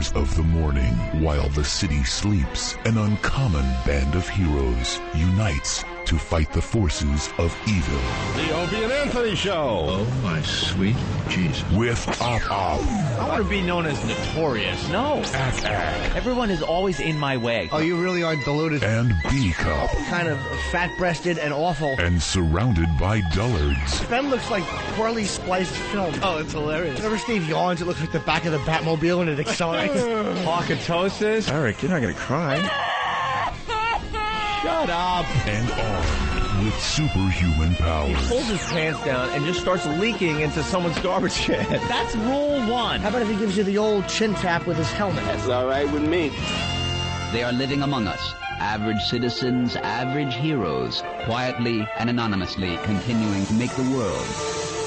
hours of the morning, while the city sleeps, an uncommon band of heroes unites to fight the forces of evil. The Opie and Anthony Show. Oh, my sweet Jesus. With Op. I want to be known as notorious. No. Ak. Everyone is always in my way. Oh, you really are deluded. And B-Cup. Kind of fat-breasted and awful. And surrounded by dullards. Ben looks like poorly spliced film. Oh, it's hilarious. Whenever Steve yawns, it looks like the back of the Batmobile and it accelerates. Pocketosis. Eric, you're not going to cry. Shut up. And armed with superhuman powers. He pulls his pants down and just starts leaking into someone's garbage can. That's rule one. How about if he gives you the old chin tap with his helmet? That's all right with me. They are living among us, average citizens, average heroes, quietly and anonymously continuing to make the world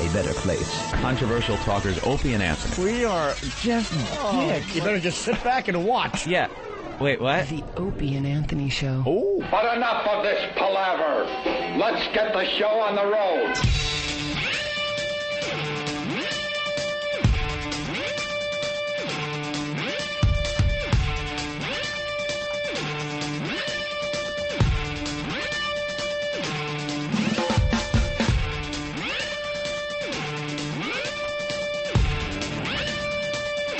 a better place. Controversial talkers Opie and Anthony. We are just dicks. You better just sit back and watch. Yeah. Wait, what? The Opie and Anthony Show. Oh. But enough of this palaver. Let's get the show on the road.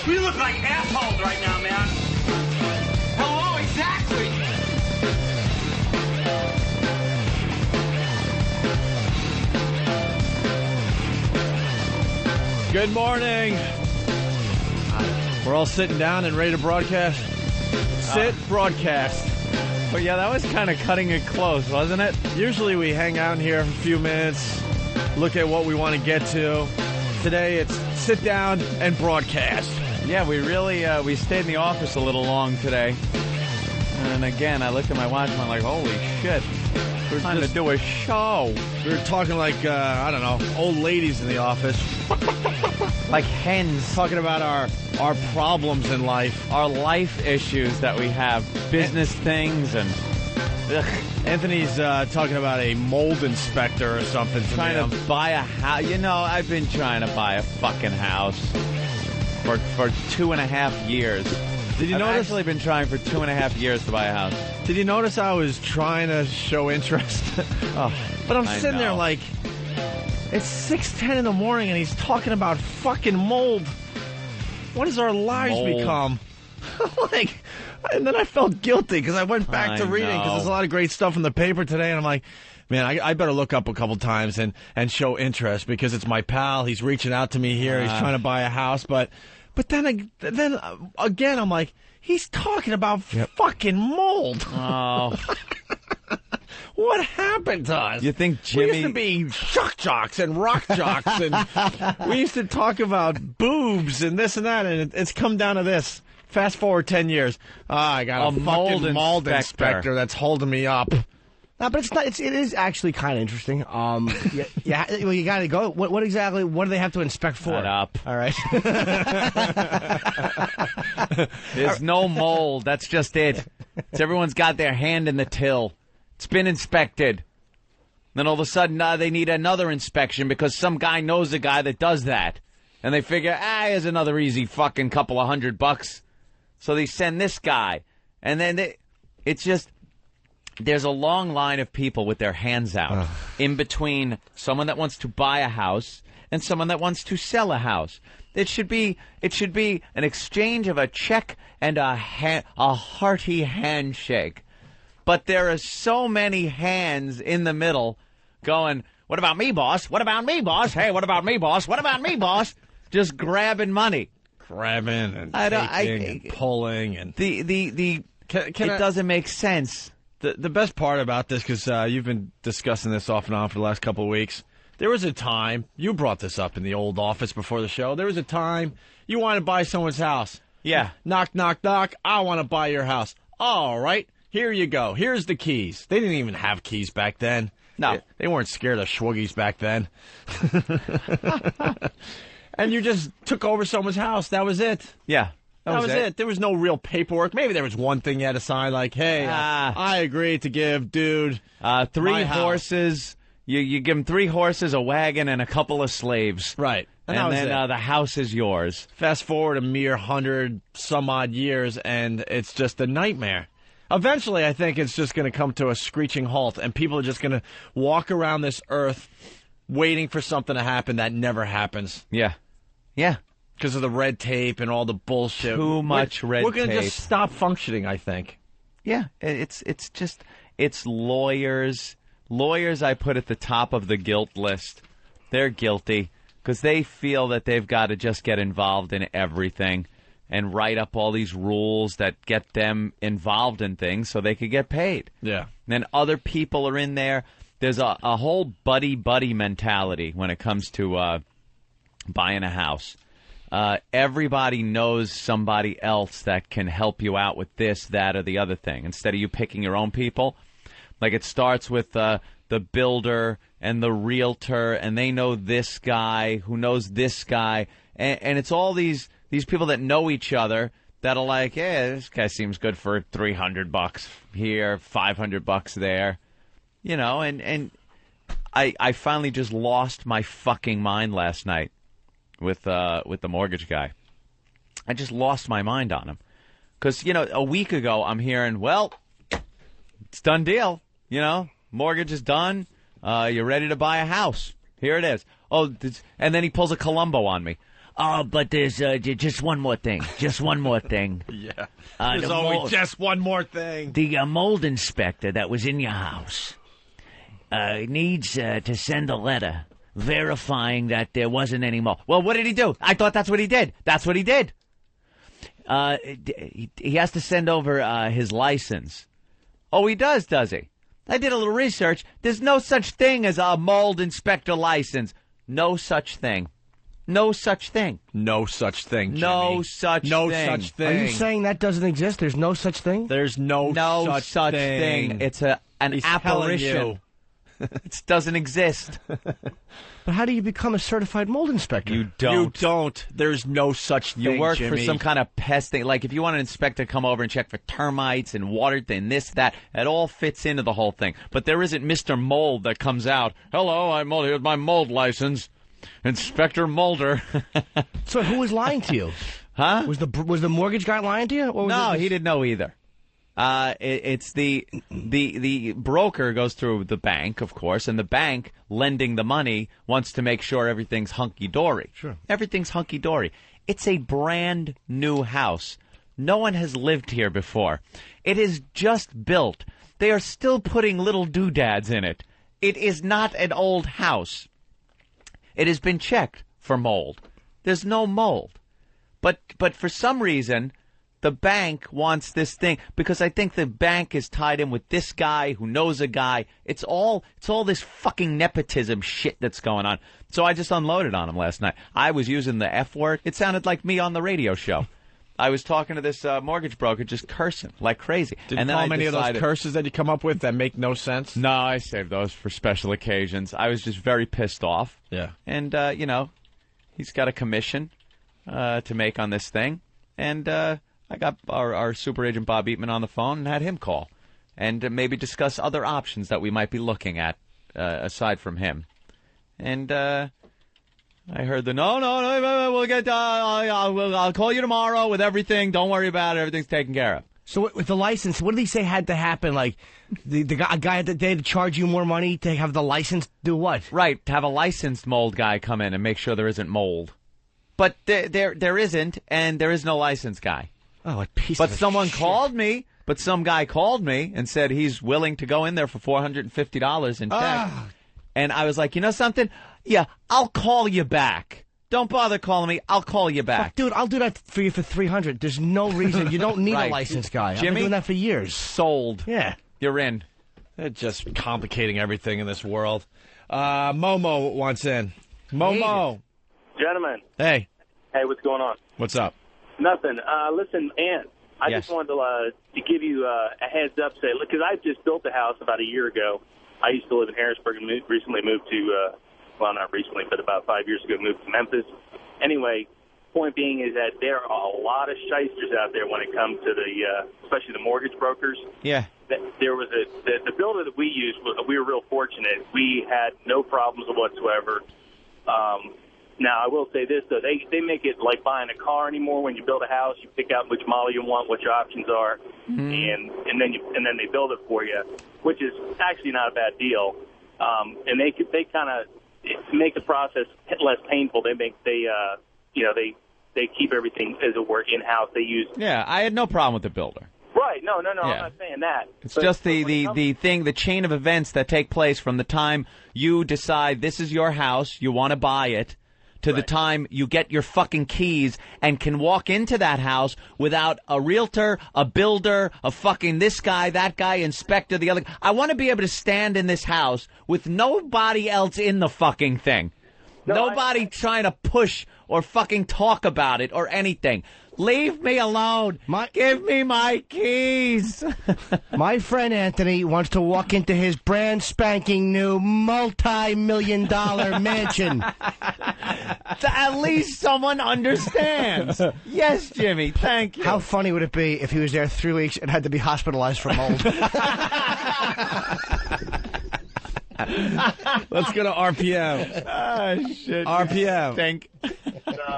We look like assholes right now, man. Hello, exactly. Good morning. We're all sitting down and ready to broadcast. Broadcast. But yeah, that was kind of cutting it close, wasn't it? Usually we hang out in here for a few minutes, look at what we want to get to. Today it's sit down and broadcast. Yeah, we really, we stayed in the office a little long today. And again, I looked at my watch and I'm like, holy shit. We're trying to do a show. We were talking like, I don't know, old ladies in the office. Like hens. Talking about our problems in life. Our life issues that we have. Business things and... Ugh. Anthony's talking about a mold inspector or something. Trying to buy a house. You know, I've been trying to buy a fucking house for 2.5 years. Did you I've notice? actually been trying for 2.5 years to buy a house. Did you notice I was trying to show interest? But I'm sitting there like, it's 6:10 in the morning and he's talking about fucking mold. What does our lives become? Like, and then I felt guilty because I went back to reading because there's a lot of great stuff in the paper today, and I'm like, man, I better look up a couple times and show interest because it's my pal. He's reaching out to me here. He's trying to buy a house, but then again, I'm like, he's talking about fucking mold. Oh. What happened to us? You think Jimmy... We used to be shock jocks and rock jocks, and we used to talk about boobs and this and that, and it's come down to this. Fast forward 10 years. I got a fucking mold inspector that's holding me up. No, but it's not. It is actually kind of interesting. Yeah. Well, you got to go. What exactly? What do they have to inspect for? Shut up. All right. There's no mold. That's just it. Everyone's got their hand in the till. It's been inspected. Then all of a sudden, they need another inspection because some guy knows a guy that does that, and they figure, here's another easy fucking couple of $100. So they send this guy, and then it's just. There's a long line of people with their hands out in between someone that wants to buy a house and someone that wants to sell a house. It should be an exchange of a check and a hearty handshake. But there are so many hands in the middle going, what about me, boss? What about me, boss? Hey, what about me, boss? What about me, boss? Just grabbing money. Grabbing and taking and pulling. And it doesn't make sense. The best part about this, because you've been discussing this off and on for the last couple of weeks, there was a time, you brought this up in the old office before the show, there was a time you wanted to buy someone's house. Yeah. Knock, knock, knock, I want to buy your house. All right, here you go. Here's the keys. They didn't even have keys back then. No. They weren't scared of Schwoogies back then. And you just took over someone's house. That was it. Yeah. That was it. There was no real paperwork. Maybe there was one thing you had to sign, like, hey, I agree to give dude 3 horses, You give them 3 horses, a wagon, and a couple of slaves. Right. And then the house is yours. Fast forward a mere 100-some-odd years, and it's just a nightmare. Eventually, I think it's just going to come to a screeching halt, and people are just going to walk around this earth waiting for something to happen that never happens. Yeah. Yeah. Because of the red tape and all the bullshit. Too much red tape. We're going to just stop functioning, I think. Yeah. It's lawyers. Lawyers I put at the top of the guilt list. They're guilty because they feel that they've got to just get involved in everything and write up all these rules that get them involved in things so they could get paid. Yeah. And then other people are in there. There's a whole buddy-buddy mentality when it comes to buying a house. Everybody knows somebody else that can help you out with this, that, or the other thing. Instead of you picking your own people, like it starts with the builder and the realtor, and they know this guy who knows this guy, and it's all these people that know each other that are like, yeah, this guy seems good for $300 here, $500 there, you know. And I finally just lost my fucking mind last night with the mortgage guy. I just lost my mind on him because a week ago I'm hearing, well, it's done deal, mortgage is done. You're ready to buy a house. Here it is. Oh, and then he pulls a Columbo on me. Oh, but there's just one more thing. Just one more thing. Yeah. There's always just one more thing. The mold inspector that was in your house needs to send a letter verifying that there wasn't any mold. Well, what did he do? I thought that's what he did. That's what he did. He has to send over his license. Oh, he does he? I did a little research. There's no such thing as a mold inspector license. No such thing. No such thing. No such thing, Jimmy. No such thing. No such thing. Are you saying that doesn't exist? There's no such thing? There's no such thing. It's an apparition. It doesn't exist. But how do you become a certified mold inspector? You don't. There's no such thing, You work Jimmy. for some kind of pest thing. Like if you want an inspector to come over and check for termites and water and this, that, it all fits into the whole thing. But there isn't Mr. Mold that comes out, hello, I'm Mold. Here's my mold license. Inspector Mulder. So who was lying to you? Huh? Was the mortgage guy lying to you? Or was No, he didn't know either. It's the broker goes through the bank, of course, and the bank lending the money wants to make sure everything's hunky-dory. Sure. Everything's hunky-dory. It's a brand new house. No one has lived here before. It is just built. They are still putting little doodads in it. It is not an old house. It has been checked for mold. There's no mold. But for some reason, the bank wants this thing because I think the bank is tied in with this guy who knows a guy. It's all this fucking nepotism shit that's going on. So I just unloaded on him last night. I was using the F word. It sounded like me on the radio show. I was talking to this mortgage broker just cursing like crazy. Did you call him any of those curses that you come up with that make no sense? No, I saved those for special occasions. I was just very pissed off. Yeah. And, he's got a commission to make on this thing. And I got our super agent Bob Eatman on the phone and had him call and maybe discuss other options that we might be looking at aside from him. And I heard no, we'll get. I'll call you tomorrow with everything. Don't worry about it. Everything's taken care of. So with the license, what did he say had to happen? Like the guy that they had to charge you more money to have the license do what? Right, to have a licensed mold guy come in and make sure there isn't mold. But there isn't, and there is no licensed guy. Oh, what piece But of someone shit. called me. But some guy called me and said he's willing to go in there for $450 in check. And I was like, you know something? Yeah, I'll call you back. Don't bother calling me. I'll call you back. Fuck, dude, I'll do that for you for $300. There's no reason. You don't need Right. a licensed guy. I've Jimmy, been doing that for years. Sold. Yeah. You're in. They're just complicating everything in this world. Momo wants in. Momo. Gentlemen. Hey. Hey, what's going on? What's up? Nothing. Listen, Ann, I Yes. just wanted to give you a heads up, say, look, because I just built a house about a year ago. I used to live in Harrisburg and recently moved to, well, not recently, but about 5 years ago, moved to Memphis. Anyway, point being is that there are a lot of shysters out there when it comes to the, especially the mortgage brokers. Yeah. there was the builder that we used, we were real fortunate. We had no problems whatsoever. Now, I will say this, though. They make it like buying a car anymore. When you build a house, you pick out which model you want, what your options are, and then they build it for you, which is actually not a bad deal. And they kind of, to make the process less painful, they keep everything as it were in-house. They use... Yeah, I had no problem with the builder. Right, no, Yeah. I'm not saying that. It's just the chain of events that take place from the time you decide this is your house, you want to buy it, to the time you get your fucking keys and can walk into that house without a realtor, a builder, a fucking this guy, that guy, inspector, the other. I want to be able to stand in this house with nobody else in the fucking thing. Nobody trying to push or fucking talk about it or anything. Leave me alone. Give me my keys. My friend Anthony wants to walk into his brand spanking new multi-million-dollar mansion. At least someone understands. Yes, Jimmy, thank you. How funny would it be if he was there 3 weeks and had to be hospitalized for mold? Let's go to RPM. Oh, shit. RPM. Think.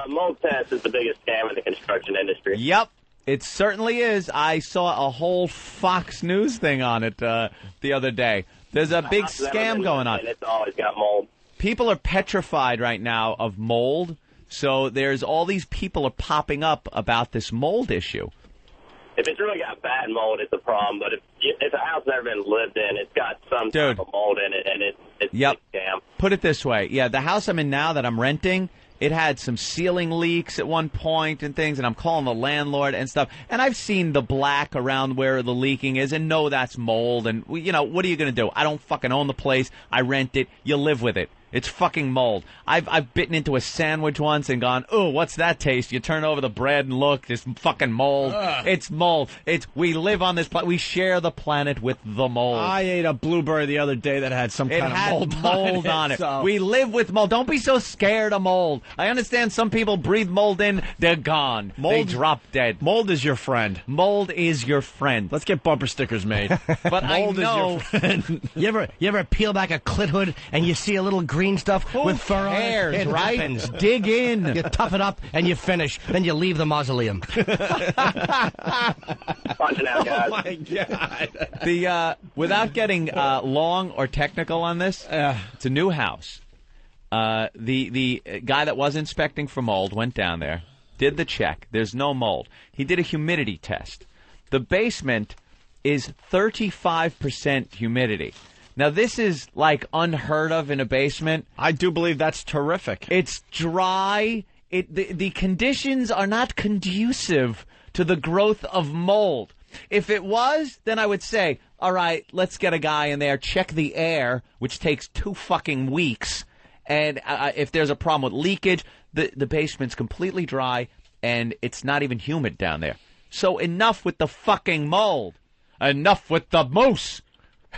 Mold test is the biggest scam in the construction industry. Yep, it certainly is. I saw a whole Fox News thing on it the other day. There's a big scam going on. It's always got mold. People are petrified right now of mold, so there's all these people are popping up about this mold issue. If it's really got bad mold, it's a problem. But if a house never been lived in, it's got some type of mold in it, and it's a scam. Put it this way. Yeah, the house I'm in now that I'm renting, it had some ceiling leaks at one point and things, and I'm calling the landlord and stuff. And I've seen the black around where the leaking is and know that's mold. And, what are you going to do? I don't fucking own the place. I rent it. You live with it. It's fucking mold. I've bitten into a sandwich once and gone, ooh, what's that taste? You turn over the bread and look, there's fucking mold. It's mold. We live on this planet. We share the planet with the mold. I ate a blueberry the other day that had some kind of mold on it. So. We live with mold. Don't be so scared of mold. I understand some people breathe mold in, they're gone. They drop dead. Mold is your friend. Mold is your friend. Let's get bumper stickers made. But mold I know. is your friend. You ever peel back a clit hood and you see a little green stuff with fur on it? It right? happens. Dig in. You tough it up and you finish. Then you leave the mausoleum. Watch it out, guys. Oh, my God. Without getting long or technical on this, it's a new house. The guy that was inspecting for mold went down there, did the check. There's no mold. He did a humidity test. The basement is 35% humidity. Now, this is, like, unheard of in a basement. I do believe that's terrific. It's dry. The conditions are not conducive to the growth of mold. If it was, then I would say, all right, let's get a guy in there, check the air, which takes 2 fucking weeks. And if there's a problem with leakage, the basement's completely dry, and it's not even humid down there. So enough with the fucking mold. Enough with the moose.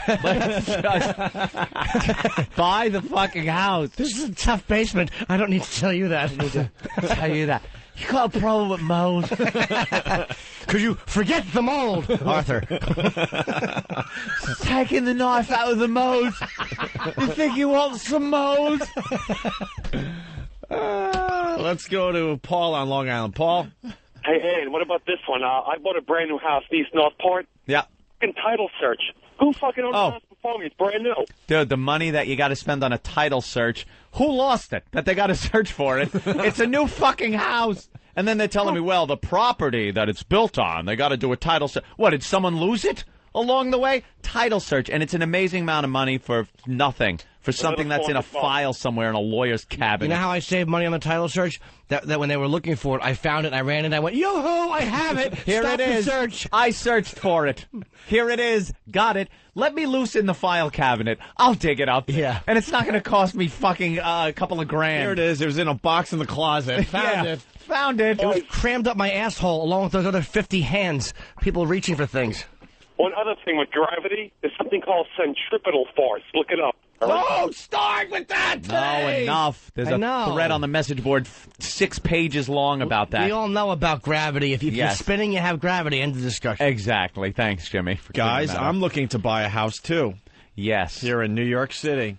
Let's just buy the fucking house. This is a tough basement. I don't need to tell you that. Tell you that. You got a problem with mold? Because you forget the mold, Arthur. Taking the knife out of the mold. You think you want some mold? Let's go to Paul on Long Island. Paul? Hey, and what about this one? I bought a brand new house in East Northport. Yeah. Fucking title search. Who fucking owns the house before me? It's brand new. Dude, the money that you got to spend on a title search, who lost it? That they got to search for it. It's a new fucking house. And then they're telling me, well, the property that it's built on, they got to do a title search. What, did someone lose it along the way? Title search. And it's an amazing amount of money for nothing. For something that's in a file somewhere in a lawyer's cabinet. You know how I saved money on the title search? That when they were looking for it, I found it, I ran it, I went, yoo-hoo, I have it. Here Stop it is. the search. I searched for it. Here it is. Got it. Let me loose in the file cabinet. I'll dig it up. Yeah. And it's not going to cost me fucking a couple of grand. Here it is. It was in a box in the closet. Found it. Found it. It was crammed up my asshole along with those other 50 hands. People reaching for things. One other thing with gravity is something called centripetal force. Look it up. Don't start with that No, thing! enough. There's a thread on the message board 6 pages long about that. We all know about gravity. If you're spinning, you have gravity. End of discussion. Exactly. Thanks, Jimmy. For Guys, clearing that I'm up. looking to buy a house, too. Yes. Here in New York City.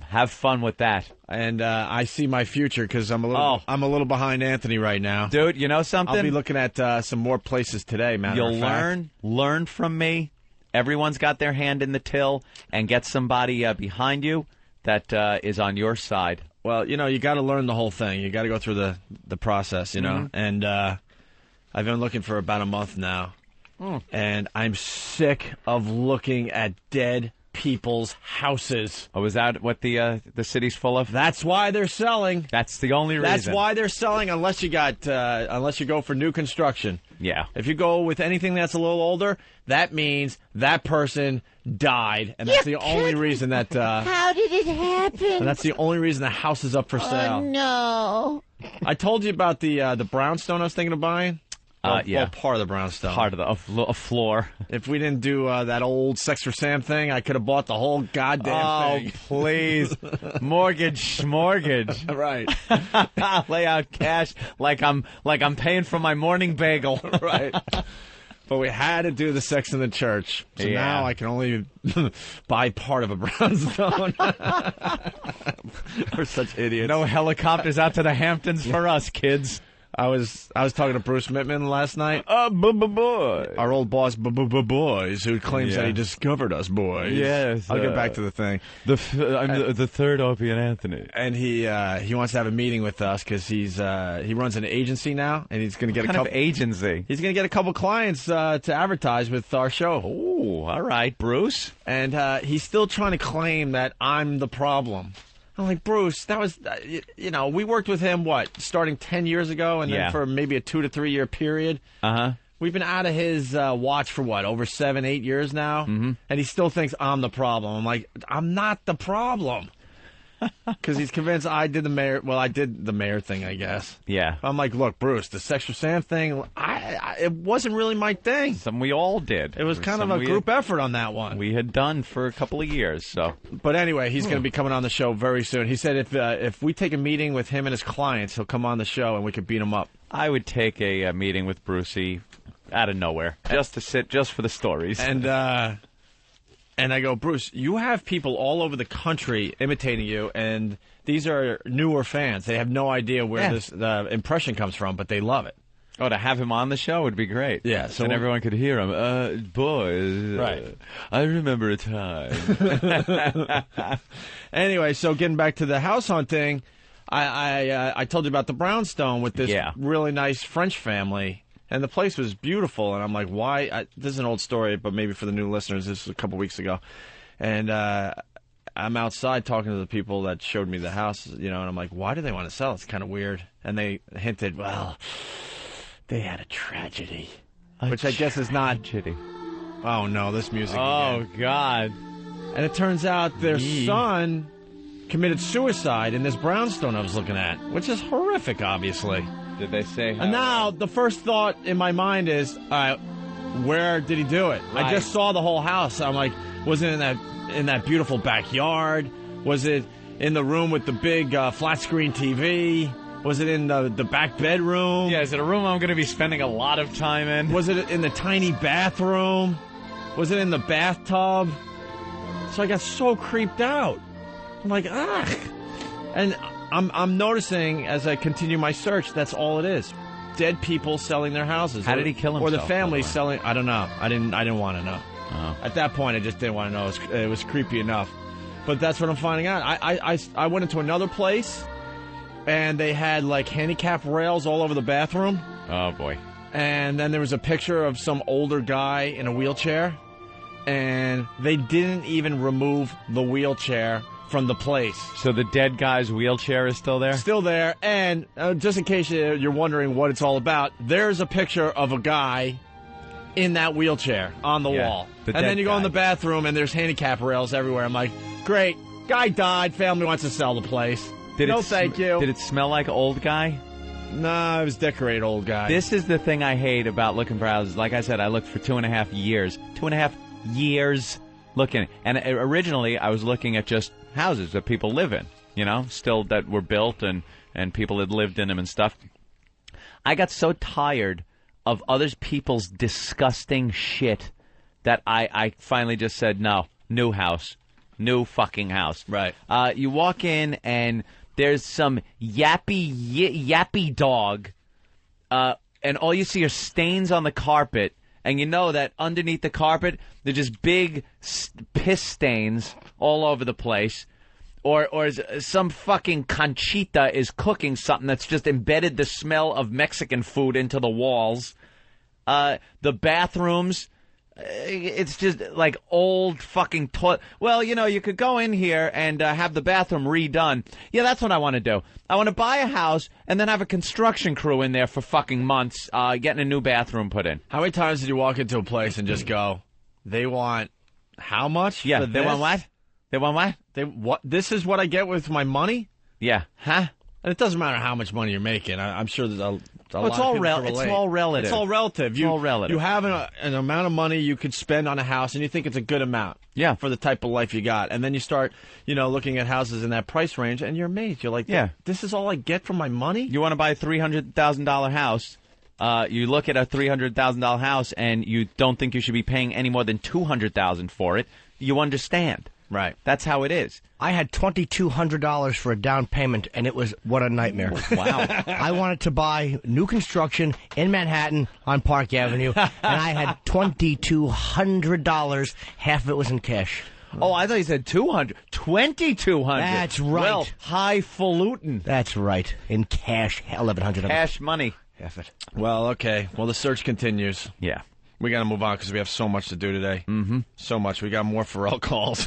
Have fun with that. And I see my future because I'm a little behind Anthony right now. Dude, you know something? I'll be looking at some more places today, man. You'll learn from me. Everyone's got their hand in the till, and get somebody behind you that is on your side. Well, you know, you got to learn the whole thing. You got to go through the process, you know. And I've been looking for about a month now, and I'm sick of looking at dead people's houses. Oh, is that what the city's full of? That's why they're selling. That's the only reason. That's why they're selling, unless you go for new construction. Yeah. If you go with anything that's a little older, that means that person died, and that's the only reason that. How did it happen? And that's the only reason the house is up for sale. Oh, no. I told you about the brownstone I was thinking of buying. Yeah. Well, part of the brownstone. Part of a floor. If we didn't do that old Sex for Sam thing, I could have bought the whole goddamn thing. Oh, please. Mortgage. Right. Lay out cash like I'm paying for my morning bagel. Right. But we had to do the sex in the church. So now I can only buy part of a brownstone. We're such idiots. No helicopters out to the Hamptons for us, kids. I was talking to Bruce Mittman last night. Boy. Our old boss, boys, who claims that he discovered us, boys. Yes. I'll get back to the thing. I'm the third Opie and Anthony. And he wants to have a meeting with us because he runs an agency now, and he's going to get What kind of agency? He's going to get a couple clients to advertise with our show. Oh, all right, Bruce. And he's still trying to claim that I'm the problem. I'm like, Bruce, that was, we worked with him, starting 10 years ago, and then for maybe a 2 to 3 year period. Uh-huh. We've been out of his watch for, over 7, 8 years now, and he still thinks I'm the problem. I'm like, I'm not the problem. Because he's convinced I did the mayor. Well, I did the mayor thing, I guess. Yeah. I'm like, look, Bruce, the Sex for Sam thing, it wasn't really my thing. Something we all did. It was kind of a group effort on that one. We had done for a couple of years, so. But anyway, he's going to be coming on the show very soon. He said if we take a meeting with him and his clients, he'll come on the show and we could beat him up. I would take a meeting with Brucey out of nowhere, just for the stories. And I go, Bruce, you have people all over the country imitating you, and these are newer fans. They have no idea where this impression comes from, but they love it. Oh, to have him on the show would be great. Yeah. So everyone could hear him. Boys. Right. I remember a time. Anyway, so getting back to the house hunting, I told you about the brownstone with this really nice French family. And the place was beautiful, and I'm like, why? This is an old story, but maybe for the new listeners, this was a couple weeks ago. And I'm outside talking to the people that showed me the house, and I'm like, why do they want to sell? It's kind of weird. And they hinted, well, they had a tragedy. Which I guess is not... Tragedy. Oh, no, this music Oh, again. God. And it turns out their son committed suicide in this brownstone I was looking at, which is horrific, obviously. Did they say how? And now, the first thought in my mind is, where did he do it? Right. I just saw the whole house. I'm like, was it in that beautiful backyard? Was it in the room with the big flat screen TV? Was it in the back bedroom? Yeah, is it a room I'm going to be spending a lot of time in? Was it in the tiny bathroom? Was it in the bathtub? So I got so creeped out. I'm like, ugh. And I'm noticing as I continue my search, that's all it is. Dead people selling their houses. How did he kill himself? Or the family selling. I don't know. I didn't want to know. Oh. At that point, I just didn't want to know. It was creepy enough. But that's what I'm finding out. I went into another place, and they had like handicap rails all over the bathroom. Oh boy. And then there was a picture of some older guy in a wheelchair, and they didn't even remove the wheelchair from the place. So the dead guy's wheelchair is still there? Still there, and just in case you're wondering what it's all about, there's a picture of a guy in that wheelchair on the wall. And then you go in the bathroom, and there's handicap rails everywhere. I'm like, great, guy died, family wants to sell the place. Thank you. Did it smell like old guy? No, it was decorated old guy. This is the thing I hate about looking for houses. Like I said, I looked for 2.5 years. 2.5 years. looking. And originally, I was looking at just houses that people live in, still that were built and people had lived in them and stuff. I got so tired of other people's disgusting shit that I finally just said, no, new house. New fucking house. Right. You walk in and there's some yappy dog, and all you see are stains on the carpet, and you know that underneath the carpet there's just big piss stains all over the place. Or some fucking Conchita is cooking something that's just embedded the smell of Mexican food into the walls. The bathrooms, it's just like old fucking toilet. Well, you could go in here and have the bathroom redone. Yeah, that's what I want to do. I want to buy a house and then have a construction crew in there for fucking months getting a new bathroom put in. How many times did you walk into a place and just go, they want how much? Yeah, for they this? want what? They want what? What? This is what I get with my money? Yeah. Huh? And it doesn't matter how much money you're making. I'm sure there's a lot it's of all people can relate. It's all relative. It's all relative. It's all relative. You have an amount of money you could spend on a house, and you think it's a good amount. Yeah. For the type of life you got, and then you start, looking at houses in that price range, and you're amazed. You're like, yeah, this is all I get for my money. You want to buy a $300,000 house? You look at a $300,000 house, and you don't think you should be paying any more than $200,000 for it. You understand. Right. That's how it is. I had $2,200 for a down payment, and it was what a nightmare. Wow. I wanted to buy new construction in Manhattan on Park Avenue, and I had $2,200. Half of it was in cash. Oh, I thought you said 200. 2,200. That's right. Well, highfalutin. That's right. In cash, 1,100 of it. Cash money. Half it. Well, okay. Well, the search continues. Yeah. We got to move on because we have so much to do today. Mm-hmm. So much. We got more Pharrell calls.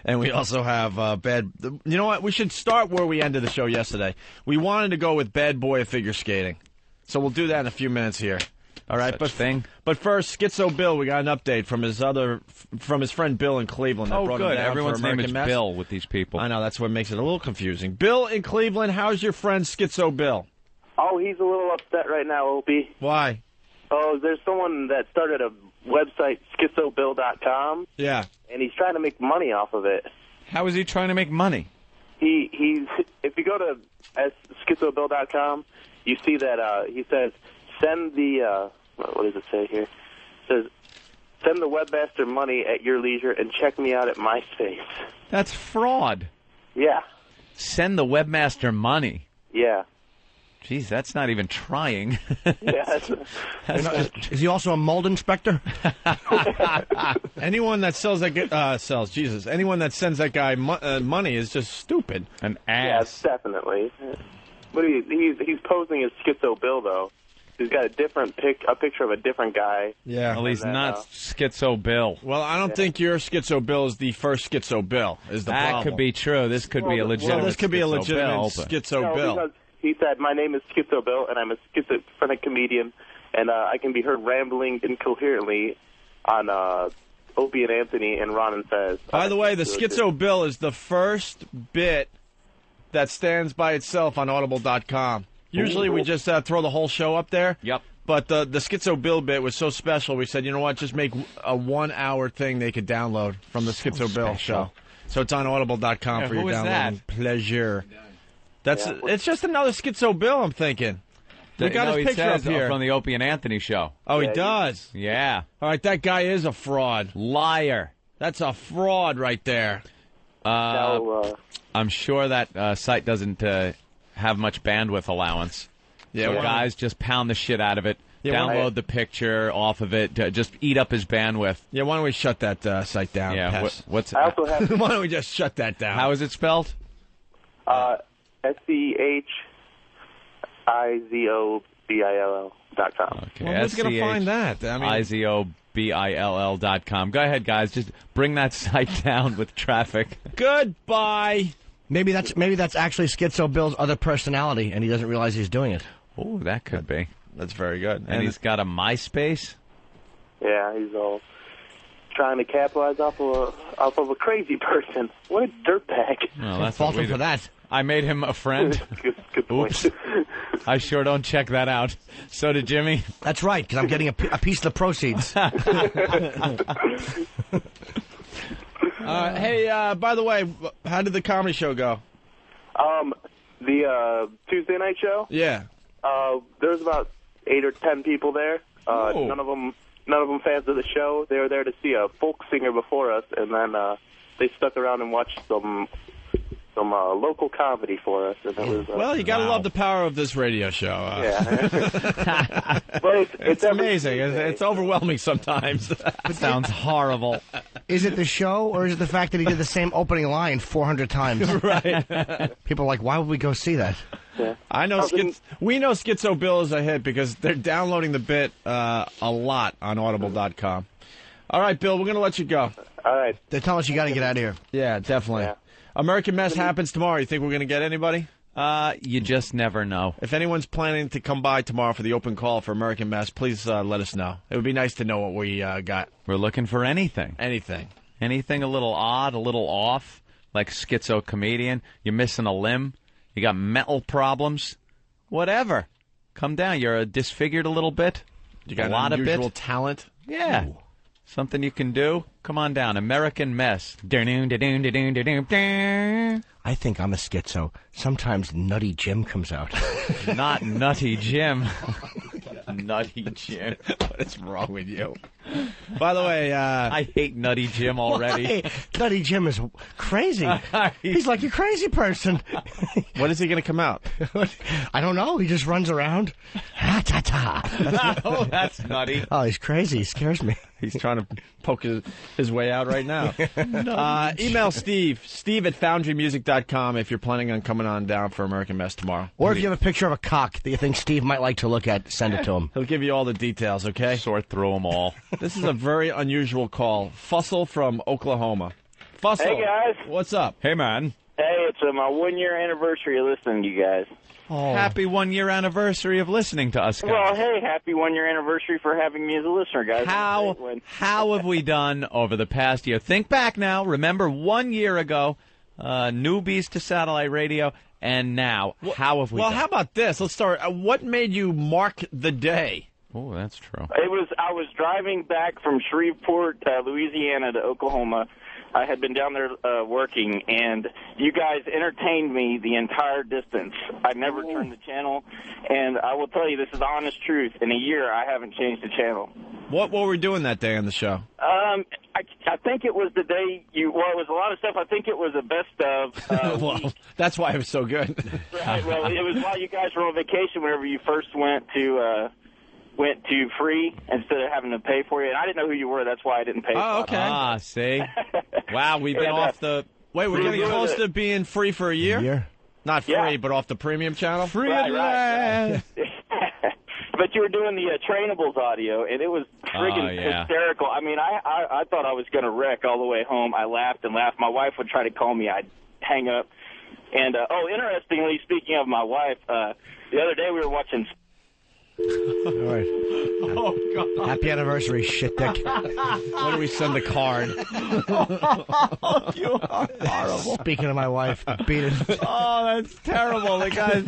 And we also have bad... You know what? We should start where we ended the show yesterday. We wanted to go with Bad Boy of Figure Skating. So we'll do that in a few minutes here. All right? But first, Schizo Bill, we got an update from his friend Bill in Cleveland. That brought him good. down Everyone's for name is American Mess. Bill with these people. I know. That's what makes it a little confusing. Bill in Cleveland, how's your friend Schizo Bill? Oh, he's a little upset right now, Opie. Why? Oh, there's someone that started a website, schizobill.com. Yeah. And he's trying to make money off of it. How is he trying to make money? He's if you go to schizobill.com, you see that he says, send the, what does it say here? It says, send the webmaster money at your leisure and check me out at MySpace. That's fraud. Yeah. Send the webmaster money. Yeah. Jeez, that's not even trying. Yeah. Is he also a mold inspector? Anyone that anyone that sends that guy money is just stupid. An ass. Yeah, definitely. But he's posing as Schizo Bill, though. He's got a picture of a different guy. Yeah. Well, he's not Schizo Bill. Well, I don't think your Schizo Bill is the first Schizo Bill. Is the that problem. could be true. This could be a legitimate. Well, this could be a legitimate Schizo Bill. Because he said, "My name is Schizo Bill, and I'm a schizophrenic comedian, and I can be heard rambling incoherently on Opie and Anthony and Ron and Fez." By the way, the Schizo Bill is the first bit that stands by itself on Audible.com. Usually we just throw the whole show up there. Yep. But the Schizo Bill bit was so special, we said, you know what, just make a 1-hour thing they could download from the Schizo Bill show. So it's on Audible.com for your downloading pleasure. It's just another Schizo Bill, I'm thinking. We got his picture up here. From the Opie and Anthony show. Oh, he does? Yeah. All right, that guy is a fraud. Liar. That's a fraud right there. I'm sure that site doesn't have much bandwidth allowance. Yeah, so guys just pound the shit out of it. Yeah, download the picture off of it. Just eat up his bandwidth. Yeah, why don't we shut that site down? Yeah, what's I also have why don't we just shut that down? How is it spelled? SCHIZOBILL.com. Okay, well, who's going to find that? I mean, IZOBILL.com. Go ahead, guys. Just bring that site down with traffic. Goodbye. Maybe that's actually Schizo Bill's other personality, and he doesn't realize he's doing it. Oh, that could be. That's very good. And he's got a MySpace? Yeah, he's all trying to capitalize off of a crazy person. What a dirtbag. Well, that's fault him for that. I made him a friend. Good point. Oops. I sure don't check that out. So did Jimmy. That's right, because I'm getting a piece of the proceeds. Hey, by the way, how did the comedy show go? The Tuesday night show? Yeah. There was about 8 or 10 people there. None of them fans of the show. They were there to see a folk singer before us, and then they stuck around and watched some local comedy for us. And it was, well, you got to love the power of this radio show. Yeah. But it's amazing. It's overwhelming sometimes. Sounds horrible. Is it the show, or is it the fact that he did the same opening line 400 times? Right. People are like, why would we go see that? Yeah. We know Schizo Bill is a hit because they're downloading the bit a lot on Audible.com. All right, Bill, we're going to let you go. All right. They're telling us you got to get out of here. Yeah, definitely. American Mess happens tomorrow. You think we're going to get anybody? You just never know. If anyone's planning to come by tomorrow for the open call for American Mess, please let us know. It would be nice to know what we got. We're looking for anything. Anything a little odd, a little off, like Schizo Comedian. You're missing a limb. You got mental problems. Whatever. Come down. You're disfigured a little bit. You got a lot of unusual bit. Talent. Yeah. Ooh. Something you can do. Come on down. American Mess. I think I'm a schizo. Sometimes Nutty Jim comes out. Not Nutty Jim. Nutty Jim. What is wrong with you? By the way, I hate Nutty Jim already. Why? Nutty Jim is crazy. He's like a crazy person. When is he going to come out? I don't know. He just runs around. Oh, that's nutty. Oh, he's crazy. He scares me. He's trying to poke his way out right now. Email Steve at foundrymusic.com if you're planning on coming on down for American Mess tomorrow. Or if you have a picture of a cock that you think Steve might like to look at, send it to him. He'll give you all the details, okay? Sort through them all. This is a very unusual call. Fussell from Oklahoma. Fussell. Hey, guys. What's up? Hey, man. Hey, it's my 1-year anniversary of listening to you guys. Oh. Happy 1-year anniversary of listening to us, guys. Well, hey, happy 1-year anniversary for having me as a listener, guys. How have we done over the past year? Think back now. Remember 1 year ago, newbies to satellite radio, and now, how have we done? Well, how about this? Let's start. What made you mark the day? Oh, that's true. I was driving back from Shreveport, Louisiana to Oklahoma. I had been down there working, and you guys entertained me the entire distance. I never turned the channel, and I will tell you, this is the honest truth. In a year, I haven't changed the channel. What were we doing that day on the show? I think it was the day it was a lot of stuff. I think it was the best of well, that's why it was so good. Right, well, it was while you guys were on vacation whenever you first went to free instead of having to pay for you. And I didn't know who you were. That's why I didn't pay for you. Oh, okay. Ah, see? Wow, we've been off the... Wait, we're getting close to being free for a year? Not free, but off the premium channel? Free at last. But you were doing the Trainables audio, and it was friggin' hysterical. I mean, I thought I was going to wreck all the way home. I laughed and laughed. My wife would try to call me. I'd hang up. And, interestingly, speaking of my wife, the other day we were watching... All right. Oh, God. Happy anniversary, shit dick. Why do we send a card? You are horrible. Speaking of my wife, beat it. Oh, that's terrible. The guy,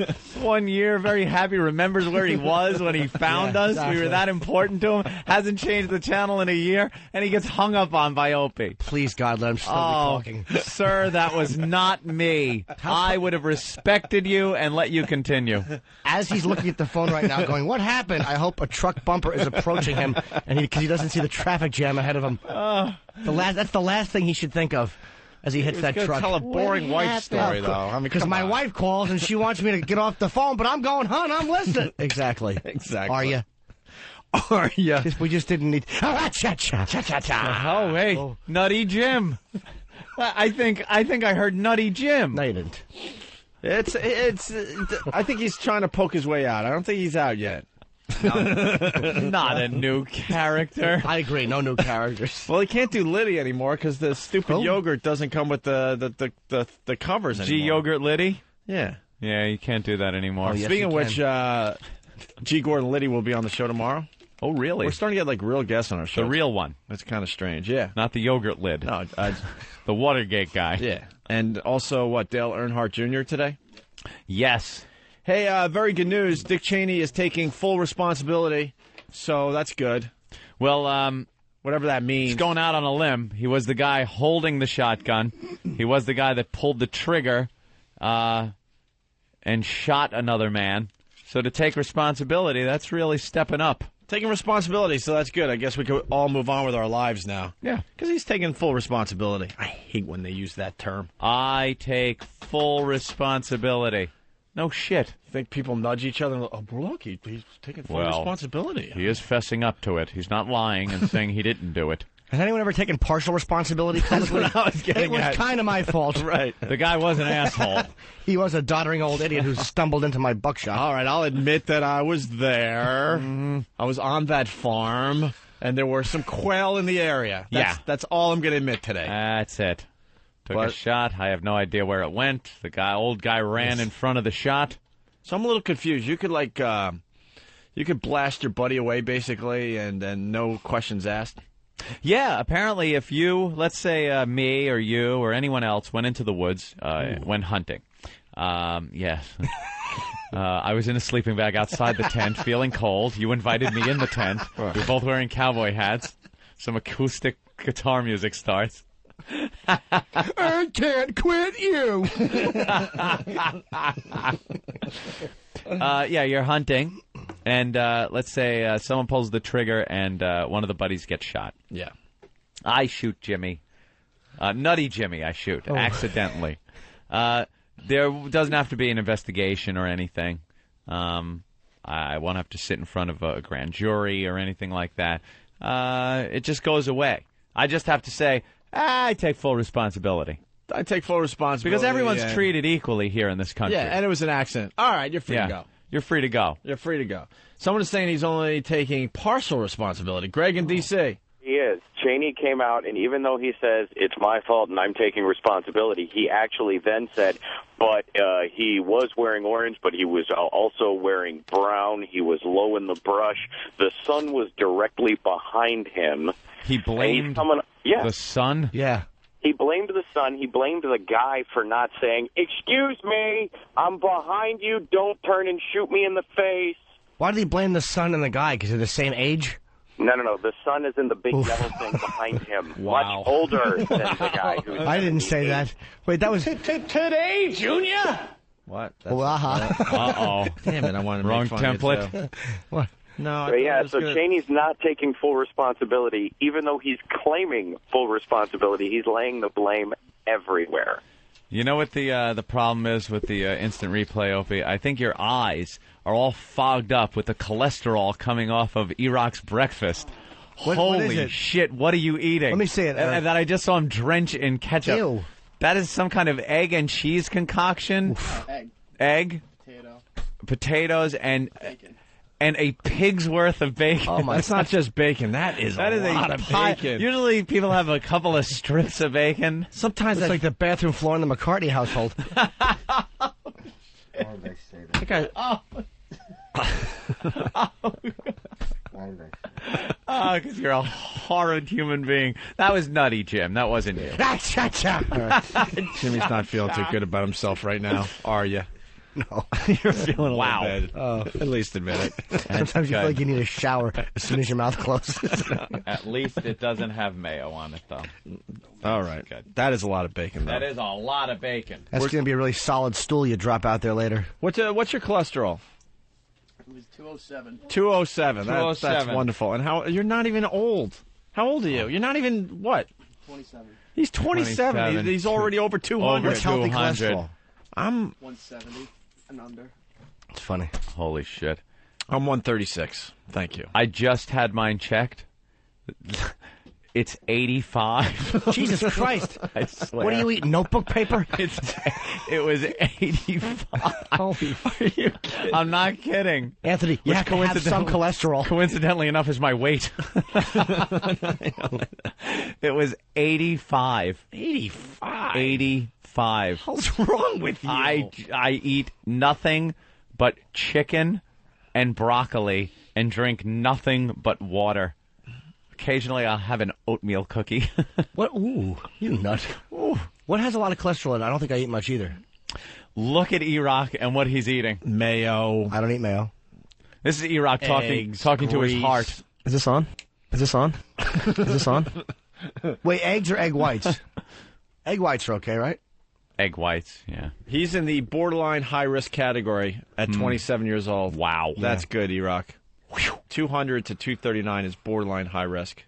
1 year, very happy, remembers where he was when he found us. Exactly. We were that important to him. Hasn't changed the channel in a year, and he gets hung up on by Opie. Please, God, let him still be talking. Sir, that was not me. I would have respected you and let you continue. As he's looking at the phone right now going, what happened? I hope a truck bumper is approaching him, and because he doesn't see the traffic jam ahead of him. That's the last thing he should think of as he hits that truck. Tell a boring wife story, though. I mean, because my wife calls and she wants me to get off the phone, but I'm going, hon, I'm listening. Exactly. Are you? Are you? We just didn't need. Oh, wait, Nutty Jim. I think I heard Nutty Jim. No, you didn't. I think he's trying to poke his way out. I don't think he's out yet. No. Not a new character. I agree. No new characters. Well, he can't do Liddy anymore because the stupid yogurt doesn't come with the covers anymore. G Yogurt Liddy? Yeah. Yeah, you can't do that anymore. Oh, yes, speaking of which, G Gordon Liddy will be on the show tomorrow. Oh, really? We're starting to get real guests on our show. The real one. That's kind of strange. Yeah. Not the yogurt lid. No, the Watergate guy. Yeah. And also, Dale Earnhardt Jr. today? Yes. Hey, very good news. Dick Cheney is taking full responsibility, so that's good. Well, whatever that means. He's going out on a limb. He was the guy holding the shotgun. He was the guy that pulled the trigger and shot another man. So to take responsibility, that's really stepping up. Taking responsibility, so that's good. I guess we could all move on with our lives now. Yeah. Because he's taking full responsibility. I hate when they use that term. I take full responsibility. No shit. Think people nudge each other and oh, look, he's taking full responsibility. He is fessing up to it. He's not lying and saying he didn't do it. Has anyone ever taken partial responsibility? That's what I was getting at. It was kind of my fault. Right. The guy was an asshole. He was a doddering old idiot who stumbled into my buckshot. All right, I'll admit that I was there. I was on that farm, and there were some quail in the area. That's all I'm going to admit today. That's it. Took a shot. I have no idea where it went. The old guy ran in front of the shot. So I'm a little confused. You could you could blast your buddy away basically, and no questions asked. Yeah, apparently if you, let's say me or you or anyone else went into the woods, went hunting. Yes. I was in a sleeping bag outside the tent, feeling cold. You invited me in the tent. We're both wearing cowboy hats. Some acoustic guitar music starts. I can't quit you. Yeah, you're hunting, and let's say someone pulls the trigger and one of the buddies gets shot. Yeah. I shoot Jimmy. Nutty Jimmy, I shoot, accidentally. There doesn't have to be an investigation or anything. I won't have to sit in front of a grand jury or anything like that. It just goes away. I just have to say, I take full responsibility. I take full responsibility. Because everyone's treated equally here in this country. Yeah, and it was an accident. All right, you're free to go. You're free to go. You're free to go. Someone is saying he's only taking partial responsibility. Greg in D.C. He is. Cheney came out, and even though he says it's my fault and I'm taking responsibility, he actually then said, but he was wearing orange, but he was also wearing brown. He was low in the brush. The sun was directly behind him. He blamed the sun? Yeah. He blamed the sun. He blamed the guy for not saying, excuse me, I'm behind you. Don't turn and shoot me in the face. Why did he blame the son and the guy? Because they're the same age? No. The son is in the big yellow thing behind him. Wow. Much older than the guy who's... I didn't say that. Wait, that was... Today, Junior! What? Uh-oh. Damn it, I wanted to Wrong make fun template. of it, too. What? No. So Cheney's not taking full responsibility. Even though he's claiming full responsibility, he's laying the blame everywhere. You know what the problem is with the instant replay, Opie? I think your eyes are all fogged up with the cholesterol coming off of Iraq's breakfast. Holy shit, what are you eating? Let me see it. And that I just saw him drench in ketchup. Ew. That is some kind of egg and cheese concoction. Egg. Potatoes and... Bacon. And a pig's worth of bacon. Oh my! That's not just bacon. That is a lot of bacon. Usually people have a couple of strips of bacon. Sometimes it's like the bathroom floor in the McCartney household. Why did they say that? Because you're a horrid human being. That was nutty, Jim. That wasn't you. Jimmy's not feeling too good about himself right now, are you? No. You're feeling a little bad. Oh. At least admit it. Sometimes you feel like you need a shower as soon as your mouth closes. At least it doesn't have mayo on it, though. All right. That is a lot of bacon, though. That is a lot of bacon. That's going to be a really solid stool you drop out there later. What's your cholesterol? It was 207. 207. 207. That's wonderful. And you're not even old. How old are you? You're not even, what? 27. He's 27. He's already over 200. What's healthy cholesterol? I'm 170 and under. It's funny. Holy shit. I'm 136. Thank you. I just had mine checked. It's 85. Jesus Christ. I swear. What do you eat, notebook paper? It was 85. Holy Are you kidding? I'm not kidding. Anthony, you have to have some cholesterol. Coincidentally enough is my weight. It was 85. 85? 85. What's wrong with you? I eat nothing but chicken and broccoli and drink nothing but water. Occasionally, I'll have an oatmeal cookie. What? Ooh, you nut. Ooh. What has a lot of cholesterol in it? I don't think I eat much either. Look at Iraq and what he's eating. Mayo. I don't eat mayo. This is Iraq talking to his heart. Is this on? Is this on? Is this on? Wait, eggs or egg whites? Egg whites are okay, right? Egg whites, yeah. He's in the borderline high-risk category at 27 years old. Wow. That's good, E-Rock. 200 to 239 is borderline high risk.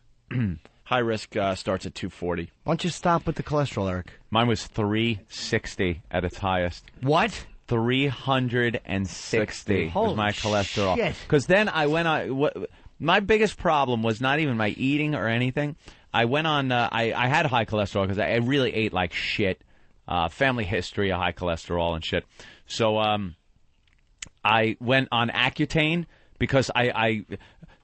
High risk starts at 240. Why don't you stop with the cholesterol, Eric? Mine was 360 at its highest. What? 360 was my cholesterol. Shit. Because then I went on. My biggest problem was not even my eating or anything. I went on. I had high cholesterol because I really ate like shit. Family history of high cholesterol and shit. So I went on Accutane because I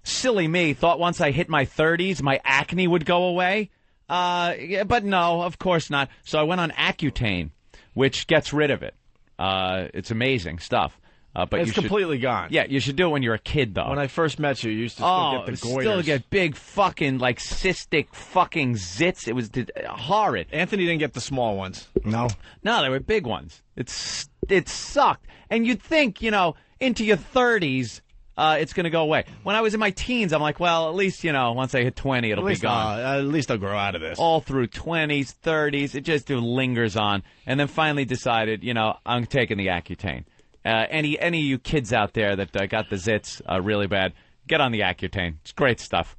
silly me, thought once I hit my 30s, my acne would go away. But no, of course not. So I went on Accutane, which gets rid of it. It's amazing stuff. But it's completely gone. Yeah, you should do it when you're a kid, though. When I first met you used to still get the goiters. Still get big fucking, like, cystic fucking zits. It was horrid. Anthony didn't get the small ones. No. No, they were big ones. It sucked. And you'd think, into your 30s, it's going to go away. When I was in my teens, I'm like, well, at least, once I hit 20, it'll be gone. At least I'll grow out of this. All through 20s, 30s, it just lingers on. And then finally decided, I'm taking the Accutane. Any of you kids out there that got the zits really bad, get on the Accutane. It's great stuff.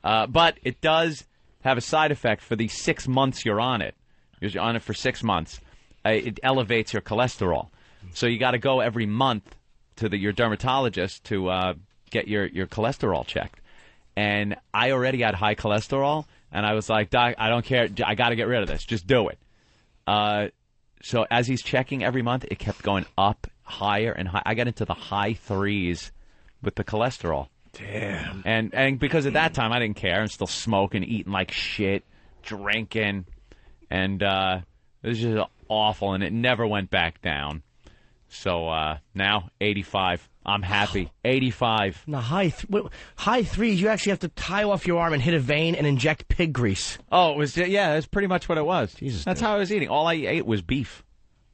But it does have a side effect for the 6 months you're on it. Because you're on it for 6 months. It elevates your cholesterol. So you got to go every month to your dermatologist to get your cholesterol checked. And I already had high cholesterol, and I was like, Doc, I don't care. I got to get rid of this. Just do it. So as he's checking every month, it kept going up higher and higher. I got into the high 3s with the cholesterol. Damn. And because at that time I didn't care. I'm still smoking, eating like shit, drinking, and it was just awful. And it never went back down. So now 85. I'm happy. 85. No, high 3s. You actually have to tie off your arm and hit a vein and inject pig grease. Oh, it was that's pretty much what it was. Jesus, that's how I was eating. All I ate was beef.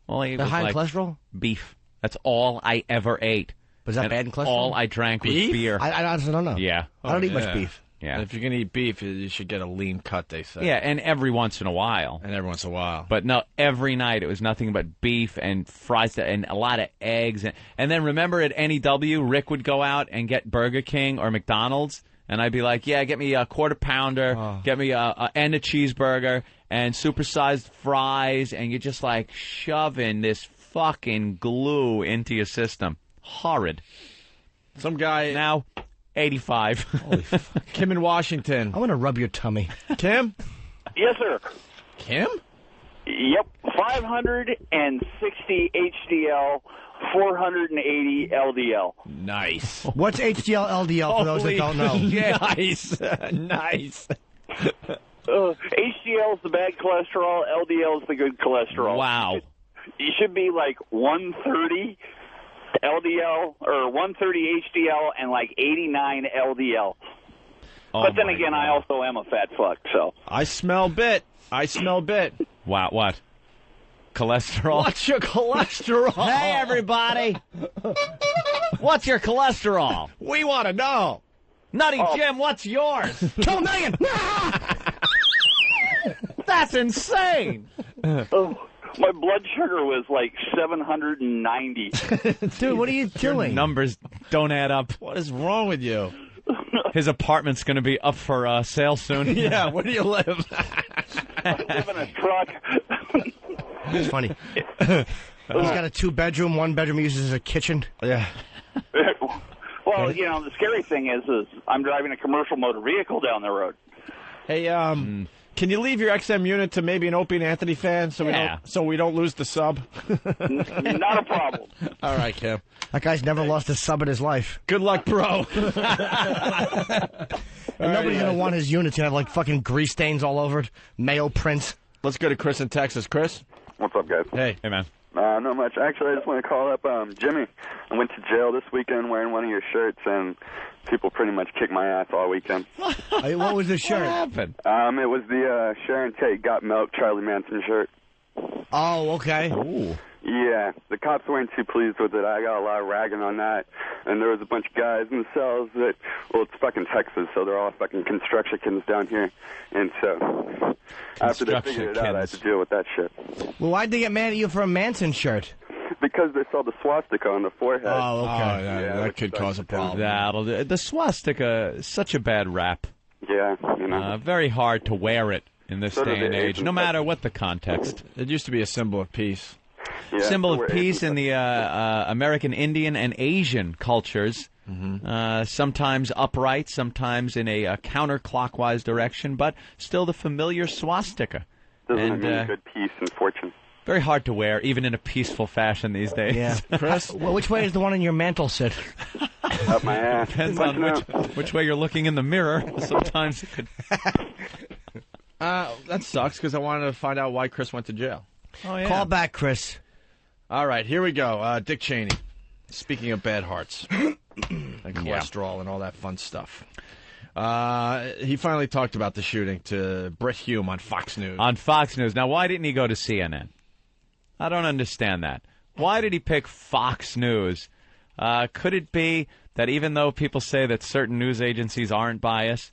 All I ate was high like cholesterol? Beef. That's all I ever ate. Was that bad in cholesterol? All I drank was beer. I honestly don't know. Yeah. I don't eat much beef. Yeah. If you're going to eat beef, you should get a lean cut, they say. Yeah, and every once in a while. But no, every night it was nothing but beef and fries and a lot of eggs. And then remember at NEW, Rick would go out and get Burger King or McDonald's, and I'd be like, yeah, get me a quarter pounder, get me and a cheeseburger, and supersized fries, and you're just like shoving this fucking glue into your system. Horrid. Some guy... Now... 85. Holy fuck. Kim in Washington. I want to rub your tummy. Kim? Yes, sir. Kim? Yep. 560 HDL, 480 LDL. Nice. What's HDL, LDL for those that don't know? Nice. Nice. HDL is the bad cholesterol, LDL is the good cholesterol. Wow. You should be like 130 LDL or 130 HDL and like 89 LDL. But then again, I also am a fat fuck, so. I smell bit. Wow, what? Cholesterol? What's your cholesterol? Hey, everybody. What's your cholesterol? We want to know. Nutty Jim, what's yours? 2 million. That's insane. My blood sugar was like 790. Dude, what are you doing? Your numbers don't add up. What is wrong with you? His apartment's going to be up for sale soon. Yeah, where do you live? I live in a truck. It's funny. He's got a 2-bedroom, 1-bedroom he uses as a kitchen. Yeah. Well, the scary thing is I'm driving a commercial motor vehicle down the road. Hey, can you leave your XM unit to maybe an Opie and Anthony fan so we don't lose the sub? Not a problem. All right, Kim. That guy's never lost a sub in his life. Good luck, bro. And nobody's going to want his unit to have like fucking grease stains all over it. Mayo prints. Let's go to Chris in Texas. Chris? What's up, guys? Hey, man. Not much. Actually, I just want to call up Jimmy. I went to jail this weekend wearing one of your shirts, and people pretty much kicked my ass all weekend. What was the shirt? What happened? It was the Sharon Tate Got Milk Charlie Manson shirt. Oh, okay. Ooh. Yeah, the cops weren't too pleased with it. I got a lot of ragging on that. And there was a bunch of guys in the cells that, well, it's fucking Texas, so they're all fucking construction kids down here. And so after they figured it out, I had to deal with that shit. Well, why'd they get mad at you for a Manson shirt? Because they saw the swastika on the forehead. Oh, okay. That could cause a problem. That'll do. The swastika is such a bad rap. Yeah, you know. Very hard to wear it in this day and age, no matter what the context. It used to be a symbol of peace. Yeah, symbol of peace in the American Indian and Asian cultures. Sometimes upright, sometimes in a counterclockwise direction, but still the familiar swastika. Doesn't mean good peace and fortune. Very hard to wear, even in a peaceful fashion these days. Yeah. Chris? Well, which way is the one on your mantle sit? Up my ass. Depends on which way you're looking in the mirror. Sometimes it could... That sucks, because I wanted to find out why Chris went to jail. Oh, yeah. Call back, Chris. All right, here we go. Dick Cheney. Speaking of bad hearts and cholesterol and all that fun stuff. He finally talked about the shooting to Brit Hume on Fox News. On Fox News. Now, why didn't he go to CNN? I don't understand that. Why did he pick Fox News? Could it be that even though people say that certain news agencies aren't biased,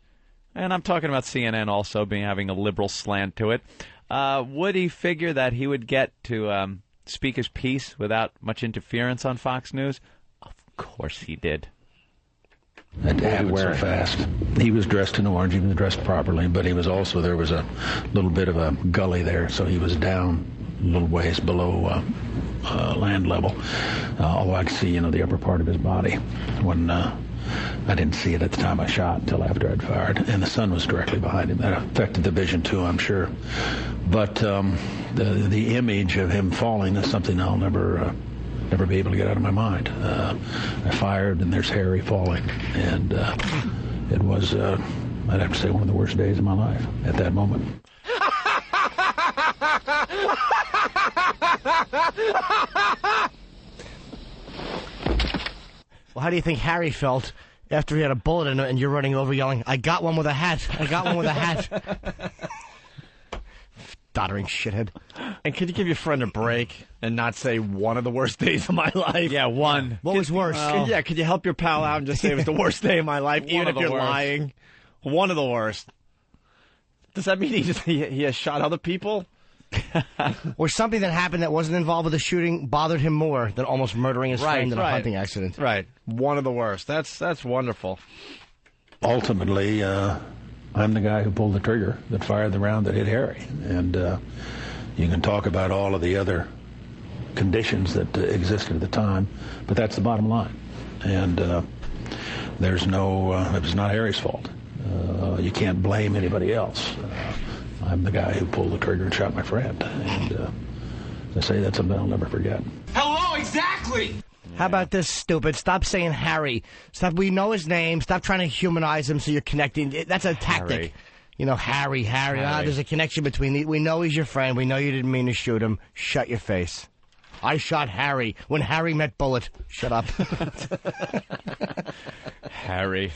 and I'm talking about CNN also having a liberal slant to it, would he figure that he would get to speak his piece without much interference on Fox News? Of course he did. It happened so fast. He was dressed in orange. He was dressed properly, but he was also, there was a little bit of a gully there, so he was down a little ways below land level. Although I could see, the upper part of his body when I didn't see it at the time I shot until after I'd fired, and the sun was directly behind him. That affected the vision too, I'm sure. But the image of him falling is something I'll never be able to get out of my mind. I fired, and there's Harry falling, and it was, I'd have to say, one of the worst days of my life at that moment. Well, how do you think Harry felt after he had a bullet in it and you're running over yelling, "I got one with a hat! I got one with a hat!" Doddering shithead. And could you give your friend a break and not say one of the worst days of my life? Yeah, one. What was worse? Yeah, could you help your pal out and just say it was the worst day of my life, even if you're lying? One of the worst. Does that mean he has shot other people? Or something that happened that wasn't involved with the shooting bothered him more than almost murdering his friend in a hunting accident. Right. One of the worst. That's wonderful. Ultimately, I'm the guy who pulled the trigger that fired the round that hit Harry. And you can talk about all of the other conditions that existed at the time, but that's the bottom line. And there's no, it was not Harry's fault. You can't blame anybody else. I'm the guy who pulled the trigger and shot my friend. And as I say, that's something I'll never forget. Hello, exactly! How about this, stupid? Stop saying Harry. Stop. We know his name. Stop trying to humanize him so you're connecting. That's a tactic. Harry. There's a connection between these. We know he's your friend. We know you didn't mean to shoot him. Shut your face. I shot Harry when Harry met Bullet. Shut up. Harry.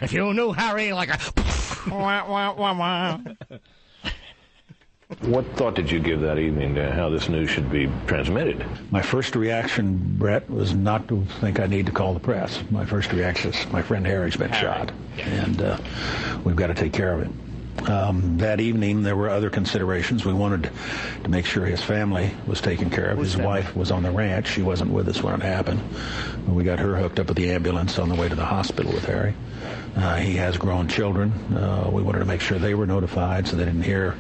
If you knew Harry like a... What thought did you give that evening to how this news should be transmitted? My first reaction, Brett, was not to think I need to call the press. My first reaction is my friend Harry's been shot, and we've got to take care of him. That evening, there were other considerations. We wanted to make sure his family was taken care of. His wife was on the ranch. She wasn't with us when it happened. We got her hooked up with the ambulance on the way to the hospital with Harry. He has grown children. We wanted to make sure they were notified so they didn't hear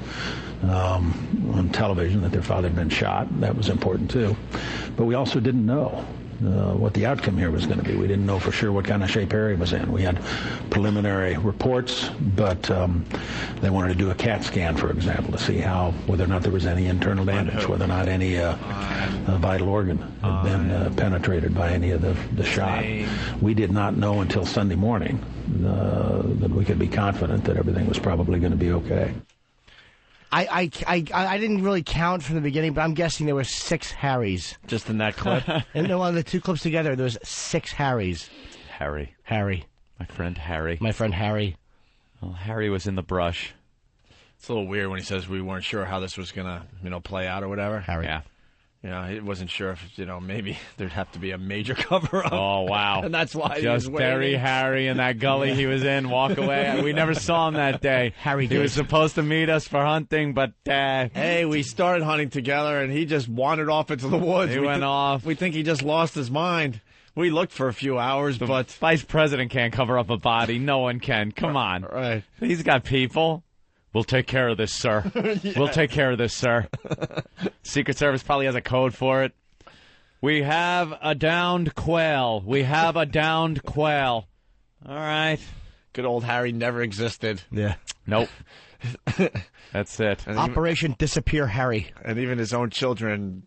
on television that their father had been shot. That was important, too. But we also didn't know what the outcome here was going to be. We didn't know for sure what kind of shape Harry was in. We had preliminary reports, but they wanted to do a CAT scan, for example, to see whether or not there was any internal damage, whether or not any vital organ had been penetrated by any of the shot. We did not know until Sunday morning that we could be confident that everything was probably going to be okay. I didn't really count from the beginning, but I'm guessing there were 6 Harrys. Just in that clip? And on the 2 clips together, there was 6 Harrys. Harry. My friend Harry. Well, Harry was in the brush. It's a little weird when he says we weren't sure how this was going to, play out or whatever. Harry. Yeah. He wasn't sure if, maybe there'd have to be a major cover-up. Oh, wow. And that's why just he was waiting. bury Harry in that gully he was in, walk away. We never saw him that day. He was supposed to meet us for hunting, but... Hey, we started hunting together, and he just wandered off into the woods. He went off. We think he just lost his mind. We looked for a few hours, but... Vice President can't cover up a body. No one can. Come on. Right. He's got people. We'll take care of this, sir. Yeah. We'll take care of this, sir. Secret Service probably has a code for it. We have a downed quail. We have a downed quail. All right. Good old Harry never existed. Yeah. Nope. That's it. Operation Disappear Harry. And even his own children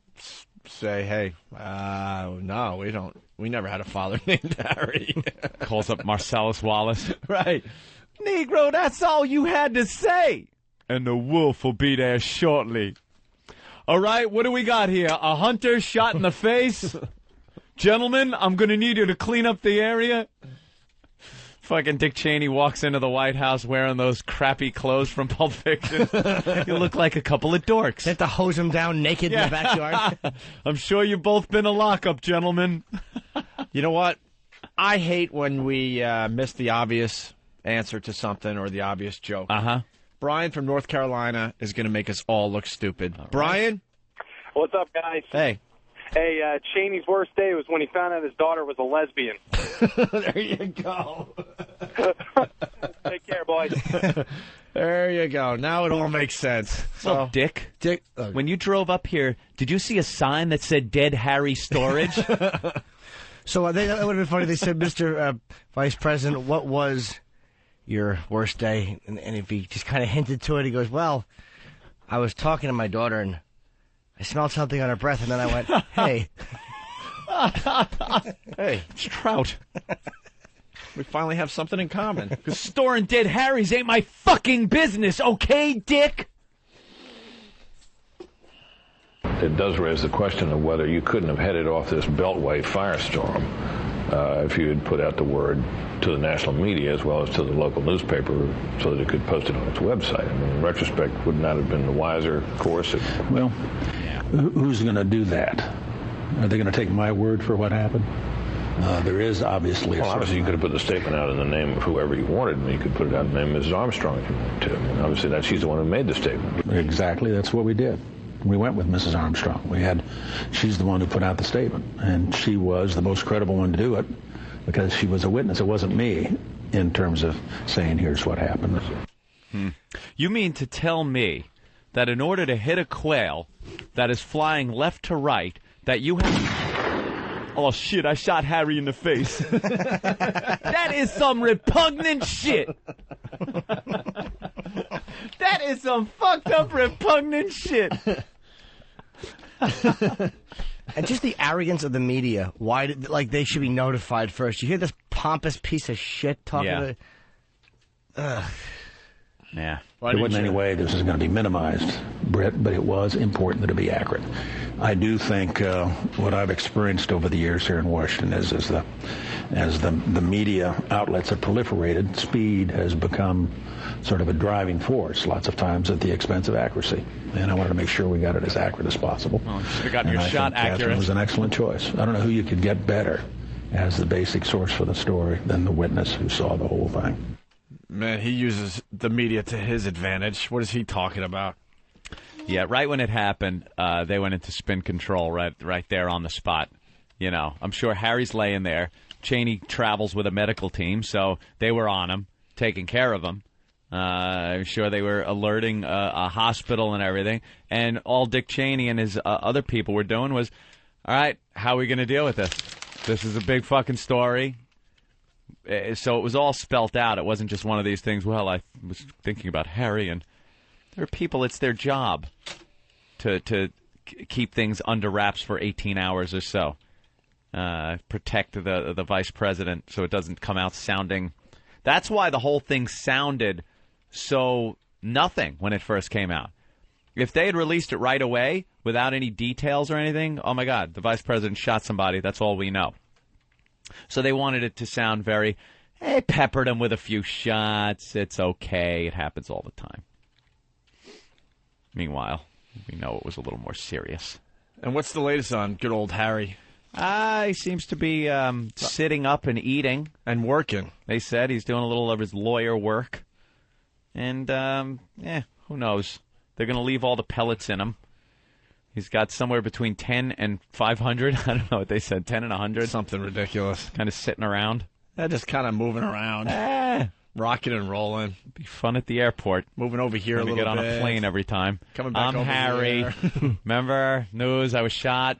say, hey, no, we don't. We never had a father named Harry. Calls up Marcellus Wallace. Right. Negro, that's all you had to say. And the wolf will be there shortly. All right, what do we got here? A hunter shot in the face? Gentlemen, I'm going to need you to clean up the area. Fucking Dick Cheney walks into the White House wearing those crappy clothes from Pulp Fiction. You look like a couple of dorks. They have to hose him down naked in the backyard. I'm sure you've both been a lockup, gentlemen. You know what? I hate when we miss the obvious answer to something or the obvious joke. Uh-huh. Brian from North Carolina is going to make us all look stupid. All Brian? What's up, guys? Hey. Hey, Cheney's worst day was when he found out his daughter was a lesbian. There you go. Take care, boys. There you go. Now it all makes sense. So, Dick, when you drove up here, did you see a sign that said Dead Harry Storage? So that would have been funny. They said, Mr. Vice President, what was your worst day? And if he just kind of hinted to it, he goes, well, I was talking to my daughter, and I smelled something on her breath, and then I went, hey. Hey, it's Trout. We finally have something in common. Because storing dead Harrys ain't my fucking business, okay, Dick? It does raise the question of whether you couldn't have headed off this Beltway firestorm if you had put out the word to the national media as well as to the local newspaper so that it could post it on its website. I mean, in retrospect, would not have been the wiser course? Well, who's going to do that? Are they going to take my word for what happened? There is obviously a obviously you could have put the statement out in the name of whoever you wanted, and you could put it out in the name of Mrs. Armstrong if you wanted to. I mean, obviously, she's the one who made the statement. Exactly, that's what we did. We went with Mrs. Armstrong. She's the one who put out the statement, and she was the most credible one to do it because she was a witness. It wasn't me in terms of saying, here's what happened. You mean to tell me that in order to hit a quail that is flying left to right, that you have... Oh, shit, I shot Harry in the face. That is some repugnant shit. That is some fucked up, repugnant shit. And just the arrogance of the media. Why did, they should be notified first. You hear this pompous piece of shit talking to... Ugh. Yeah. There wasn't any way this was going to be minimized, Britt, but it was important to be accurate. I do think what I've experienced over the years here in Washington is as the media outlets have proliferated, speed has become sort of a driving force, lots of times at the expense of accuracy. And I wanted to make sure we got it as accurate as possible. Well, you should have gotten your shot accurate. Catherine was an excellent choice. I don't know who you could get better as the basic source for the story than the witness who saw the whole thing. Man, he uses the media to his advantage. What is he talking about? Yeah, right when it happened, they went into spin control right there on the spot. You know, I'm sure Harry's laying there. Cheney travels with a medical team, so they were on him, taking care of him. I'm sure they were alerting a hospital and everything. And all Dick Cheney and his other people were doing was, all right, how are we going to deal with this? This is a big fucking story. So it was all spelt out. It wasn't just one of these things, well, I was thinking about Harry, and there are people, it's their job to keep things under wraps for 18 hours or so. Protect the vice president so it doesn't come out sounding... That's why the whole thing sounded so nothing when it first came out. If they had released it right away without any details or anything, oh my God, the vice president shot somebody, that's all we know. So they wanted it to sound very, hey, peppered him with a few shots. It's okay. It happens all the time. Meanwhile, we know it was a little more serious. And what's the latest on good old Harry? He seems to be sitting up and eating. And working. They said he's doing a little of his lawyer work. And, who knows? They're going to leave all the pellets in him. He's got somewhere between 10 and 500. I don't know what they said, 10 and 100. Something ridiculous. Kind of sitting around. Just kind of moving around. Rocking and rolling. Be fun at the airport. Moving over here a little bit. Get on a plane every time. Coming back I'm over Harry. Remember? News, I was shot.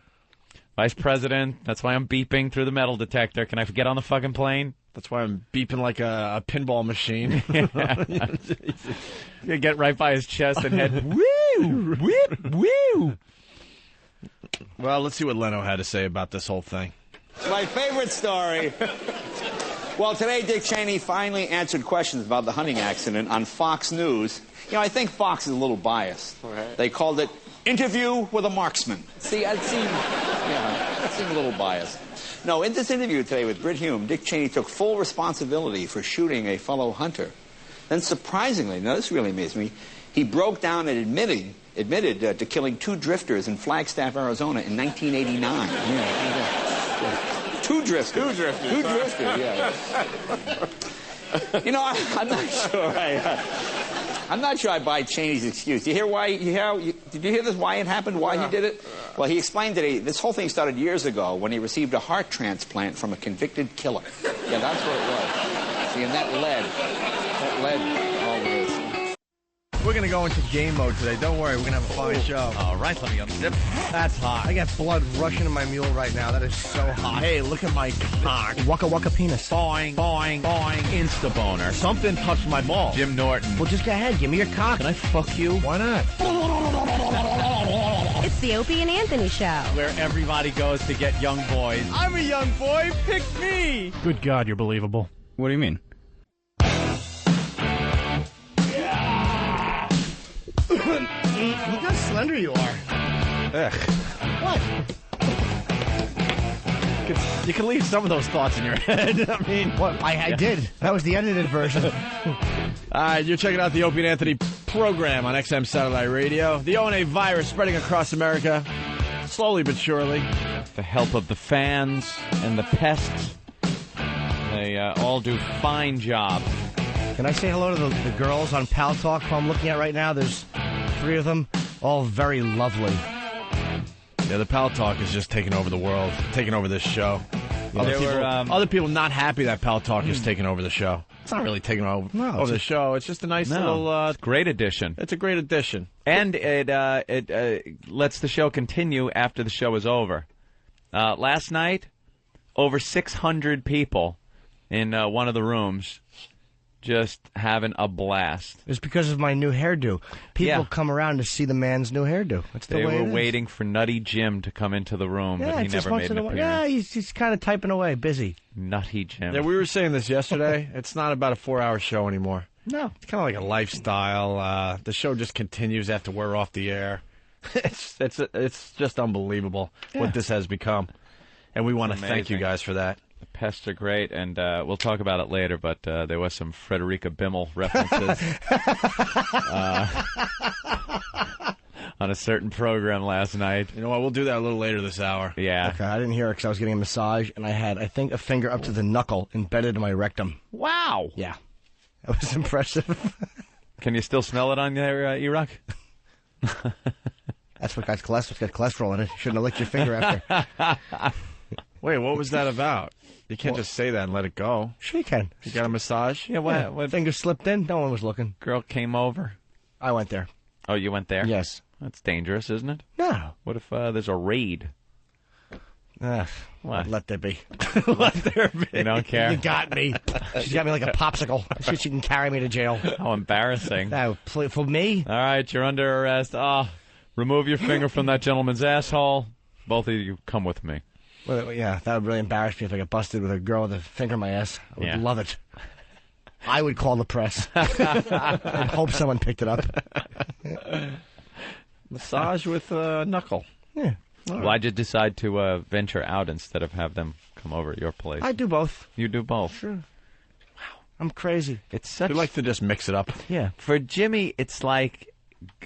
Vice President. That's why I'm beeping through the metal detector. Can I get on the fucking plane? That's why I'm beeping like a pinball machine. You get right by his chest and head, woo, whip, woo. Well, let's see what Leno had to say about this whole thing. My favorite story. Well, today Dick Cheney finally answered questions about the hunting accident on Fox News. You know, I think Fox is a little biased. Right. They called it Interview with a Marksman. See, that seemed a little biased. No, in this interview today with Brit Hume, Dick Cheney took full responsibility for shooting a fellow hunter. Then surprisingly, now this really amazed me, he broke down and admitted to killing 2 drifters in Flagstaff, Arizona in 1989. Yeah. 2 drifters. 2 drifters. 2 drifters, yeah. You know, I'm not sure I'm not sure I buy Cheney's excuse. Did you hear this, why it happened, why he did it? Well, he explained that this whole thing started years ago when he received a heart transplant from a convicted killer. Yeah, that's what it was. See, and that led all this. We're going to go into game mode today. Don't worry, we're going to have a fine show. All right, let me unzip. That's hot. I got blood rushing to my mule right now. That is so hot. Hey, look at my cock. Waka waka penis. Boing, boing, boing. Insta-boner. Something touched my ball. Jim Norton. Well, just go ahead. Give me your cock. Can I fuck you? Why not? It's the Opie and Anthony Show. Where everybody goes to get young boys. I'm a young boy. Pick me. Good God, you're believable. What do you mean? Look how slender you are. Ugh. What? You can leave some of those thoughts in your head. I mean, what? I did. That was the edited version. All right, you're checking out the Opie and Anthony program on XM Satellite Radio. The O&A virus spreading across America, slowly but surely. With the help of the fans and the pests, they all do fine job. Can I say hello to the girls on Pal Talk who I'm looking at right now? There's 3 of them, all very lovely. Yeah, the Pal Talk is just taking over the world, taking over this show. Yeah, other people not happy that Pal Talk is taking over the show. It's not really taking over the show. It's just a nice little... great addition. It's a great addition. And it lets the show continue after the show is over. Last night, over 600 people in one of the rooms just having a blast. It's because of my new hairdo. People come around to see the man's new hairdo. That's the way They were waiting for Nutty Jim to come into the room, but he never made an appearance. Yeah, he's kind of typing away, busy. Nutty Jim. Yeah, we were saying this yesterday. It's not about a 4-hour show anymore. No. It's kind of like a lifestyle. The show just continues after we're off the air. It's just unbelievable what this has become. And we want to thank you guys for that. The pests are great, and we'll talk about it later, but there was some Frederica Bimmel references on a certain program last night. You know what? We'll do that a little later this hour. Yeah. Okay, I didn't hear it because I was getting a massage, and I had, I think, a finger up to the knuckle embedded in my rectum. Wow. Yeah. That was impressive. Can you still smell it on there, E-Rock? That's what got cholesterol in it. Shouldn't have licked your finger after. Wait, what was that about? You can't just say that and let it go. Sure you can. You got a massage? Yeah, what? Finger slipped in. No one was looking. Girl came over. I went there. Oh, you went there? Yes. That's dangerous, isn't it? No. What if there's a raid? What? Let there be. Let there be. You don't care? You got me. She's got me like a popsicle. She can carry me to jail. How embarrassing. For me? All right, you're under arrest. Remove your finger from that gentleman's asshole. Both of you come with me. Well, yeah, that would really embarrass me if I got busted with a girl with a finger in my ass. I would love it. I would call the press. I'd hope someone picked it up. Massage with a knuckle. Yeah. Why'd you decide to venture out instead of have them come over at your place? I do both. You do both? Sure. Wow. I'm crazy. It's such... You like to just mix it up. Yeah. For Jimmy, it's like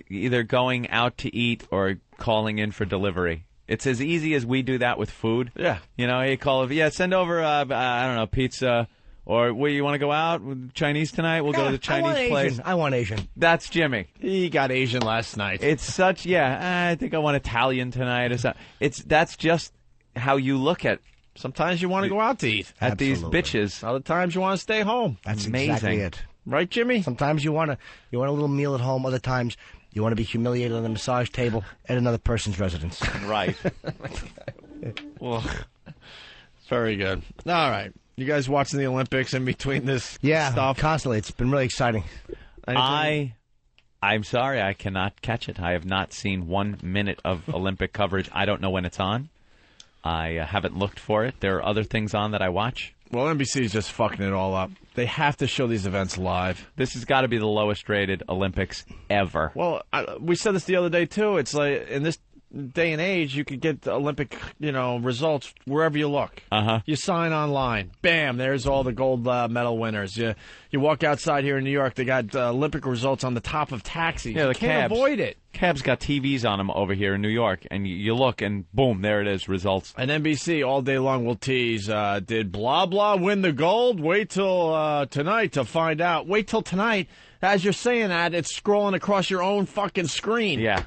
either going out to eat or calling in for delivery. It's as easy as we do that with food. Yeah. You know, you call send over, I don't know, pizza. Or, you want to go out with Chinese tonight? We'll go to the Chinese place. I want Asian. That's Jimmy. He got Asian last night. It's such, I think I want Italian tonight or something. That's just how you look at. Sometimes you want to go out to eat. At these bitches. Other times you want to stay home. That's amazing. exactly it. Right, Jimmy? Sometimes you want a little meal at home. Other times you want to be humiliated on the massage table at another person's residence. Right. Well, very good. All right. You guys watching the Olympics in between this stuff? Yeah, constantly. It's been really exciting. I'm sorry, I cannot catch it. I have not seen 1 minute of Olympic coverage. I don't know when it's on. I haven't looked for it. There are other things on that I watch. Well, NBC is just fucking it all up. They have to show these events live. This has got to be the lowest rated Olympics ever. Well, we said this the other day, too. It's like, in this day and age, you could get the Olympic, results wherever you look. Uh-huh. You sign online. Bam, there's all the gold medal winners. You walk outside here in New York, they got Olympic results on the top of taxis. Yeah, you can't avoid it. Cabs got TVs on them over here in New York, and you look, and boom, there it is, results. And NBC all day long will tease, did blah, blah win the gold? Wait till tonight to find out. Wait till tonight. As you're saying that, it's scrolling across your own fucking screen. Yeah.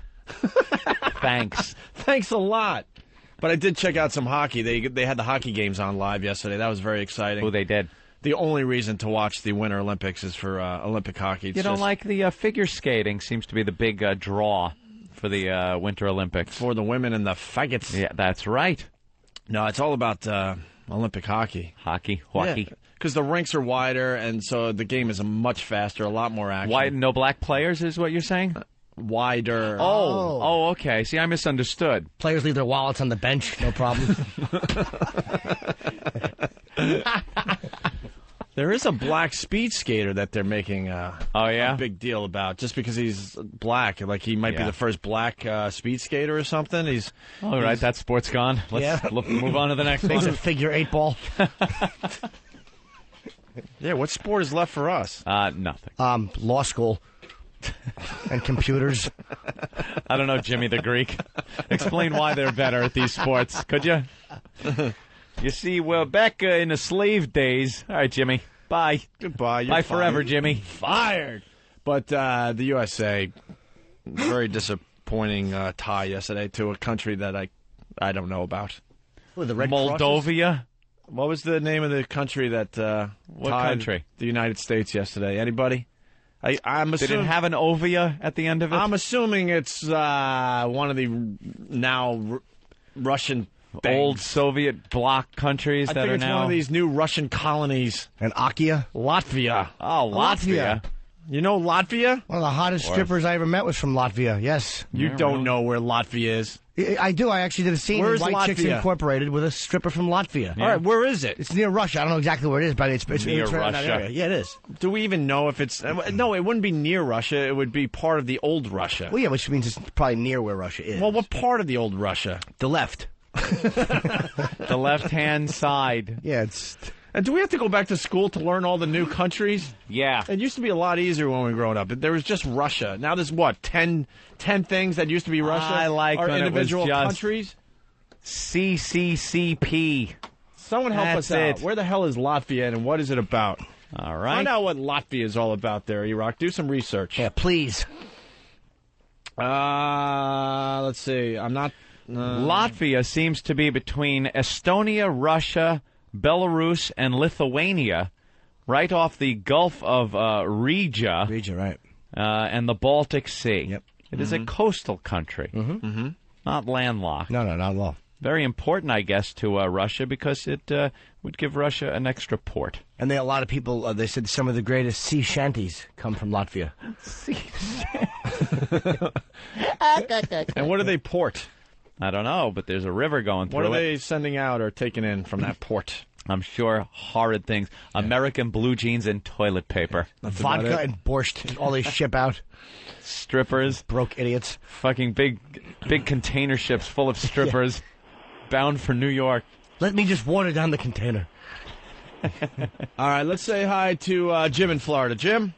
Thanks. Thanks a lot. But I did check out some hockey. They had the hockey games on live yesterday. That was very exciting. Oh, they did. The only reason to watch the Winter Olympics is for Olympic hockey. You don't like the figure skating seems to be the big draw for the Winter Olympics. For the women and the faggots. Yeah, that's right. No, it's all about Olympic hockey. Hockey. Because the rinks are wider, and so the game is much faster, a lot more action. Why, no black players is what you're saying? Wider. Oh, okay. See, I misunderstood. Players leave their wallets on the bench, no problem. There is a black speed skater that they're making a big deal about, just because he's black. Like, he might be the first black speed skater or something. All right, that sport's gone. Let's move on to the next one. Makes a figure 8 ball. Yeah, what sport is left for us? Nothing. Law school. And computers. I don't know, Jimmy the Greek. Explain why they're better at these sports, could you? You see, we're back in the slave days. All right, Jimmy. Bye. Goodbye. Bye forever, Jimmy. Fired. But the USA, very disappointing tie yesterday to a country that I don't know about. The Red Moldova? What was the name of the country that what tied country? The United States yesterday? Anybody? I'm assuming. Did it have an ovia at the end of it? I'm assuming it's one of the now Russian old Soviet bloc countries I that think are it's now one of these new Russian colonies. And Latvia? Oh, Latvia. You know Latvia? One of the hottest strippers I ever met was from Latvia, yes. You don't know where Latvia is. I do. I actually did a scene Where's in White Chicks Latvia? Incorporated with a stripper from Latvia. Yeah. All right, where is it? It's near Russia. I don't know exactly where it is, but it's near around that Russia. area. Yeah, it is. Do we even know if it's... No, it wouldn't be near Russia. It would be part of the old Russia. Well, yeah, which means it's probably near where Russia is. Well, what part of the old Russia? The left. The left-hand side. Yeah, it's... And do we have to go back to school to learn all the new countries? Yeah. It used to be a lot easier when we were growing up. There was just Russia. Now there's, 10 things that used to be Russia? I like Our when individual it was just countries? CCCP. Someone help us out. It. Where the hell is Latvia and what is it about? All right. Find out what Latvia is all about there, E-Rock. Do some research. Yeah, please. Let's see. I'm not... Latvia seems to be between Estonia, Russia, Belarus, and Lithuania, right off the Gulf of Riga. Riga, right. And the Baltic Sea. Yep. It is a coastal country, not landlocked. No, not at all. Very important, I guess, to Russia because it would give Russia an extra port. And a lot of people, they said some of the greatest sea shanties come from Latvia. And what do they port? I don't know, but there's a river going through What are it. they sending out or taking in from that port? I'm sure horrid things. Yeah. American blue jeans and toilet paper. Vodka and borscht. All they ship out. Strippers. Broke idiots. Fucking big container ships full of strippers bound for New York. Let me just water down the container. All right, let's say hi to Jim in Florida. Jim?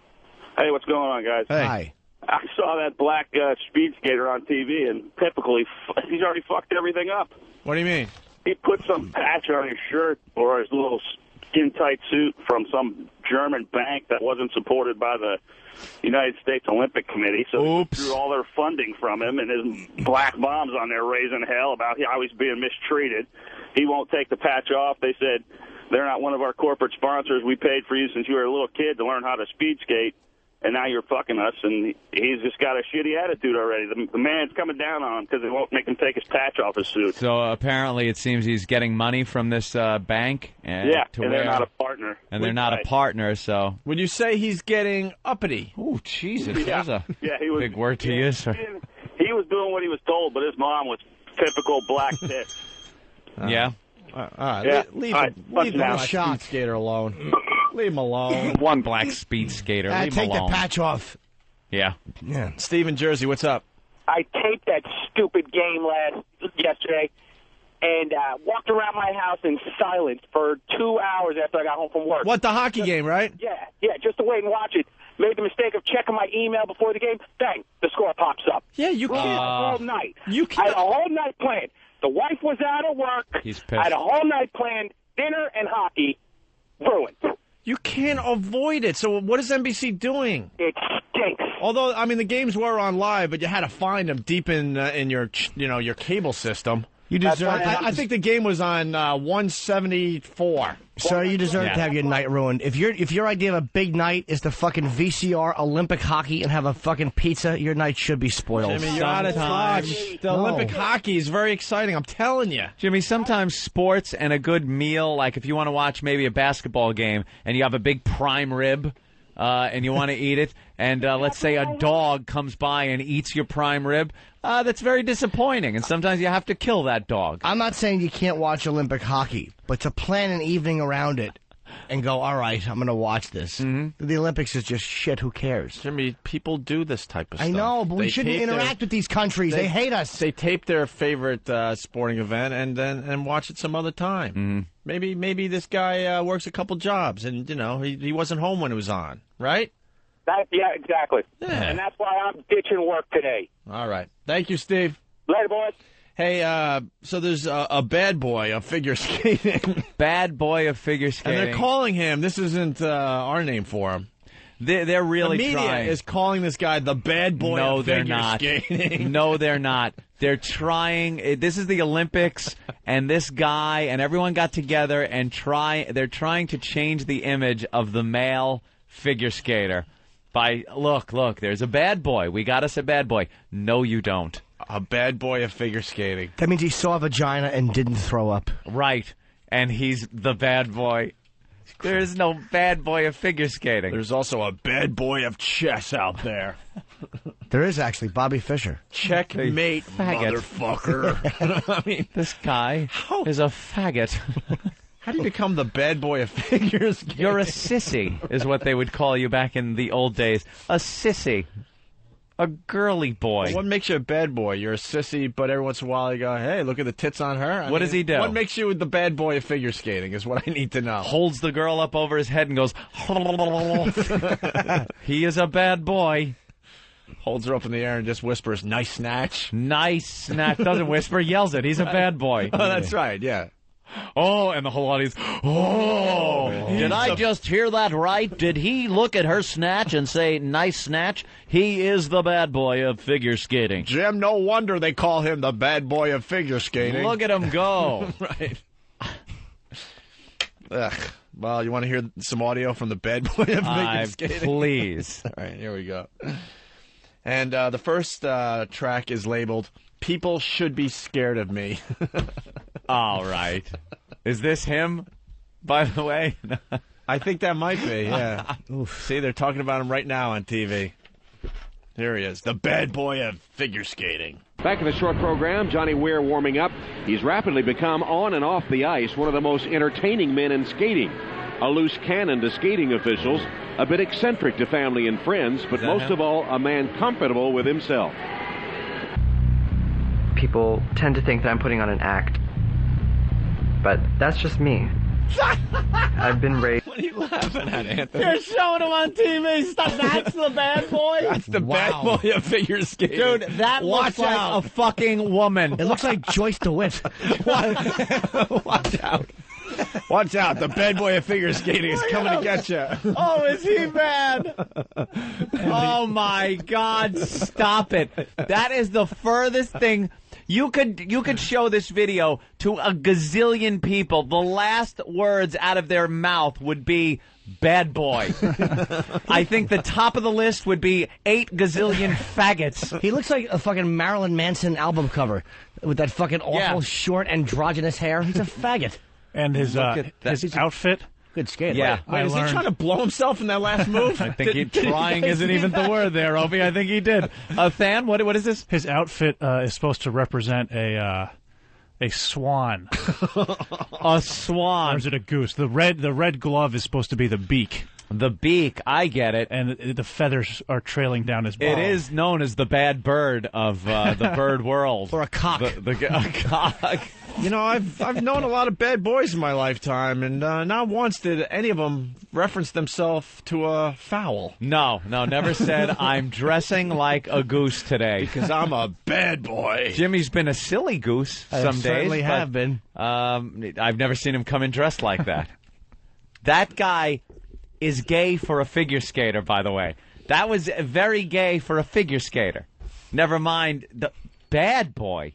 Hey, what's going on, guys? Hey. Hi. I saw that black speed skater on TV, and typically he's already fucked everything up. What do you mean? He put some patch on his shirt or his little skin-tight suit from some German bank that wasn't supported by the United States Olympic Committee, so they drew all their funding from him, and his black bombs on there raising hell about how he's being mistreated. He won't take the patch off. They said, they're not one of our corporate sponsors. We paid for you since you were a little kid to learn how to speed skate, and now you're fucking us. And he's just got a shitty attitude already. The man's coming down on him because they won't make him take his patch off his suit. So apparently it seems he's getting money from this bank. And they're not a partner. And they're not a partner, so... Would you say he's getting uppity? Oh, Jesus. Yeah. That's a he was, big word to use. Sir. He was doing what he was told, but his mom was typical black tit. Yeah. All right. Leave the speed skater alone. Leave him alone. One black speed skater. Leave him Take alone. the patch off. Yeah. Steve in Jersey, what's up? I taped that stupid game yesterday and walked around my house in silence for 2 hours after I got home from work. What, the hockey game, right? Yeah, just to wait and watch it. Made the mistake of checking my email before the game. Bang, the score pops up. Yeah, you can't. All night. I had a whole night planned. The wife was out of work. He's pissed. I had a whole night planned. Dinner and hockey. Ruined. You can't avoid it. So what is NBC doing? It stinks. Although, I mean, the games were on live, but you had to find them deep in your your cable system. You deserve. I think the game was on 174. Sir, you deserve to have your night ruined. If your idea of a big night is to fucking VCR Olympic hockey and have a fucking pizza, your night should be spoiled. Jimmy, you're out of touch. The Olympic hockey is very exciting. I'm telling you. Jimmy, sometimes sports and a good meal, like if you want to watch maybe a basketball game and you have a big prime rib and you want to eat it, and let's say a dog comes by and eats your prime rib, that's very disappointing, and sometimes you have to kill that dog. I'm not saying you can't watch Olympic hockey, but to plan an evening around it and go, all right, I'm going to watch this. The Olympics is just shit. Who cares? Jimmy, people do this type of stuff. I know, but we shouldn't interact with these countries. They hate us. They tape their favorite sporting event and watch it some other time. Maybe this guy works a couple jobs, and he wasn't home when it was on, right? Yeah, exactly. Yeah. And that's why I'm ditching work today. All right. Thank you, Steve. Later, boys. Hey, so there's a bad boy of figure skating. Bad boy of figure skating. And they're calling him, this isn't our name for him. They're really the media trying. is calling this guy the bad boy of figure skating. No, they're not. They're trying. This is the Olympics, and this guy and everyone got together and they're trying to change the image of the male figure skater. By look, there's a bad boy. We got us a bad boy. No, you don't. A bad boy of figure skating. That means he saw a vagina and didn't throw up. Right. And he's the bad boy. There is no bad boy of figure skating. There's also a bad boy of chess out there. There is actually Bobby Fischer. Checkmate, motherfucker. I mean, this guy is a faggot. How do you become the bad boy of figure skating? You're a sissy, is what they would call you back in the old days. A sissy. A girly boy. Well, what makes you a bad boy? You're a sissy, but every once in a while you go, hey, look at the tits on her. What does he do? What makes you the bad boy of figure skating is what I need to know. Holds the girl up over his head and goes, he is a bad boy. Holds her up in the air and just whispers, nice snatch. Nice snatch. Doesn't whisper, yells it. He's a bad boy. Oh, that's right, yeah. Oh, and the whole audience, did I just hear that right? Did he look at her snatch and say, nice snatch? He is the bad boy of figure skating. Jim, no wonder they call him the bad boy of figure skating. Look at him go. Right. Ugh. Well, you want to hear some audio from the bad boy of figure skating? Please. All right, here we go. And the first track is labeled, People Should Be Scared of Me. All right. Is this him, by the way? I think that might be, yeah. Oof. See, they're talking about him right now on TV. Here he is, the bad boy of figure skating. Back in the short program, Johnny Weir warming up. He's rapidly become, on and off the ice, one of the most entertaining men in skating. A loose cannon to skating officials, a bit eccentric to family and friends, but most of all, a man comfortable with himself. People tend to think that I'm putting on an act, but that's just me. I've been raised What are you laughing at, Anthony? They're showing him on TV. Stop. That's the bad boy? That's the bad boy of figure skating. Dude, that looks like a fucking woman. It looks like Joyce DeWitt. Watch out. Watch out. The bad boy of figure skating is coming to get you. Oh, is he bad? Oh, my God. Stop it. That is the furthest thing. You could show this video to a gazillion people. The last words out of their mouth would be bad boy. I think the top of the list would be 8 gazillion faggots. He looks like a fucking Marilyn Manson album cover with that fucking awful short androgynous hair. He's a faggot. And his outfit. Good skater. Yeah. Wait, is he trying to blow himself in that last move? I think trying isn't even the word there, Opie. I think he did. Than, what is this? His outfit is supposed to represent a swan. A swan. Or is it a goose? The red glove is supposed to be the beak. The beak, I get it. And the feathers are trailing down his ball. It is known as the bad bird of the bird world. Or a cock. A cock. You know, I've known a lot of bad boys in my lifetime, and not once did any of them reference themselves to a fowl. No, never said, I'm dressing like a goose today. Because I'm a bad boy. Jimmy's been a silly goose some days. Certainly have been. I've never seen him come in dressed like that. That guy is gay for a figure skater, by the way. That was very gay for a figure skater. Never mind the bad boy.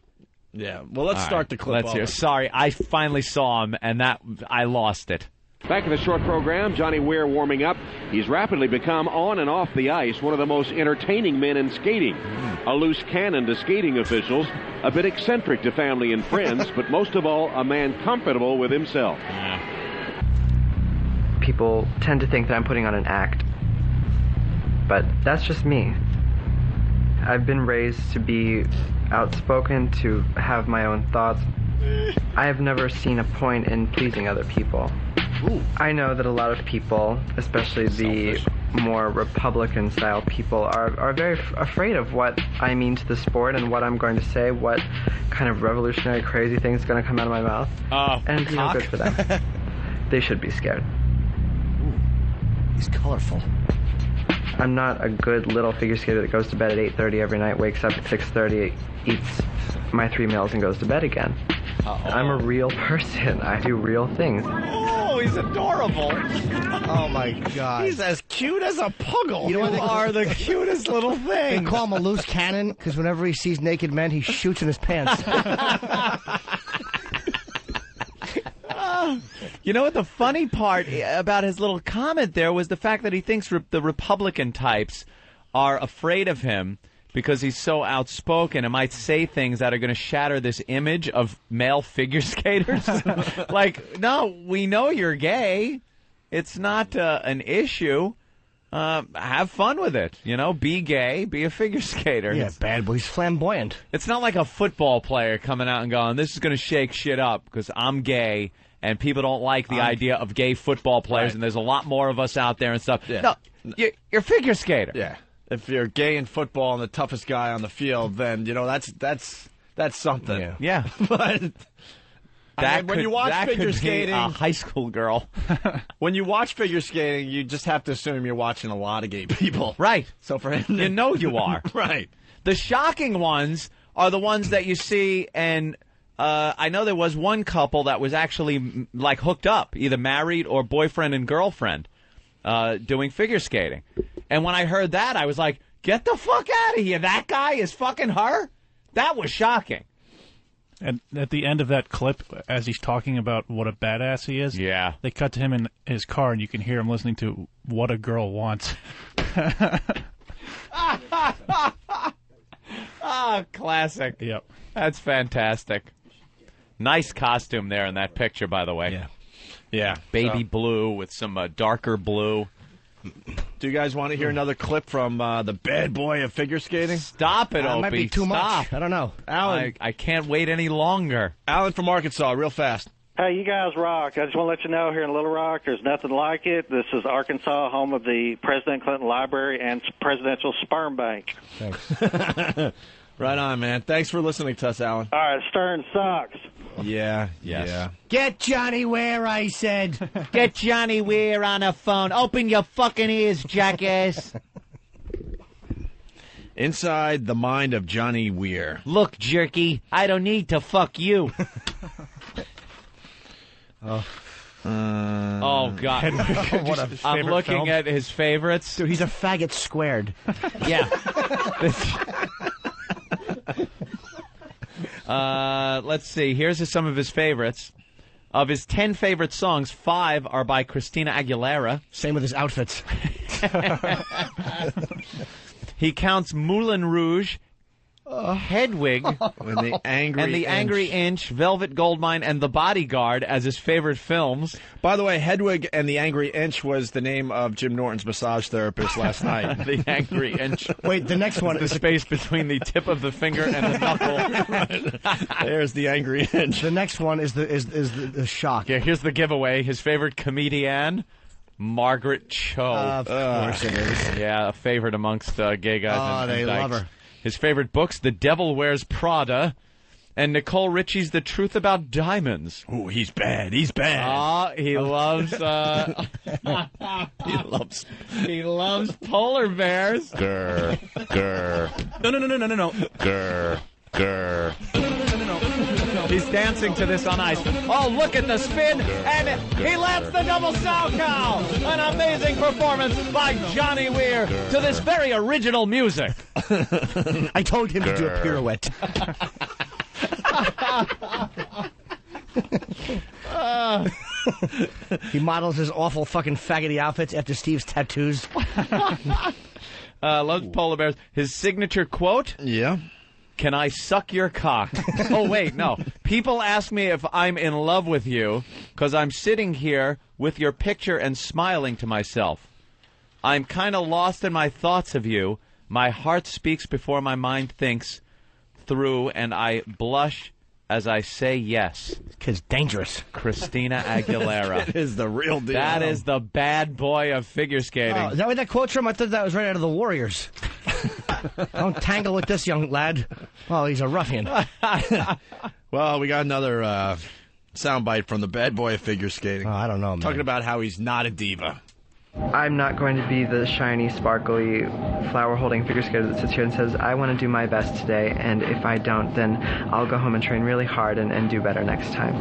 Yeah, well, let's start the clip. Let's hear. Sorry, I finally saw him, and I lost it. Back in the short program, Johnny Weir warming up. He's rapidly become, on and off the ice, one of the most entertaining men in skating. A loose cannon to skating officials, a bit eccentric to family and friends, but most of all, a man comfortable with himself. People tend to think that I'm putting on an act, but that's just me. I've been raised to be outspoken, to have my own thoughts. I have never seen a point in pleasing other people. I know that a lot of people, especially the more Republican-style people, are very afraid of what I mean to the sport and what I'm going to say, what kind of revolutionary, crazy thing is going to come out of my mouth. And you know, good for them. They should be scared. He's colorful. I'm not a good little figure skater that goes to bed at 8:30 every night, wakes up at 6:30, eats my 3 meals, and goes to bed again. I'm a real person. I do real things. Oh, he's adorable. Oh, my God. He's as cute as a puggle. You know what You are the cutest little thing. They call him a loose cannon because whenever he sees naked men, he shoots in his pants. You know what the funny part about his little comment there was the fact that he thinks the Republican types are afraid of him because he's so outspoken and might say things that are going to shatter this image of male figure skaters. Like, no, we know you're gay. It's not an issue. Have fun with it. You know, be gay, be a figure skater. Yeah, bad boy. He's flamboyant. It's not like a football player coming out and going, this is going to shake shit up because I'm gay. And people don't like the idea of gay football players, and there's a lot more of us out there and stuff. Yeah. No, you're a figure skater. Yeah. If you're gay in football and the toughest guy on the field, then, you know, that's something. Yeah. But when you watch figure skating, a high school girl. When you watch figure skating, you just have to assume you're watching a lot of gay people. Right. So for him, you know you are. Right. The shocking ones are the ones that you see, and I know there was one couple that was actually like hooked up, either married or boyfriend and girlfriend, doing figure skating. And when I heard that, I was like, get the fuck out of here. That guy is fucking her? That was shocking. And at the end of that clip, as he's talking about what a badass he is, they cut to him in his car, and you can hear him listening to What a Girl Wants. Classic. Yep. That's fantastic. Nice costume there in that picture, by the way. Yeah. Baby blue with some darker blue. Do you guys want to hear another clip from the bad boy of figure skating? Stop it, Opie. Might be too much. I don't know. Alan. I can't wait any longer. Alan from Arkansas, real fast. Hey, you guys rock. I just want to let you know here in Little Rock, there's nothing like it. This is Arkansas, home of the President Clinton Library and Presidential Sperm Bank. Thanks. Right on, man. Thanks for listening to us, Alan. All right, Stern sucks. Yeah, Yes. yeah. Get Johnny Ware, I said. Get Johnny Weir on the phone. Open your fucking ears, jackass. Inside the mind of Johnny Weir. Look, jerky, I don't need to fuck you. Oh, God. What a I'm favorite looking film. at his favorites. Dude, he's a faggot squared. Yeah. Let's see. Here's some of his favorites. Of his 10 favorite songs, 5 are by Christina Aguilera. Same with his outfits. He counts Moulin Rouge, Hedwig, And the Angry Inch, Velvet Goldmine, and The Bodyguard as his favorite films. By the way, Hedwig and the Angry Inch was the name of Jim Norton's massage therapist last night. The Angry Inch. Wait, the next one is the space between the tip of the finger and the knuckle. There's the Angry Inch. The next one is the shock. Yeah, here's the giveaway. His favorite comedian, Margaret Cho. Of course it is. Yeah, a favorite amongst gay guys. Oh, they love her. His favorite books, The Devil Wears Prada, and Nicole Richie's The Truth About Diamonds. Ooh, he's bad. He's bad. He loves. He loves polar bears. Grr, grr, No. grr, grr. He's dancing to this on ice. Oh, look at the spin, and he lands the double sow cow. An amazing performance by Johnny Weir to this very original music. I told him to do a pirouette. He models his awful fucking faggoty outfits after Steve's tattoos. Loves polar bears. His signature quote? Yeah. Can I suck your cock? Oh, wait, no. People ask me if I'm in love with you because I'm sitting here with your picture and smiling to myself. I'm kind of lost in my thoughts of you. My heart speaks before my mind thinks through, and I blush as I say yes. Kid's dangerous. Christina Aguilera. That is the real deal. That is the bad boy of figure skating. Oh, is that where that quote's from? I thought that was right out of The Warriors. Don't tangle with this young lad. Oh, he's a ruffian. Well, we got another soundbite from the bad boy of figure skating. Oh, I don't know, man. Talking about how he's not a diva. I'm not going to be the shiny, sparkly, flower-holding figure skater that sits here and says, I want to do my best today, and if I don't, then I'll go home and train really hard and do better next time.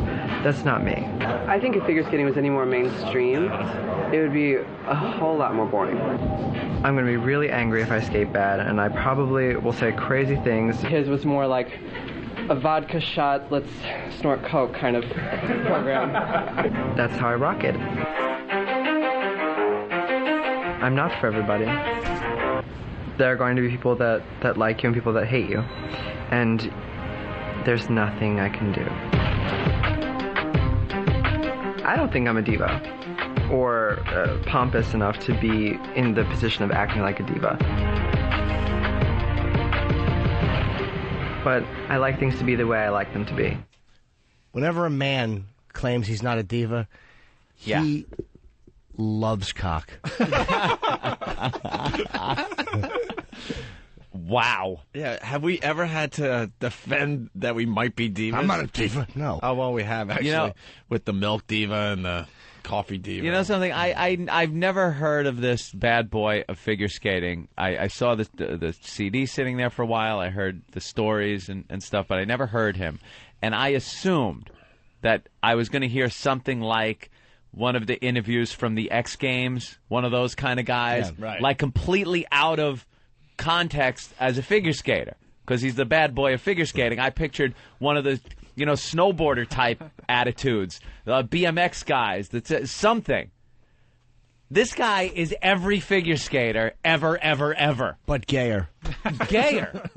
That's not me. I think if figure skating was any more mainstream, it would be a whole lot more boring. I'm going to be really angry if I skate bad, and I probably will say crazy things. His was more like a vodka shot, let's snort coke kind of program. That's how I rock it. I'm not for everybody. There are going to be people that like you and people that hate you. And there's nothing I can do. I don't think I'm a diva or pompous enough to be in the position of acting like a diva. But I like things to be the way I like them to be. Whenever a man claims he's not a diva, he loves cock. Wow. Yeah, have we ever had to defend that we might be divas? I'm not a diva. No. Oh, well, we have, actually, You know- with the milk diva and the coffee diva. You know something? I've never heard of this bad boy of figure skating. I saw the CD sitting there for a while. I heard the stories and stuff, but I never heard him. And I assumed that I was going to hear something like one of the interviews from the X Games, one of those kind of guys, Yeah, right. like completely out of context as a figure skater, because he's the bad boy of figure skating. I pictured one of the snowboarder type attitudes, BMX guys. That's something. This guy is every figure skater ever, but gayer. Gayer.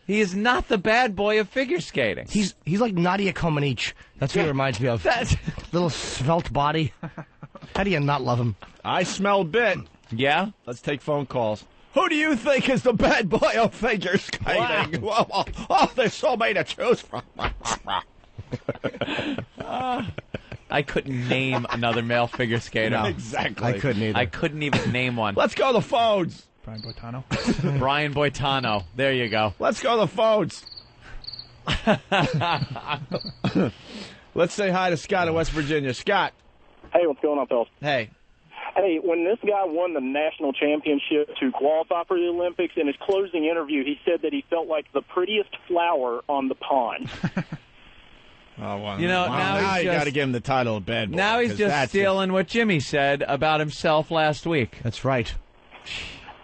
He is not the bad boy of figure skating. He's like Nadia Comaneci. That's what he reminds me of. Little svelte body. How do you not love him? I smell bit. Yeah? Let's take phone calls. Who do you think is the bad boy of figure skating? Wow. Oh, there's so many to choose from. I couldn't name another male figure skater. No, exactly. I couldn't either. I couldn't even name one. Let's go to the phones. Brian Boitano. Brian Boitano. There you go. Let's go to the phones. Let's say hi to Scott in West Virginia. Scott. Hey, what's going on, fellas? Hey. Hey, when this guy won the national championship to qualify for the Olympics, in his closing interview, he said that he felt like the prettiest flower on the pond. Oh, well, You know, wow. now Now he's you just- got to give him the title of bad boy. Now he's 'cause just that's stealing what Jimmy said about himself last week. That's right.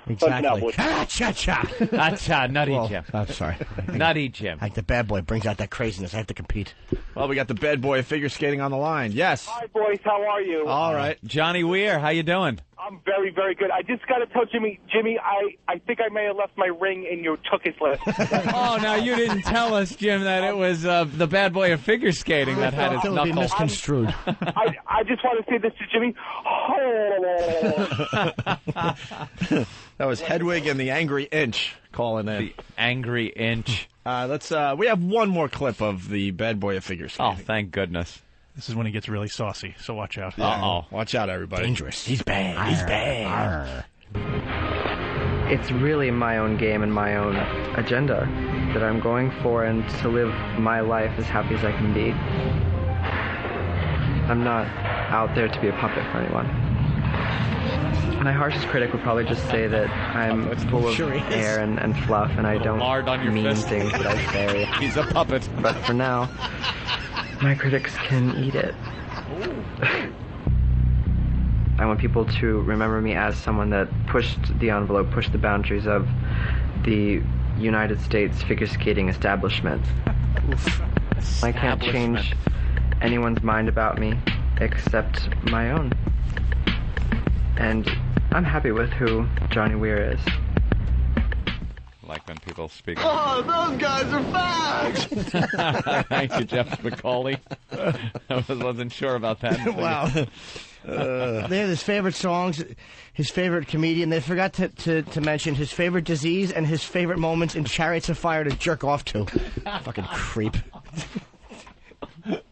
Exactly. Cha-cha. Acha, nutty Well, Jim. I'm sorry. Nutty Jim. Like the bad boy brings out that craziness. I have to compete. Well, we got the bad boy of figure skating on the line. Yes. Hi, boys. How are you? All right. Johnny Weir, how you doing? I'm very, very good. I just got to tell Jimmy, I think I may have left my ring in your tuchus list. Oh, now you didn't tell us, Jim, that it was the bad boy of figure skating that had his It would be knuckle. misconstrued. I just want to say this to Jimmy. That was Hedwig and the Angry Inch calling in. The Angry Inch. We have one more clip of the bad boy of figure skating. Oh, thank goodness. This is when he gets really saucy, so watch out. Uh-oh. Watch out, everybody. Dangerous. He's bad. He's bad. It's really my own game and my own agenda that I'm going for, and to live my life as happy as I can be. I'm not out there to be a puppet for anyone. My harshest critic would probably just say that I'm full of air and fluff, and I don't lard on your mean fist. things that I say. He's a puppet. But for now, my critics can eat it. I want people to remember me as someone that pushed the envelope, pushed the boundaries of the United States figure skating establishment. I can't change anyone's mind about me except my own. And I'm happy with who Johnny Weir is. Like when people speak. Oh, those guys are fags. Thank you, Jeff McCauley. I wasn't sure about that. Wow. They have his favorite songs, his favorite comedian. They forgot to mention his favorite disease and his favorite moments in Chariots of Fire to jerk off to. Fucking creep.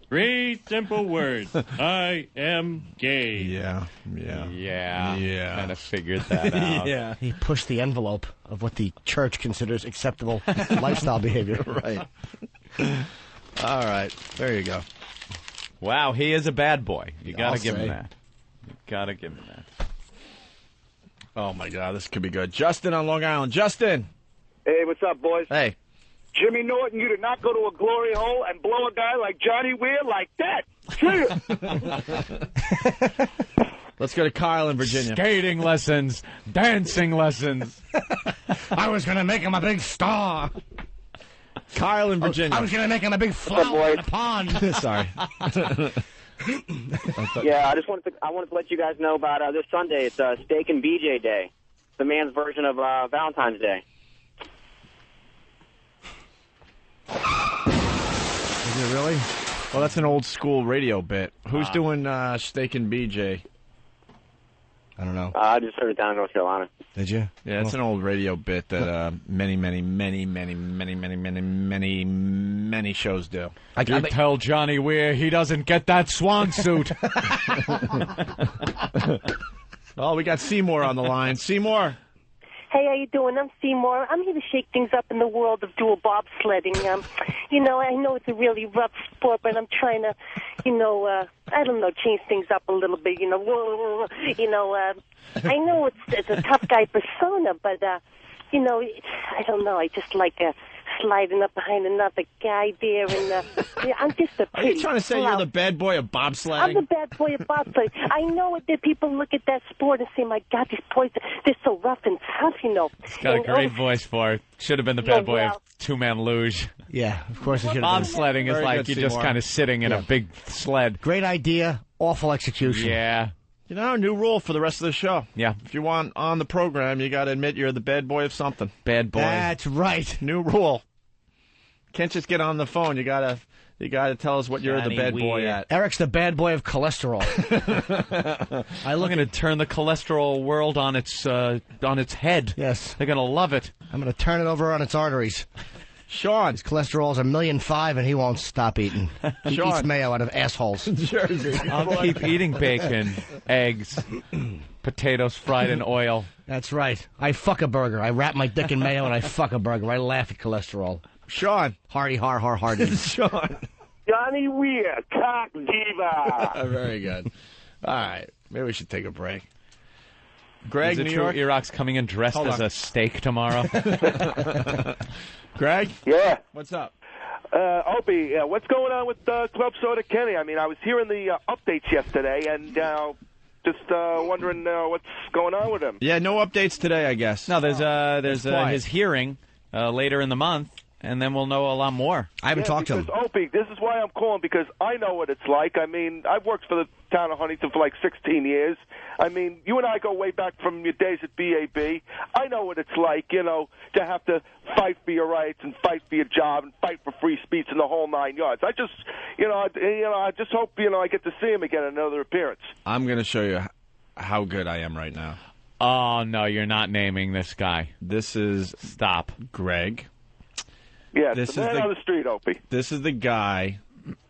3 simple words. I am gay. Yeah. Kind of figured that out. Yeah. He pushed the envelope of what the church considers acceptable lifestyle behavior. Right. All right. There you go. Wow, he is a bad boy. You got I'll to give him say. that. You got to give him that. Oh, my God. This could be good. Justin on Long Island. Justin. Hey, what's up, boys? Hey. Jimmy Norton, you did not go to a glory hole and blow a guy like Johnny Weir like that. Let's go to Kyle in Virginia. Skating lessons, dancing lessons. I was going to make him a big star. Kyle in Virginia. I was going to make him a big flower in the pond. Sorry. Yeah, I wanted to let you guys know about this Sunday. It's Steak and BJ Day, the man's version of Valentine's Day. Is it really? Well, that's an old school radio bit. Who's doing Steak and BJ? I don't know. I just heard it down in North Carolina. Did you? Yeah, it's an old radio bit that many shows do. You tell Johnny Weir he doesn't get that swan suit. Oh, we got Seymour on the line. Seymour. Hey, how you doing? I'm Seymour. I'm here to shake things up in the world of dual bobsledding. I know it's a really rough sport, but I'm trying to, I don't know, change things up a little bit. I know it's a tough guy persona, but I don't know. I just like sliding up behind another guy there, and I'm just a Are pretty you trying to say you're the bad boy of bobsledding? I'm the bad boy of bobsledding. I know that people look at that sport and say, my God, these boys, they're so rough and tough, He's got a great voice for it. Should have been the bad boy of two-man luge. Yeah, of course it should have been. Bobsledding is Very like good, you're just Seymour. kind of sitting in a big sled. Great idea, awful execution. Yeah. You know, new rule for the rest of the show. Yeah. If you want on the program, you got to admit you're the bad boy of something. Bad boy. That's right. New rule. Can't just get on the phone. You gotta tell us what you're the Johnny bad boy Weir. at. Eric's the bad boy of cholesterol. I'm going to turn the cholesterol world on its head. Yes. They're going to love it. I'm going to turn it over on its arteries. Sean. His cholesterol's 1.5 million, and he won't stop eating. He Sean. eats mayo out of assholes. Jersey. I'll keep eating bacon, eggs, potatoes fried in oil. That's right. I fuck a burger. I wrap my dick in mayo and I fuck a burger. I laugh at cholesterol. Sean. Hardy, hardy. Sean. Johnny Weir, cock diva. Very good. All right. Maybe we should take a break. Greg, Is it New true York? Iraq's coming in dressed Hold as on. a steak tomorrow? Greg? Yeah. What's up? Opie, what's going on with Club Soda Kenny? I mean, I was hearing the updates yesterday, and just wondering what's going on with him. Yeah, no updates today, I guess. No, there's quiet. his hearing later in the month, and then we'll know a lot more. I haven't talked to him. Opie, this is why I'm calling, because I know what it's like. I mean, I've worked for the town of Huntington for like 16 years. I mean, you and I go way back from your days at BAB. I know what it's like, to have to fight for your rights and fight for your job and fight for free speech and the whole 9 yards. I just, I just hope, I get to see him again in another appearance. I'm going to show you how good I am right now. Oh, no, you're not naming this guy. This is... Stop. Greg. Yeah, This the is man the- on the street, Opie. This is the guy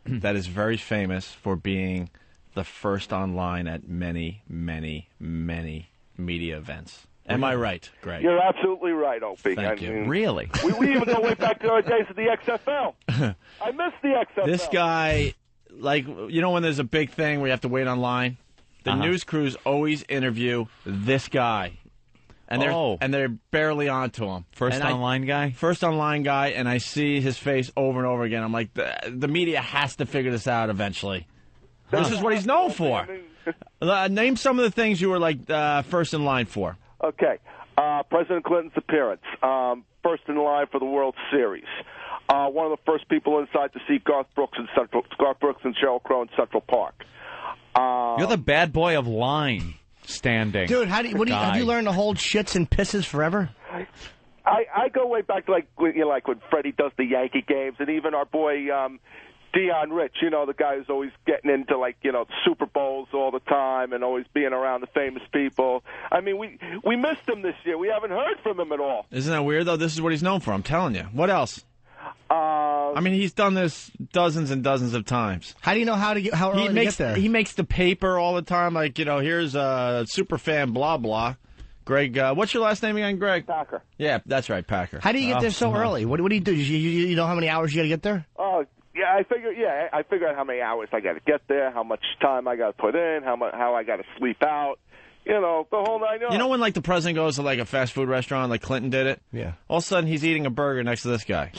that is very famous for being the first online at many, many, many media events. Am I right, Greg? You're absolutely right, Opie. Thank you. mean, Really? We even go way back to our days of the XFL. I miss the XFL. This guy, like, when there's a big thing where you have to wait online? The news crews always interview this guy. And they're barely onto him. First online guy? First online guy, and I see his face over and over again. I'm like, the media has to figure this out eventually. This is what he's known for. Name some of the things you were like first in line for. Okay. President Clinton's appearance. First in line for the World Series. One of the first people inside to see Garth Brooks and Sheryl Crow in Central Park. You're the bad boy of line standing. Dude, have you learned to hold shits and pisses forever? I go way back to like when Freddie does the Yankee games, and even our boy Dion Rich, the guy who's always getting into Super Bowls all the time and always being around the famous people. I mean, we missed him this year. We haven't heard from him at all. Isn't that weird though? This is what he's known for. I'm telling you. What else? I mean, he's done this dozens and dozens of times. How do you know how early to get there? He makes the paper all the time. Like, here's a super fan, blah blah. Greg, what's your last name again, Greg? Packer. Yeah, that's right, Packer. How do you get there so early? What do you do? You know how many hours you got to get there? Oh, yeah, I figure out how many hours I got to get there, how much time I got to put in, how I got to sleep out. The whole 9 yards. You know when, like, the president goes to, like, a fast food restaurant, like Clinton did it? Yeah. All of a sudden, he's eating a burger next to this guy.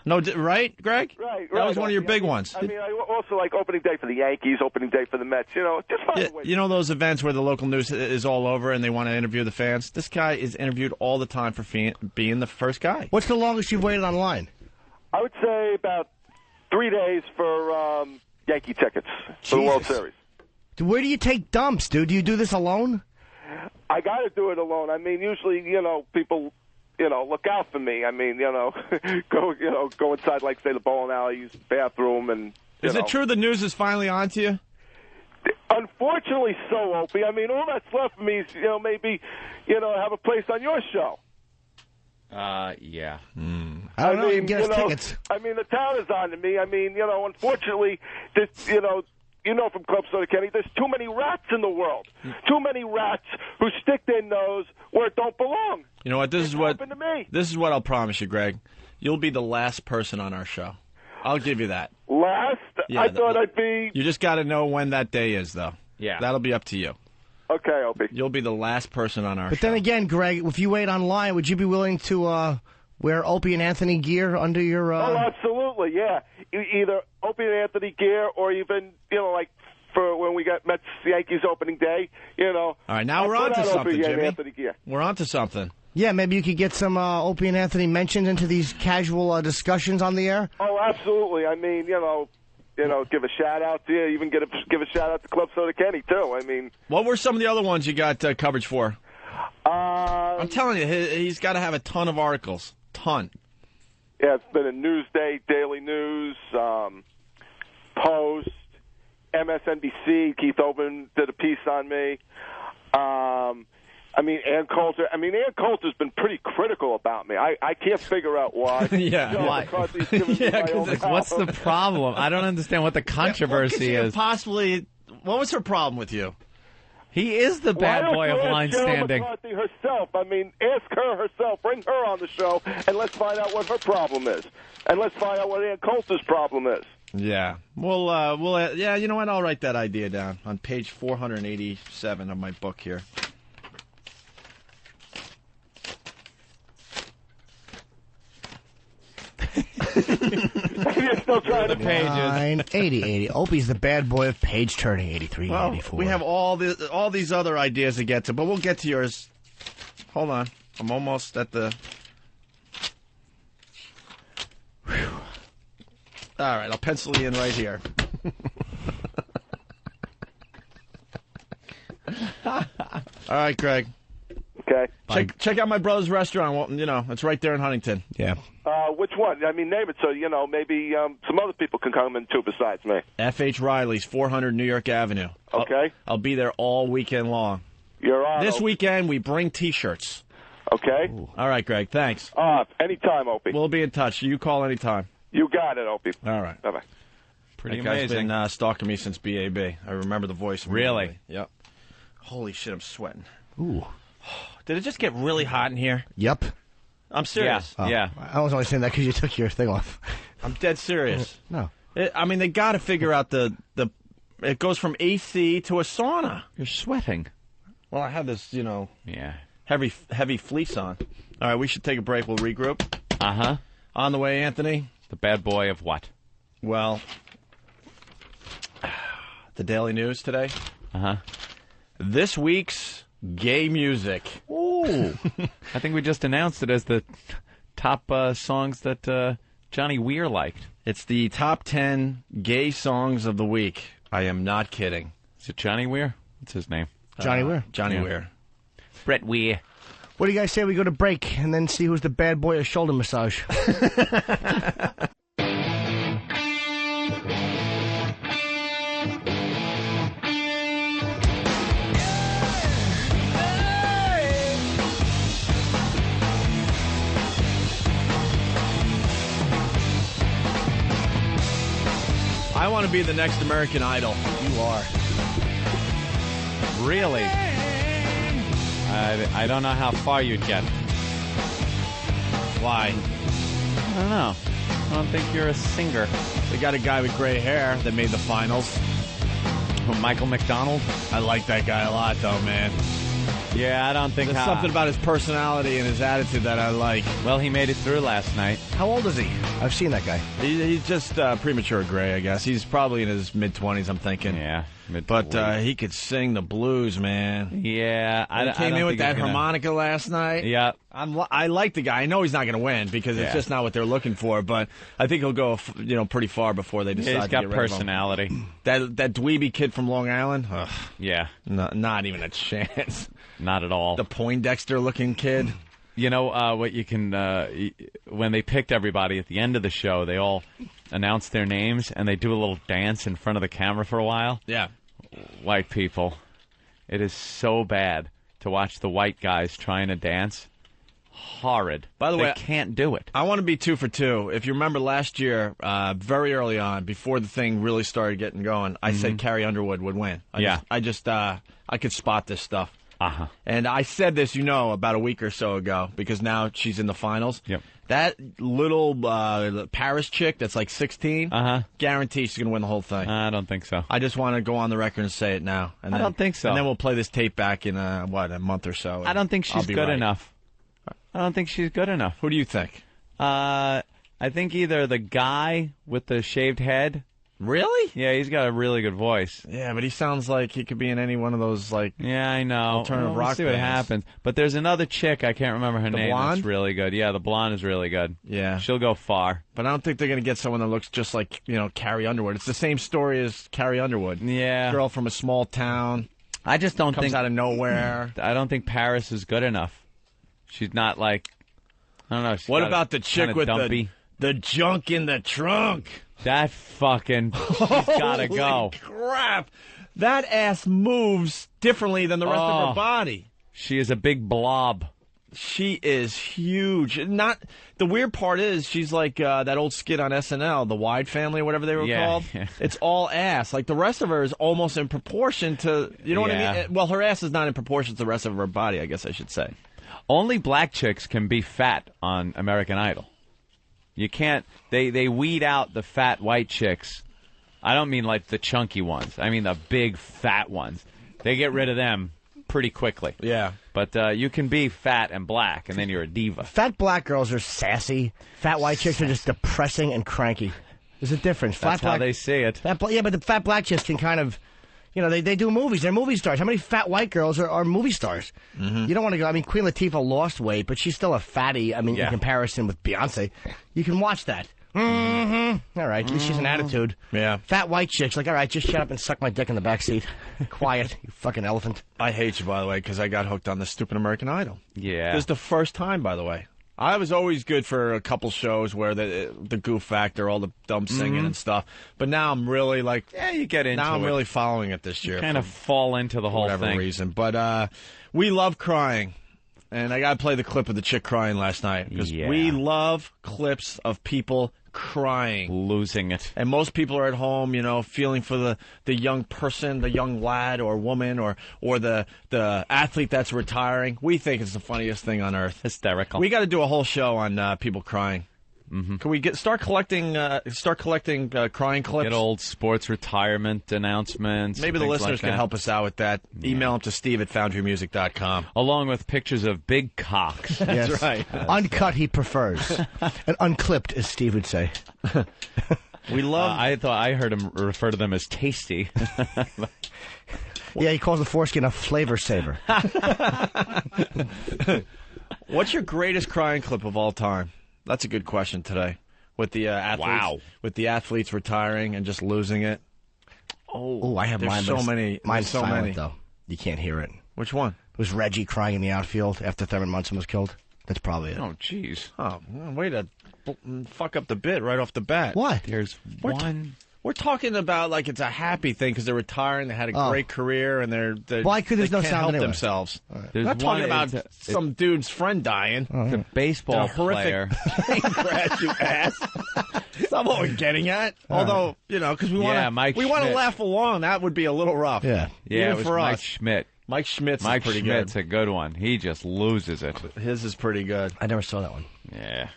No, right, Greg? Right. That was one of your big ones. I mean, I also like opening day for the Yankees, opening day for the Mets. Just find a way. You know those events where the local news is all over and they want to interview the fans? This guy is interviewed all the time for being the first guy. What's the longest you've waited online? I would say about 3 days for Yankee tickets for the World Series. Where do you take dumps, dude? Do you do this alone? I got to do it alone. I mean, usually, people, look out for me. I mean, go inside, like, say, the bowling alley, use the bathroom, and, Is it true the news is finally on to you? Unfortunately so, Opie. I mean, all that's left for me is, maybe, have a place on your show. Yeah. I don't know. You can get us tickets. I mean, the town is on to me. I mean, unfortunately, this, from Club Soda Kenny, there's too many rats in the world. Too many rats who stick their nose where it don't belong. You know what? This happened to me. This is what I'll promise you, Greg. You'll be the last person on our show. I'll give you that. Last? Yeah, I thought I'd be... You just got to know when that day is, though. Yeah. That'll be up to you. Okay, Opie. You'll be the last person on our show. But then again, Greg, if you wait online, would you be willing to wear Opie and Anthony gear under your... Oh, absolutely, yeah. Either Opie and Anthony gear or even, like, for when we got Mets-Yankees opening day, All right, now we're on to something, Opie and Jimmy. Anthony gear. We're on to something. Yeah, maybe you could get some Opie and Anthony mentioned into these casual discussions on the air. Oh, absolutely. I mean, give a shout-out to you. Even give a shout-out to Club Soda Kenny, too. I mean... What were some of the other ones you got coverage for? I'm telling you, he's got to have a ton of articles. Ton. Yeah, it's been in Newsday, Daily News, Post, MSNBC. Keith Oben did a piece on me. I mean, Ann Coulter's been pretty critical about me. I can't figure out why. Yeah, John why? McCarthy's giving me my own What's the column. problem? I don't understand what the controversy is. Possibly, what was her problem with you? He is the bad Why don't boy you of ask line Cheryl standing. McCarthy herself. I mean, ask her herself. Bring her on the show, and let's find out what her problem is. And let's find out what Ann Coulter's problem is. Yeah. Yeah, you know what? I'll write that idea down on page 487 of my book here. You're still trying to pages. 80. Opie's the bad boy of page turning 83, Well, 84. we have all these other ideas to get to, but we'll get to yours. Hold on. I'm almost at the... Whew. All right, I'll pencil you in right here. All right, Greg. Okay. Check out my brother's restaurant. Well, you know, it's right there in Huntington. Yeah. Which one? I mean, name it so, you know, maybe some other people can come in, too, besides me. F.H. Riley's, 400 New York Avenue. Okay. I'll be there all weekend long. You're on. This weekend, we bring T-shirts. Okay. Ooh. All right, Greg. Thanks. Anytime, Opie. We'll be in touch. You call anytime. You got it, Opie. All right. Bye-bye. Pretty that guy's amazing. been stalking me since BAB. I remember the voice. Really? Yep. Holy shit, I'm sweating. Ooh. Did it just get really hot in here? Yep. I'm serious. Yeah. I was only saying that because you took your thing off. I'm dead serious. No. I mean, they got to figure out the. It goes from AC to a sauna. You're sweating. Well, I have this, you know, Yeah. heavy fleece on. All right, we should take a break. We'll regroup. Uh-huh. On the way, Anthony. The bad boy of what? Well, the Daily News today. Uh-huh. This week's gay music. Ooh. I think we just announced it as the top songs that Johnny Weir liked. It's the top 10 gay songs of the week. I am not kidding. Is it Johnny Weir? What's his name? Johnny Weir. Johnny Weir. Brett Weir. What do you guys say we go to break and then see who's the bad boy of shoulder massage? I want to be the next American Idol. You are. Really? I don't know how far you'd get. Why? I don't know. I don't think you're a singer. They got a guy with gray hair that made the finals. Michael McDonald? I like that guy a lot, though, man. Yeah, I don't think... There's something about his personality and his attitude that I like. Well, he made it through last night. How old is he? I've seen that guy. He's just premature gray, I guess. He's probably in his mid-20s, I'm thinking. Yeah, but he could sing the blues, man. Yeah, I came in with that harmonica last night. Yeah. I like the guy. I know he's not going to win because it's just not what they're looking for, but I think he'll go pretty far before they decide he's to got get rid of him. personality. That dweeby kid from Long Island? Ugh. Yeah. Not even a chance. Not at all. The Poindexter-looking kid. You know what you can... when they picked everybody at the end of the show, they all announce their names, and they do a little dance in front of the camera for a while. Yeah. White people. It is so bad to watch the white guys trying to dance. Horrid. By the way, they can't do it. I want to be 2 for 2. If you remember last year, very early on, before the thing really started getting going, I said Carrie Underwood would win. I could spot this stuff. Uh-huh. And I said this, about a week or so ago, because now she's in the finals. Yep. That little Paris chick that's like 16, guarantees she's going to win the whole thing. I don't think so. I just want to go on the record and say it now. And I don't think so. And then we'll play this tape back in, a month or so. I don't think she's good enough. I don't think she's good enough. Who do you think? I think either the guy with the shaved head. Really? Yeah, he's got a really good voice. Yeah, but he sounds like he could be in any one of those, Yeah, I know. alternative we'll rock see what bands. happens. But there's another chick, I can't remember her name. blonde? That's really good. Yeah, the blonde is really good. Yeah. She'll go far. But I don't think they're going to get someone that looks just like, Carrie Underwood. It's the same story as Carrie Underwood. Yeah. Girl from a small town. I just don't comes think... out of nowhere. I don't think Paris is good enough. She's not like... I don't know. What about the chick with the junk in the trunk? That fucking... She's gotta go. Holy crap. That ass moves differently than the rest of her body. She is a big blob. She is huge. Not the weird part is she's like that old skit on SNL, the Wide Family, or whatever they were called. Yeah. It's all ass. Like the rest of her is almost in proportion to, you know what I mean? Well, her ass is not in proportion to the rest of her body, I guess I should say. Only black chicks can be fat on American Idol. You can't. They weed out the fat white chicks. I don't mean like the chunky ones. I mean the big fat ones. They get rid of them pretty quickly. Yeah. But you can be fat and black, and then you're a diva. Fat black girls are sassy. Fat white chicks are just depressing and cranky. There's a difference. That's how they see it. But the fat black chicks can kind of, you know, they do movies. They're movie stars. How many fat white girls are movie stars? Mm-hmm. You don't want to go. I mean, Queen Latifah lost weight, but she's still a fatty. I mean, in comparison with Beyonce, you can watch that. Mm-hmm. All right, at least she's an attitude. Yeah. Fat white chicks, like, all right, just shut up and suck my dick in the backseat. Quiet, you fucking elephant. I hate you, by the way, because I got hooked on this stupid American Idol. Yeah. This is the first time, by the way. I was always good for a couple shows where the goof factor, all the dumb singing and stuff. But now I'm really like, you get into it. Now I'm really following it this year. Kind of fall into the whole whatever thing. reason. But we love crying. And I got to play the clip of the chick crying last night. Because we love clips of people crying. Losing it. And most people are at home, you know, feeling for the young person, the young lad or woman or the athlete that's retiring. We think it's the funniest thing on earth. Hysterical. We got to do a whole show on people crying. Mm-hmm. Can we start collecting crying clips? Get old sports retirement announcements. Maybe the listeners can help us out with that. Email them to Steve@FoundryMusic.com. Along with pictures of big cocks. That's right. Uncut he prefers. And unclipped, as Steve would say. We love... I heard him refer to them as tasty. Yeah, he calls the foreskin a flavor saver. What's your greatest crying clip of all time? That's a good question today. With the athletes, with the athletes retiring and just losing it. Oh, I have mine. So many. Mine's so silent, many. though. You can't hear it. Which one? It was Reggie crying in the outfield after Thurman Munson was killed. That's probably it. Oh, jeez. Oh, way to fuck up the bit right off the bat. What? There's one. We're talking about like it's a happy thing because they're retiring, they had a great career, and they're why could there's they no can't sound help anyway? themselves. Right. We're not talking about some dude's friend dying. The baseball horrific player. plane crash, you ass. That's not what we're getting at. Although, you know, because we want to laugh along. That would be a little rough. Yeah, yeah. Even It was for Mike us. Schmidt. Mike Schmidt's Mike pretty Schmidt's good. a good one. He just loses it. His is pretty good. I never saw that one. Yeah.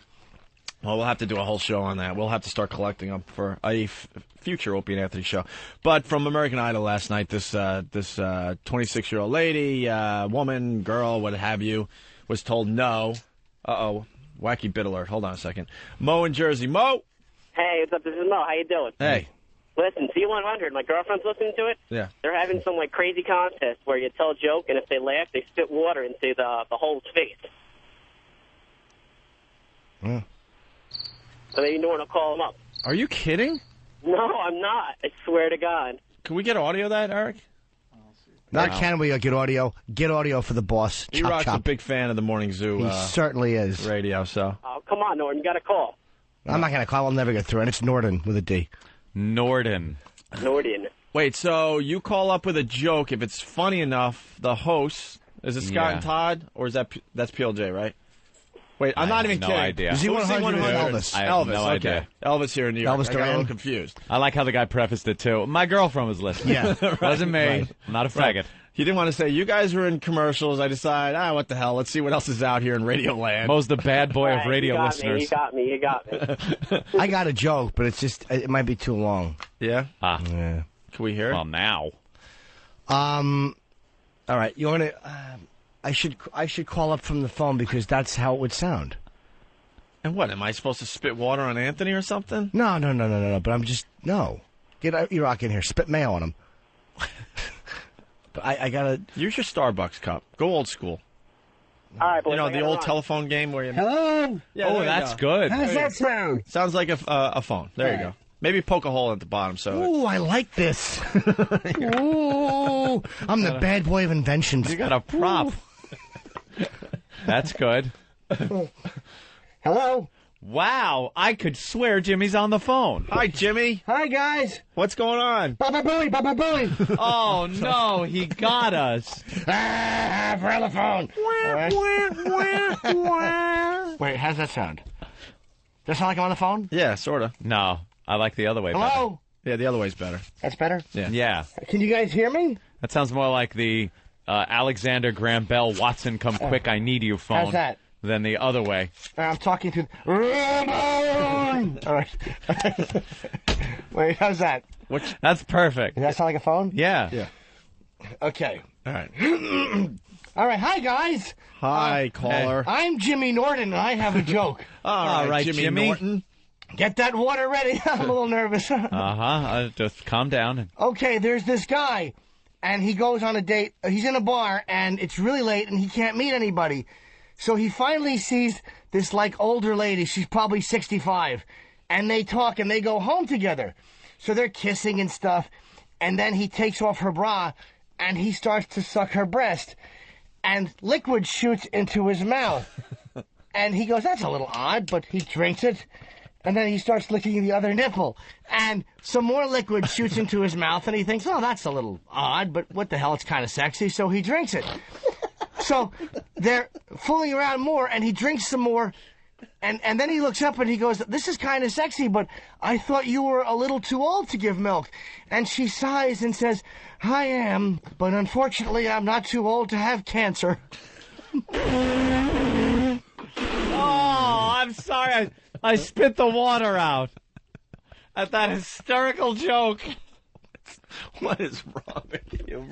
Well, we'll have to do a whole show on that. We'll have to start collecting them for a future Opie and Anthony show. But from American Idol last night, this 26-year-old lady, woman, girl, what have you, was told no. Uh-oh. Wacky bit alert. Hold on a second. Mo in Jersey. Mo! Hey, what's up? This is Mo. How you doing? Hey. Listen, C100, my girlfriend's listening to it. Yeah. They're having some, like, crazy contest where you tell a joke, and if they laugh, they spit water into the hole's face. Yeah. So maybe Norton will call them up. Are you kidding? No, I'm not. I swear to God. Can we get audio of that, Eric? Not can we get audio. Get audio for the boss. Chop, E-Rock's chop. a big fan of the Morning Zoo He certainly is. radio, so. Oh, come on, Norton. You got to call. I'm not going to call. I'll never get through. And it's Norton with a D. Norden. Norton. Wait, so you call up with a joke. If it's funny enough, the host, is it Scott and Todd? Or is that's PLJ, right? Wait, I'm not even no kidding. idea. Is he 100 Elvis? I have Elvis, no okay. idea. Elvis here in New York. Elvis I got a little Duran? confused. I like how the guy prefaced it, too. My girlfriend was listening. Yeah. Wasn't me. right. I'm not a Right. faggot. He didn't want to say, you guys were in commercials. I decide, what the hell? Let's see what else is out here in Radio Land. Mo's the bad boy of radio you got listeners. Me, you got me. I got a joke, but it's just it might be too long. Yeah? Ah. Yeah. Can we hear it? Well, now. All right. You want to? I should call up from the phone because that's how it would sound. And what, am I supposed to spit water on Anthony or something? No. But I'm just Get E-Rock in here. Spit mayo on him. But I gotta use your Starbucks cup. Go old school. All right, boys. You know, I the gotta old run. telephone game where you... Hello? Yeah, there you that's go. good. How does that sound? Sounds like a phone. There you go. Maybe poke a hole at the bottom. So Ooh, I like this. Ooh, I'm the bad boy of inventions. You got a prop. That's good. Hello? Wow, I could swear Jimmy's on the phone. Hi, Jimmy. Hi, guys. What's going on? Baba Booey. Oh, no, he got us. For the phone. Wait, how's that sound? Does that sound like I'm on the phone? Yeah, sort of. No, I like the other way better. Hello? Yeah, the other way's better. That's better? Yeah. Can you guys hear me? That sounds more like the Alexander Graham Bell, Watson, come quick, I need you phone. How's that? Than the other way. I'm talking to... All right. Wait, how's that? That's perfect. Does that sound like a phone? Yeah. Okay. All right. All right. Hi, guys. Hi, caller. I'm Jimmy Norton, and I have a joke. All right, Jimmy Norton. Get that water ready. I'm a little nervous. Just calm down. Okay, there's this guy, and he goes on a date. He's in a bar, and it's really late, and he can't meet anybody. So he finally sees this, older lady. She's probably 65. And they talk, and they go home together. So they're kissing and stuff. And then he takes off her bra, and he starts to suck her breast. And liquid shoots into his mouth. And he goes, that's a little odd, but he drinks it. And then he starts licking the other nipple. And some more liquid shoots into his mouth, and he thinks, oh, that's a little odd, but what the hell, it's kind of sexy. So he drinks it. So they're fooling around more, and he drinks some more, and then he looks up and he goes, this is kind of sexy, but I thought you were a little too old to give milk. And she sighs and says, I am, but unfortunately I'm not too old to have cancer. Oh, I'm sorry. I spit the water out at that hysterical joke. What is wrong with you?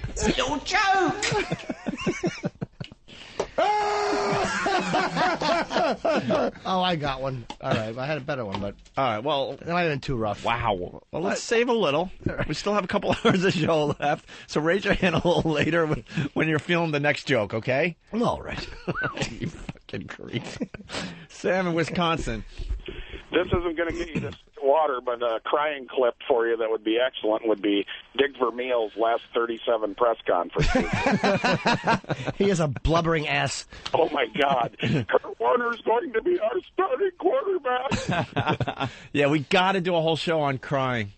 It's no joke. Oh, I got one. All right, I had a better one, but all right. Well, that might have been too rough. Wow. Well, let's save a little. We still have a couple hours of show left, so raise your hand a little later when you're feeling the next joke. Okay? All right. You fucking creep. Sam in Wisconsin. This isn't going to get you this water, but a crying clip for you that would be excellent would be Dick Vermeil's last 37 press conferences. He is a blubbering ass. Oh, my God. Kurt Warner's going to be our starting quarterback. Yeah, we got to do a whole show on crying.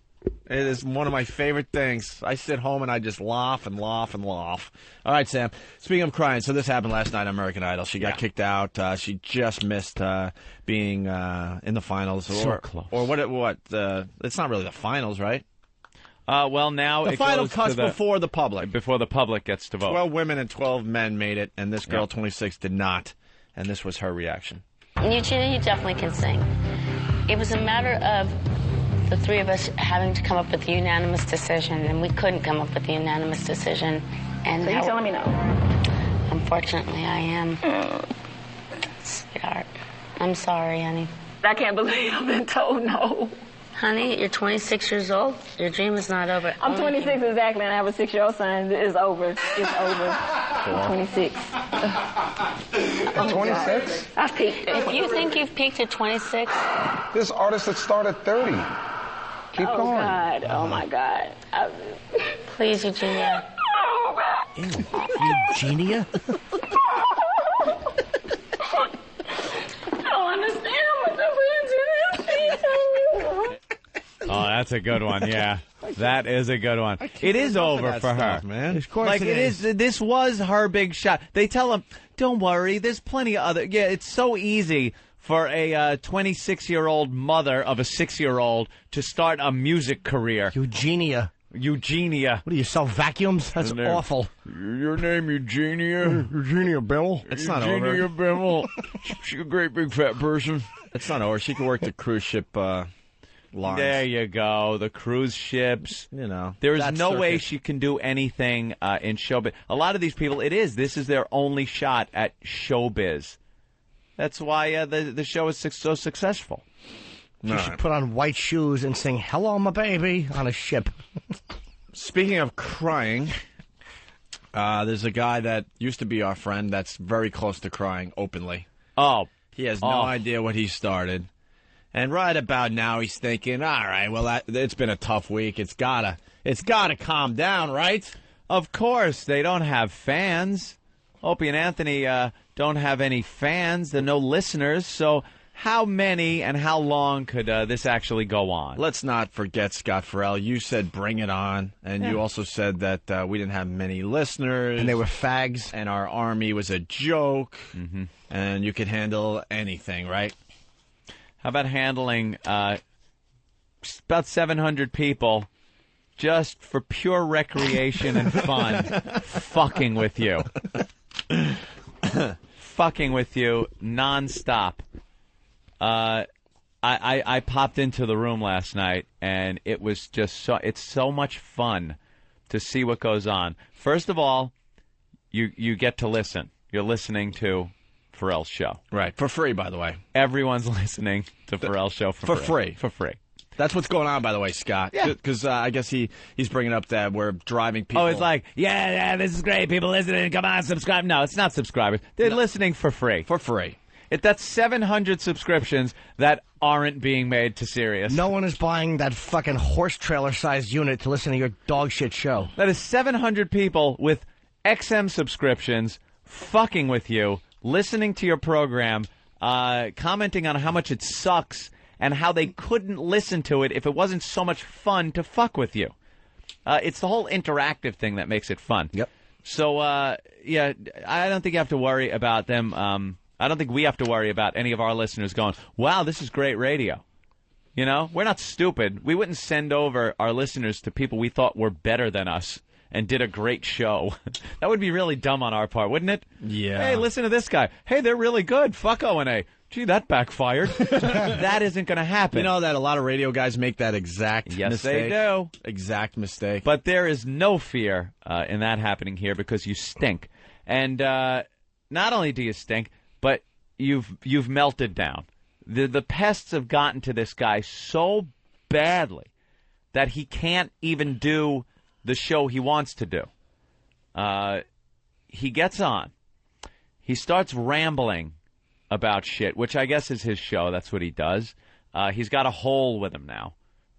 It is one of my favorite things. I sit home and I just laugh and laugh and laugh. All right, Sam. Speaking of crying, so this happened last night on American Idol. She got kicked out. She just missed being in the finals. So close. Or what? It's not really the finals, right? Well, now the it final goes cuts to before the public. Before the public gets to vote. 12 women and 12 men made it, and this girl, 26, did not. And this was her reaction. Eugenia, you definitely can sing. It was a matter of the three of us having to come up with a unanimous decision, and we couldn't come up with a unanimous decision. And so you're telling me no? Unfortunately, I am. Sweetheart, I'm sorry, honey. I can't believe I've been told no. Honey, you're 26 years old. Your dream is not over. I'm 26 exactly, and I have a 6-year-old son. It's over. It's over. I'm 26. 26? I've peaked. If you think you've peaked at 26... There's artists that start at 30. Keep going. Oh, God. Oh, my God. Please, Eugenia. Oh, God. Eugenia? I don't understand what the Oh, that's a good one. Yeah, that is a good one. It is over for her, man. Of course, like it is. This was her big shot. They tell him, "Don't worry, there's plenty of other." Yeah, it's so easy for a 26-year-old mother of a 6-year-old to start a music career. Eugenia. What do you sell vacuums? That's awful. Your name Eugenia? Eugenia Bill. It's not over. Eugenia Bill. She's a great big fat person. It's not over. She can work the cruise ship lines. There you go. The cruise ships. You know. There is no way she can do anything in showbiz. A lot of these people, this is their only shot at showbiz. That's why the show is so successful. She should put on white shoes and sing "Hello, my baby" on a ship. Speaking of crying, there's a guy that used to be our friend that's very close to crying openly. Oh. He has no idea what he started. And right about now he's thinking, all right, well, it's been a tough week. It's gotta calm down, right? Of course, they don't have fans. Opie and Anthony don't have any fans. There are no listeners. So how many and how long could this actually go on? Let's not forget, Scott Farrell, you said bring it on, and you also said that we didn't have many listeners. And they were fags. And our army was a joke, and you could handle anything, right? How about handling about 700 people just for pure recreation and fun, fucking with you. Fucking with you nonstop. I popped into the room last night, and it was just it's so much fun to see what goes on. First of all, you get to listen. You're listening to Farrell's show. Right. For free, by the way. Everyone's listening to Farrell's show for free. For free. That's what's going on, by the way, Scott. Yeah. Because I guess he's bringing up that we're driving people. Oh, it's like, yeah, this is great. People listening. Come on, subscribe. No, it's not subscribers. They're listening for free. For free. That's 700 subscriptions that aren't being made to Sirius. No one is buying that fucking horse trailer-sized unit to listen to your dog shit show. That is 700 people with XM subscriptions fucking with you, listening to your program, commenting on how much it sucks, and how they couldn't listen to it if it wasn't so much fun to fuck with you. It's the whole interactive thing that makes it fun. Yep. So, yeah, I don't think you have to worry about them. I don't think we have to worry about any of our listeners going, wow, this is great radio. You know, we're not stupid. We wouldn't send over our listeners to people we thought were better than us and did a great show. That would be really dumb on our part, wouldn't it? Yeah. Hey, listen to this guy. Hey, they're really good. Fuck O&A. Gee, that backfired. That isn't going to happen. You know that a lot of radio guys make that exact mistake? Yes, they do. Exact mistake. But there is no fear in that happening here because you stink. And not only do you stink, but you've melted down. The pests have gotten to this guy so badly that he can't even do the show he wants to do. He gets on. He starts rambling about shit, which I guess is his show. That's what he does. He's got a hole with him now.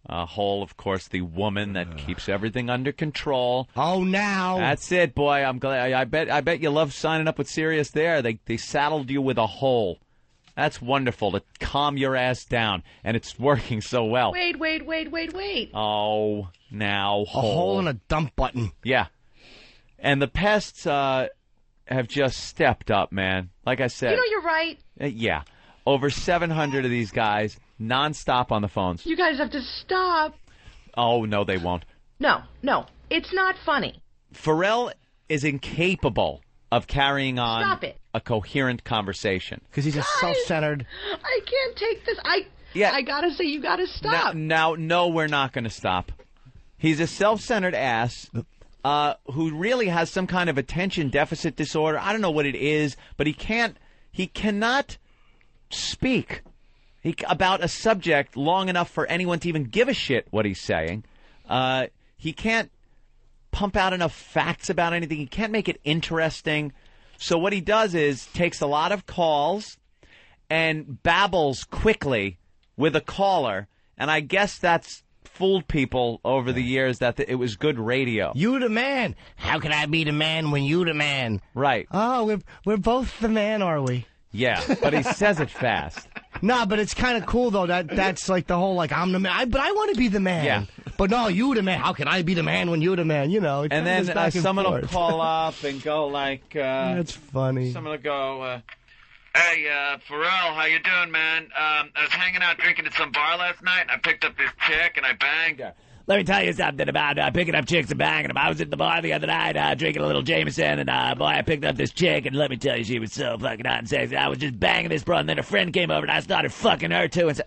Hole, of course, the woman that keeps everything under control. Oh, now that's it, boy. I'm glad. I bet you love signing up with Sirius. There, they saddled you with a hole. That's wonderful to calm your ass down, and it's working so well. Wait. Oh, now a hole and a dump button. Yeah, and the pests have just stepped up, man. Like I said, you know you're right. Yeah, over 700 of these guys nonstop on the phones. You guys have to stop. Oh no, they won't. No, it's not funny. Farrell is incapable of carrying on Stop it. A coherent conversation because he's a self-centered. I can't take this. I gotta say, you gotta stop. Now, no, we're not going to stop. He's a self-centered ass. Who really has some kind of attention deficit disorder. I don't know what it is, but he cannot speak about a subject long enough for anyone to even give a shit what he's saying. He can't pump out enough facts about anything. He can't make it interesting. So what he does is takes a lot of calls and babbles quickly with a caller, and I guess that's fooled people over the years that it was good radio. You the man. How can I be the man when you the man? Right. Oh, we're both the man, are we? Yeah, but he says it fast. Nah, but it's kind of cool, though. That's like the whole, like, I'm the man. But I want to be the man. Yeah. But no, you the man. How can I be the man when you the man? You know. And then someone will call up and go like... that's funny. Someone will go... Hey, Farrell, how you doing, man? I was hanging out drinking at some bar last night, and I picked up this chick, and I banged her. Let me tell you something about picking up chicks and banging them. I was at the bar the other night drinking a little Jameson, and boy, I picked up this chick, and let me tell you, she was so fucking hot and sexy. I was just banging this bro, and then a friend came over, and I started fucking her, too, and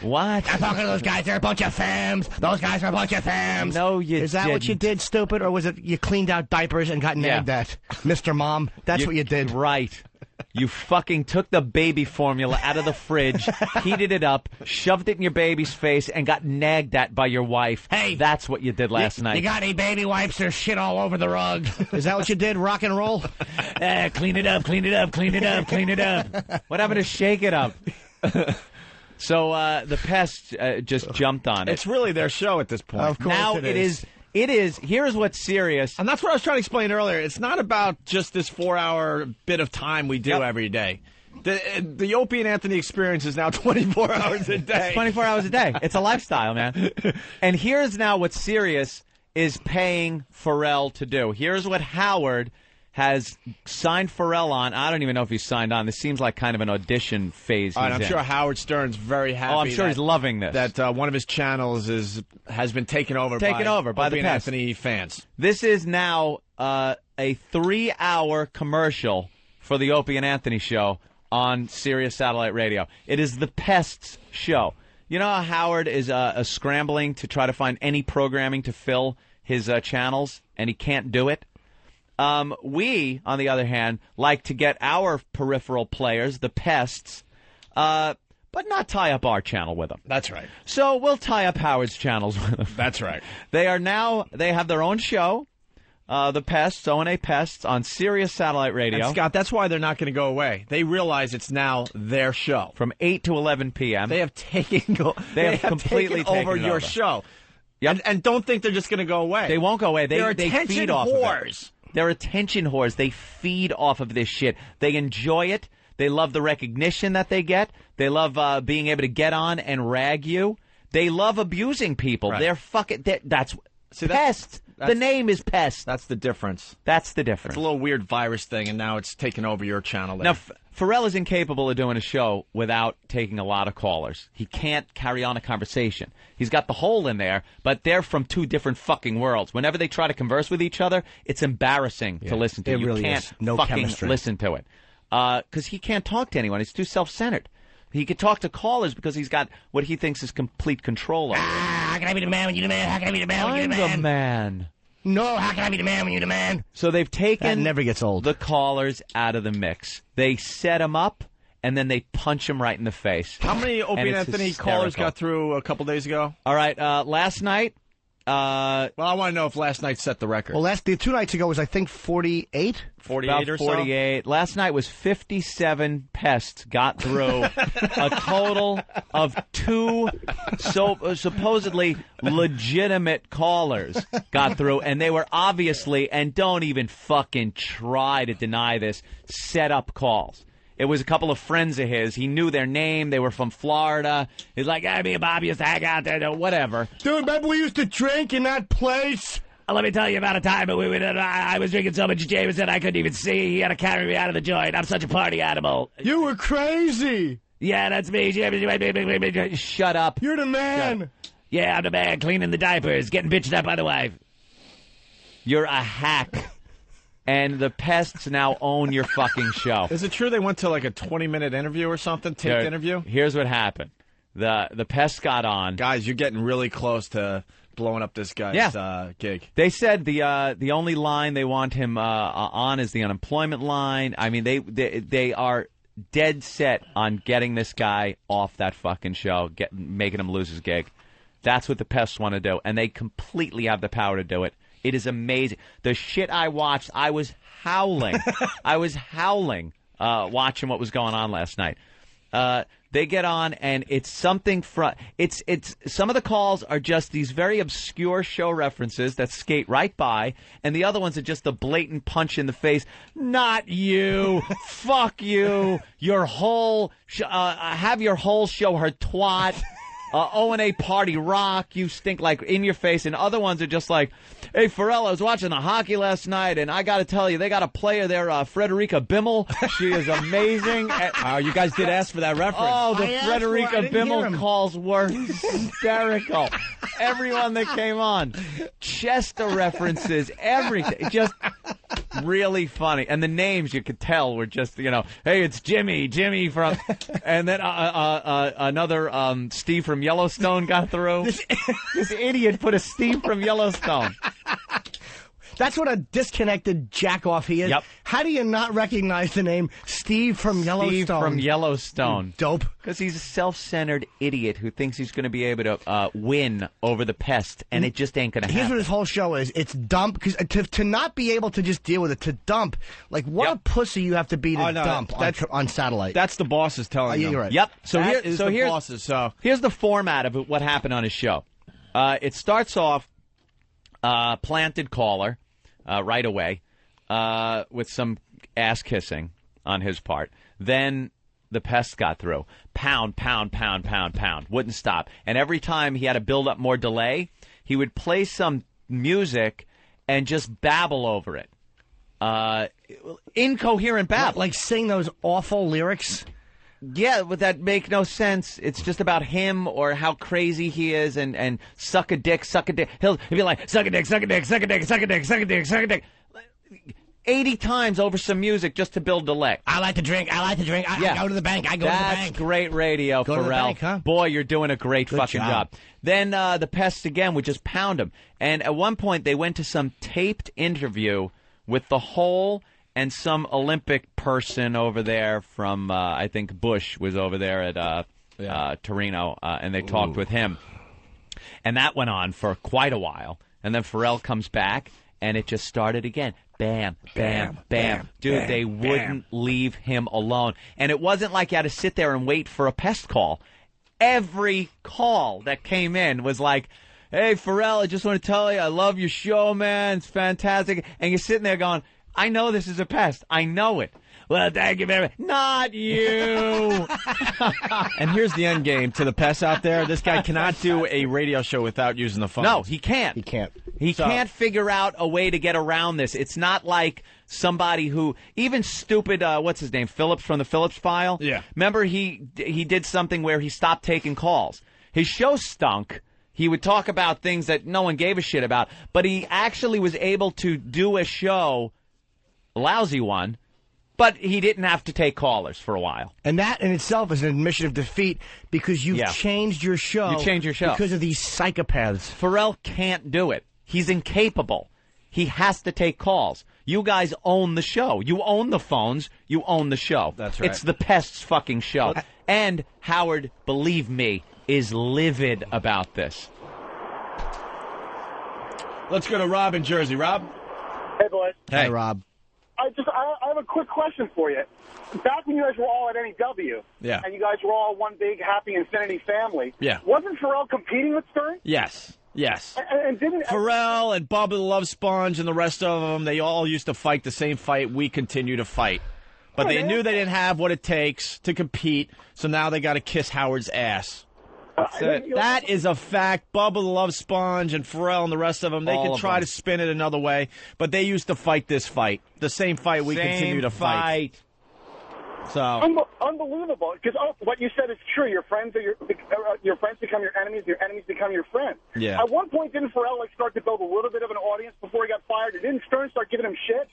What? I'm talking to those guys. They're a bunch of fams. Those guys are a bunch of fams. No, you Is that didn't. what you did, stupid? Or was it you cleaned out diapers and got nagged at? Mr. Mom, that's what you did. Right. You fucking took the baby formula out of the fridge, heated it up, shoved it in your baby's face, and got nagged at by your wife. Hey! That's what you did last night. You got any baby wipes? There's shit all over the rug. Is that what you did, rock and roll? Clean it up, clean it up, clean it up, clean it up. What happened to shake it up? So the pests just jumped on it. It's really their show at this point. Of course now it is. Here's what's serious. And that's what I was trying to explain earlier. It's not about just this 4-hour bit of time we do every day. The Opie and Anthony experience is now 24 hours a day. It's 24 hours a day. It's a lifestyle, man. And here's now what's serious is paying Pharrell to do. Here's what Howard has signed Pharrell on. I don't even know if he's signed on. This seems like kind of an audition phase. I'm sure Howard Stern's very happy. Oh, I'm sure he's loving this. That one of his channels has been taken over by the and Anthony fans. This is now a 3-hour commercial for the Opie and Anthony show on Sirius Satellite Radio. It is the Pests show. You know how Howard is scrambling to try to find any programming to fill his channels, and he can't do it? We, on the other hand, like to get our peripheral players, the Pests, but not tie up our channel with them. That's right. So we'll tie up Howard's channels with them. That's right. They have their own show, the Pests, O&A Pests, on Sirius Satellite Radio. And Scott, that's why they're not going to go away. They realize it's now their show. From 8 to 11 p.m. They have completely taken over your show. Yep. And don't think they're just going to go away. They won't go away. They feed off whores. of it. They're attention whores. They feed off of this shit. They enjoy it. They love the recognition that they get. They love being able to get on and rag you. They love abusing people. Right. They're fucking... That's Pest. The name is Pest. That's the difference. That's the difference. It's a little weird virus thing, and now it's taken over your channel. There. Now, Pharrell is incapable of doing a show without taking a lot of callers. He can't carry on a conversation. He's got the hole in there, but they're from two different fucking worlds. Whenever they try to converse with each other, it's embarrassing to listen to. It You really can't is. No fucking chemistry. listen to it. Because he can't talk to anyone. He's too self-centered. He could talk to callers because he's got what he thinks is complete control over. How can I be the man when you're the man? How can I be the man when you're the man? I'm the man. No, how can I be the man when you're the man? So they've taken That never gets old. the callers out of the mix. They set them up, and then they punch them right in the face. How many Opie and it's Anthony hysterical. callers got through a couple days ago? All right, last night... well, I want to know if last night set the record. Well, 2 nights ago was, I think, 48? 48 or so? 48. Last night was 57 pests got through a total of 2 supposedly legitimate callers got through, and they were obviously, and don't even fucking try to deny this, set up calls. It was a couple of friends of his. He knew their name. They were from Florida. He's like, me and Bob used to hang out there, whatever. Dude, remember we used to drink in that place? Let me tell you about a time I was drinking so much Jameson I couldn't even see. He had to carry me out of the joint. I'm such a party animal. You were crazy. Yeah, that's me. Shut up. You're the man. Yeah, I'm the man cleaning the diapers, getting bitched up by the wife. You're a hack. And the pests now own your fucking show. Is it true they went to like a 20-minute interview or something, taped interview? Here's what happened. The pests got on. Guys, you're getting really close to blowing up this guy's gig. They said the only line they want him on is the unemployment line. I mean, they are dead set on getting this guy off that fucking show, making him lose his gig. That's what the pests want to do, and they completely have the power to do it. It is amazing. The shit I watched, I was howling. I was howling watching what was going on last night. They get on, and it's something from it's some of the calls are just these very obscure show references that skate right by, and the other ones are just the blatant punch in the face. Not you. Fuck you. Your whole have your whole show her twat. O&A Party Rock, you stink, like in your face. And other ones are just like, hey, Pharrell, I was watching the hockey last night, and I got to tell you, they got a player there, Frederica Bimmel. She is amazing. You guys did ask for that reference. Oh, the Frederica Bimmel calls were hysterical. Everyone that came on. Chester references, everything. Just really funny. And the names, you could tell, were just, hey, it's Jimmy from... And then another Steve from Yellowstone got through. This idiot put a Steve from Yellowstone. That's what a disconnected jackoff he is. Yep. How do you not recognize the name Steve from Yellowstone? Steve from Yellowstone. You dope. Because he's a self-centered idiot who thinks he's going to be able to win over the pest, and it just ain't going to happen. Here's what his whole show is. It's dump. Because to not be able to just deal with it, to dump, like what a pussy you have to be to dump on satellite. That's the bosses telling you. You're right. Yep. Here's the bosses. So here's the format of what happened on his show. It starts off planted caller right away with some ass kissing on his part. Then the pest got through. Pound, pound, pound, pound, pound. Wouldn't stop. And every time he had to build up more delay, he would play some music and just babble over it. Incoherent babble. Like sing those awful lyrics? Yeah, but that make no sense. It's just about him or how crazy he is and suck a dick, suck a dick. He'll be like, suck a dick, suck a dick, suck a dick, suck a dick, suck a dick, suck a dick. 80 times over some music just to build delay. I like to drink. I go to the bank. I go to the bank. That's great radio, go Pharrell. To the bank, huh? Boy, you're doing a great Good fucking job. Then the pests again would just pound him. And at one point, they went to some taped interview with the Hole and some Olympic person over there from, I think Bush was over there at Torino, and they talked with him. And that went on for quite a while. And then Pharrell comes back, and it just started again. Bam, bam, bam. Dude, bam, they wouldn't leave him alone. And it wasn't like you had to sit there and wait for a pest call. Every call that came in was like, hey, Pharrell, I just want to tell you, I love your show, man. It's fantastic. And you're sitting there going, I know this is a pest. I know it. Well, thank you very much. Not you. And here's the end game to the pests out there. This guy cannot do a radio show without using the phone. No, he can't. He can't figure out a way to get around this. It's not like somebody who, even stupid, what's his name, Phillips from the Phillips File? Yeah. Remember he did something where he stopped taking calls. His show stunk. He would talk about things that no one gave a shit about. But he actually was able to do a show, a lousy one, but he didn't have to take callers for a while. And that in itself is an admission of defeat because you've changed your show. You changed your show. Because of these psychopaths. Pharrell can't do it. He's incapable. He has to take calls. You guys own the show. You own the phones. You own the show. That's right. It's the Pests fucking show. And Howard, believe me, is livid about this. Let's go to Rob in Jersey. Rob? Hey, boys. Hey, Rob. I have a quick question for you. Back when you guys were all at NEW, and you guys were all one big happy Infinity family, wasn't Pharrell competing with Stern? Yes. And didn't Pharrell and Bubba the Love Sponge and the rest of them, they all used to fight the same fight we continue to fight. But they knew they didn't have what it takes to compete, so now they got to kiss Howard's ass. That is a fact. Bubba the Love Sponge and Pharrell and the rest of them, they can try to spin it another way, but they used to fight this fight. The same fight we continue to fight. So unbelievable, because what you said is true. Your friends become your enemies. Your enemies become your friends. Yeah. At one point, didn't Pharrell start to build a little bit of an audience before he got fired? Didn't Stern start giving him shit?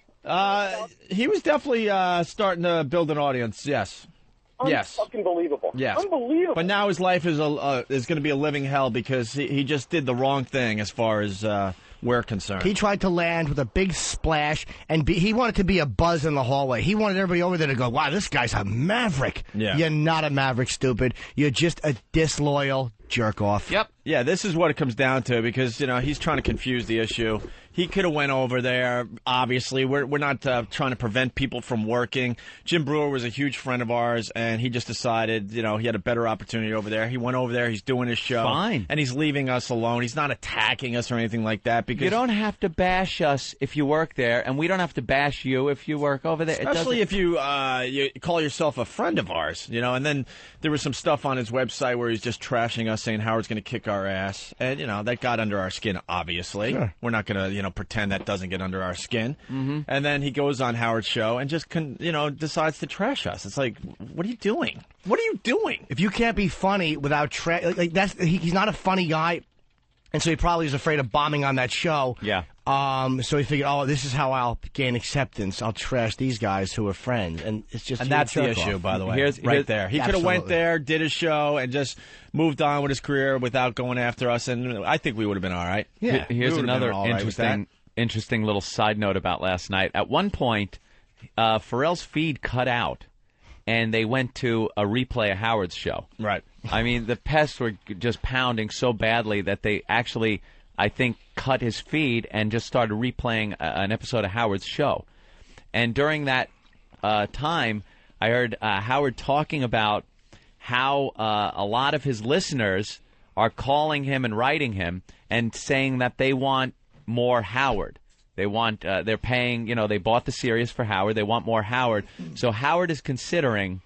He was definitely starting to build an audience. Yes. Yes. Fucking believable. Yes. Unbelievable. But now his life is going to be a living hell because he just did the wrong thing as far as we're concerned. He tried to land with a big splash, and he wanted to be a buzz in the hallway. He wanted everybody over there to go, wow, this guy's a maverick. Yeah. You're not a maverick, stupid. You're just a disloyal jerk-off. Yep. Yeah, this is what it comes down to because, he's trying to confuse the issue. He could have went over there, obviously. We're not trying to prevent people from working. Jim Brewer was a huge friend of ours, and he just decided, he had a better opportunity over there. He went over there. He's doing his show. Fine. And he's leaving us alone. He's not attacking us or anything like that. Because you don't have to bash us if you work there, and we don't have to bash you if you work over there. Especially if you call yourself a friend of ours, And then there was some stuff on his website where he's just trashing us, saying Howard's going to kick our ass. And, that got under our skin, obviously. Sure. We're not going to, pretend that doesn't get under our skin. Mm-hmm. And then he goes on Howard's show and just, decides to trash us. It's like, what are you doing? What are you doing? If you can't be funny without he's not a funny guy, and so he probably is afraid of bombing on that show. Yeah. So he figured, this is how I'll gain acceptance. I'll trash these guys who are friends, and it's just. And that's the issue, by the way. Here's there. He could have went there, did his show, and just moved on with his career without going after us, and I think we would have been all right. Yeah. Here's another interesting little side note about last night. At one point, Pharrell's feed cut out, and they went to a replay of Howard's show. Right. I mean, the pests were just pounding so badly that they actually, I think, cut his feed and just started replaying an episode of Howard's show. And during that time, I heard Howard talking about how a lot of his listeners are calling him and writing him and saying that they want more Howard. They want, they're paying, they bought the Sirius for Howard. They want more Howard. So Howard is considering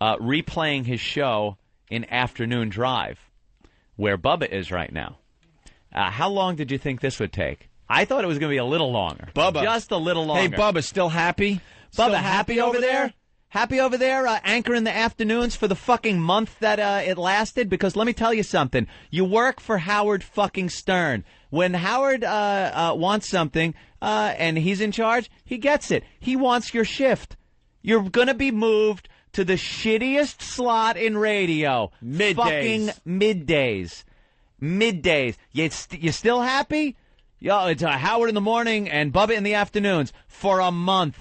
replaying his show in Afternoon Drive, where Bubba is right now. How long did you think this would take? I thought it was going to be a little longer. Bubba. Just a little longer. Hey, Bubba, still happy? Bubba, happy over there? Happy over there, anchoring the afternoons for the fucking month that it lasted? Because let me tell you something. You work for Howard fucking Stern. When Howard wants something and he's in charge, he gets it. He wants your shift. You're going to be moved to the shittiest slot in radio. Middays. Fucking middays. Middays. You still happy? Yo, it's Howard in the morning and Bubba in the afternoons for a month.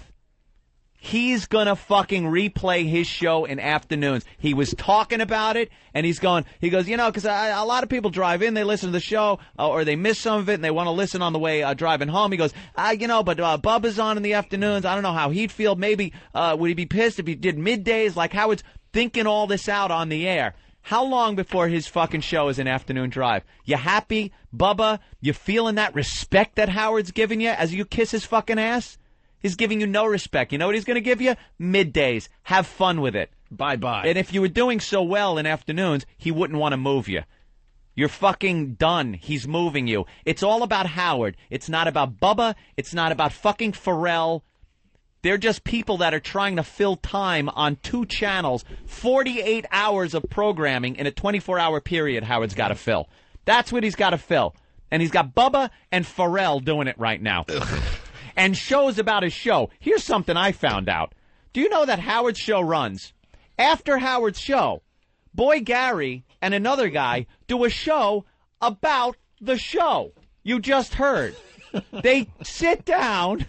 He's going to fucking replay his show in afternoons. He was talking about it, and he goes, because a lot of people drive in, they listen to the show, or they miss some of it, and they want to listen on the way driving home. He goes, but Bubba's on in the afternoons. I don't know how he'd feel. Maybe would he be pissed if he did middays? Like Howard's thinking all this out on the air. How long before his fucking show is an afternoon drive? You happy, Bubba? You feeling that respect that Howard's giving you as you kiss his fucking ass? He's giving you no respect. You know what he's going to give you? Middays. Have fun with it. Bye-bye. And if you were doing so well in afternoons, he wouldn't want to move you. You're fucking done. He's moving you. It's all about Howard. It's not about Bubba. It's not about fucking Pharrell. They're just people that are trying to fill time on 2 channels, 48 hours of programming in a 24-hour period Howard's got to fill. That's what he's got to fill. And he's got Bubba and Pharrell doing it right now. And shows about his show. Here's something I found out. Do you know that Howard's show runs? After Howard's show, Boy Gary and another guy do a show about the show. You just heard. They sit down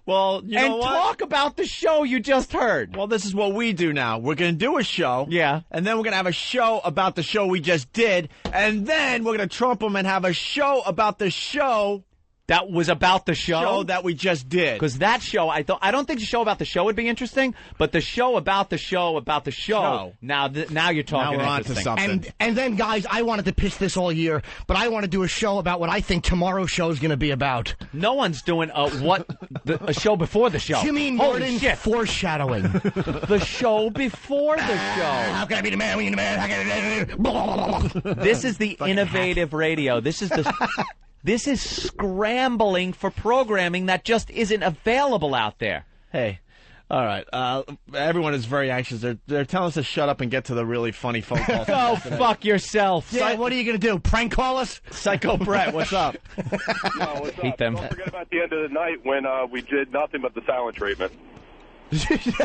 and talk about the show you just heard. Well, this is what we do now. We're going to do a show. Yeah. And then we're going to have a show about the show we just did. And then we're going to trump them and have a show about the show that was about the show that we just did. Because that show, I don't think the show about the show would be interesting, but the show about the show about the show. Now you're talking. Now we're on to something. And then, guys, I wanted to pitch this all year, but I want to do a show about what I think tomorrow's show is going to be about. No one's doing a show before the show. Jimmy Norton foreshadowing. The show before the show. How can I be the man when you're the man? How can I... This is the innovative radio. This is the... This is scrambling for programming that just isn't available out there. Hey, all right. Everyone is very anxious. They're telling us to shut up and get to the really funny phone calls. Go fuck yourself. Yeah, what are you going to do, prank call us? Psycho Brett, what's up? No, what's Hate up? them. Don't forget about the end of the night when we did nothing but the silent treatment.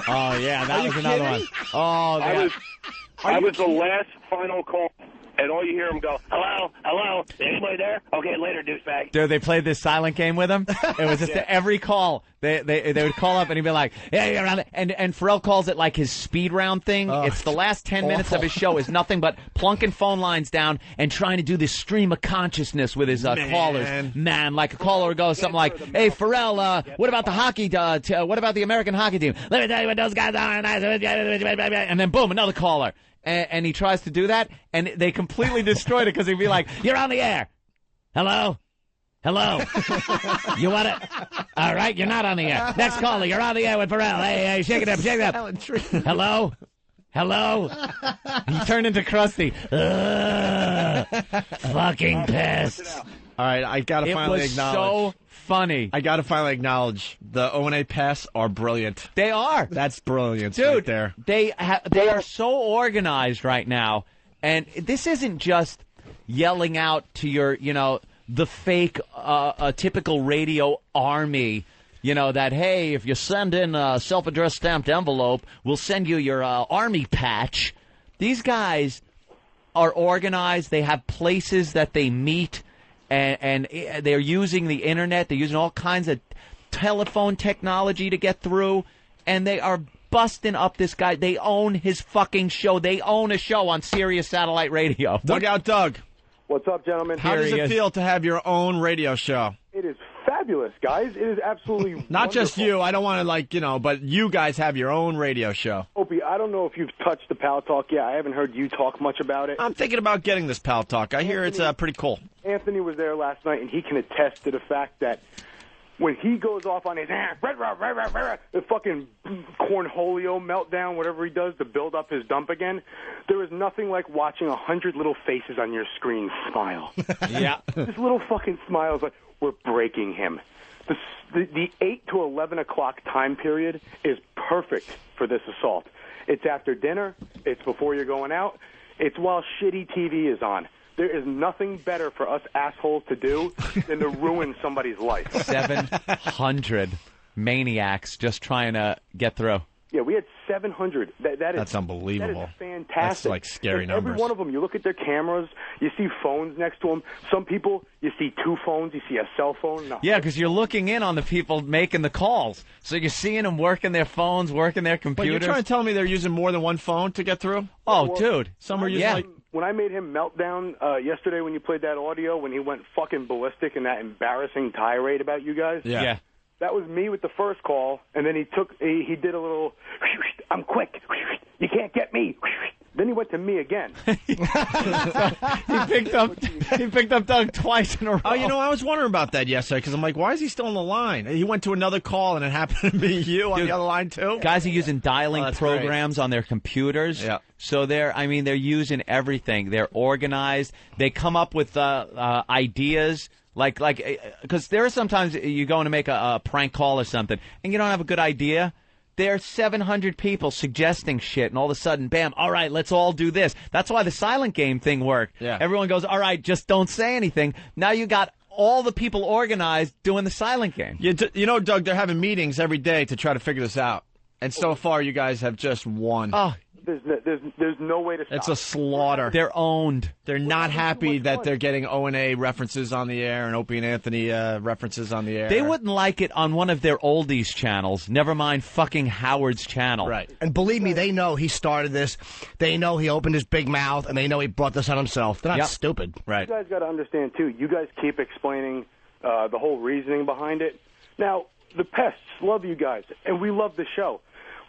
Oh, yeah, that was another one. Oh, I was the last final call. And all you hear him go, hello, hello, anybody there? Okay, later, douchebag. Dude, they played this silent game with him. It was just every call. They would call up and he'd be like, yeah, you're around. And Pharrell calls it like his speed round thing. It's the last 10 minutes of his show is nothing but plunking phone lines down and trying to do this stream of consciousness with his callers. Man, like a caller would go something like, hey, Pharrell, what about the hockey? What about the American hockey team? Let me tell you what those guys are. And then boom, another caller. And he tries to do that, and they completely destroyed it because he'd be like, you're on the air. Hello? Hello? You want it? All right, you're not on the air. Next caller, you're on the air with Pharrell. Hey, shake it up, shake it up. Hello? Hello? He turned into Krusty. Fucking pissed. All right, I got to finally acknowledge. It was so funny. I got to finally acknowledge the O&A Pass are brilliant. They are. That's brilliant, dude. Right there. They are so organized right now, and this isn't just yelling out to your, the fake, typical radio army. That, hey, if you send in a self-addressed stamped envelope, we'll send you your army patch. These guys are organized. They have places that they meet. And they're using the internet. They're using all kinds of telephone technology to get through. And they are busting up this guy. They own his fucking show. They own a show on Sirius Satellite Radio. Dugout Doug. What's up, gentlemen? How does it feel to have your own radio show? It is fabulous, guys. It is absolutely Not wonderful. just you. I don't want to, but you guys have your own radio show. Opie, I don't know if you've touched the Pal Talk yet. I haven't heard you talk much about it. I'm thinking about getting this Pal Talk. I hear it's pretty cool. Anthony was there last night, and he can attest to the fact that when he goes off on his the fucking cornholio meltdown, whatever he does to build up his dump again, there is nothing like watching 100 little faces on your screen smile. Yeah. This little fucking smile is like, we're breaking him. The 8 to 11 o'clock time period is perfect for this assault. It's after dinner. It's before you're going out. It's while shitty TV is on. There is nothing better for us assholes to do than to ruin somebody's life. 700 maniacs just trying to get through. Yeah, we had 700. That's unbelievable. That is fantastic. That's like scary numbers. Every one of them, you look at their cameras, you see phones next to them. Some people, you see 2 phones, you see a cell phone. No. Yeah, because you're looking in on the people making the calls. So you're seeing them working their phones, working their computers. But you're trying to tell me they're using more than one phone to get through? Oh, well, dude. Some are using When I made him meltdown yesterday when you played that audio, when he went fucking ballistic in that embarrassing tirade about you guys. Yeah. That was me with the first call, and then he did a little, I'm quick, you can't get me. Then he went to me again. He picked up Doug twice in a row. Oh, I was wondering about that yesterday because I'm like, why is he still on the line? He went to another call and it happened to be you on the other line too. Guys are using dialing programs on their computers. Yeah. So they're using everything. They're organized. They come up with ideas. Because there are sometimes you go in to make a prank call or something, and you don't have a good idea. There are 700 people suggesting shit, and all of a sudden, bam, all right, let's all do this. That's why the silent game thing worked. Yeah. Everyone goes, all right, just don't say anything. Now you got all the people organized doing the silent game. Doug, they're having meetings every day to try to figure this out. And so far, you guys have just won. Oh, There's no way to stop. It's a slaughter. They're owned. They're not happy that they're getting O&A references on the air and Opie and Anthony references on the air. They wouldn't like it on one of their oldies channels. Never mind fucking Howard's channel. Right. And believe me, they know he started this. They know he opened his big mouth, and they know he brought this on himself. They're not stupid. Right. You guys got to understand, too, you guys keep explaining the whole reasoning behind it. Now, the pests love you guys, and we love the show.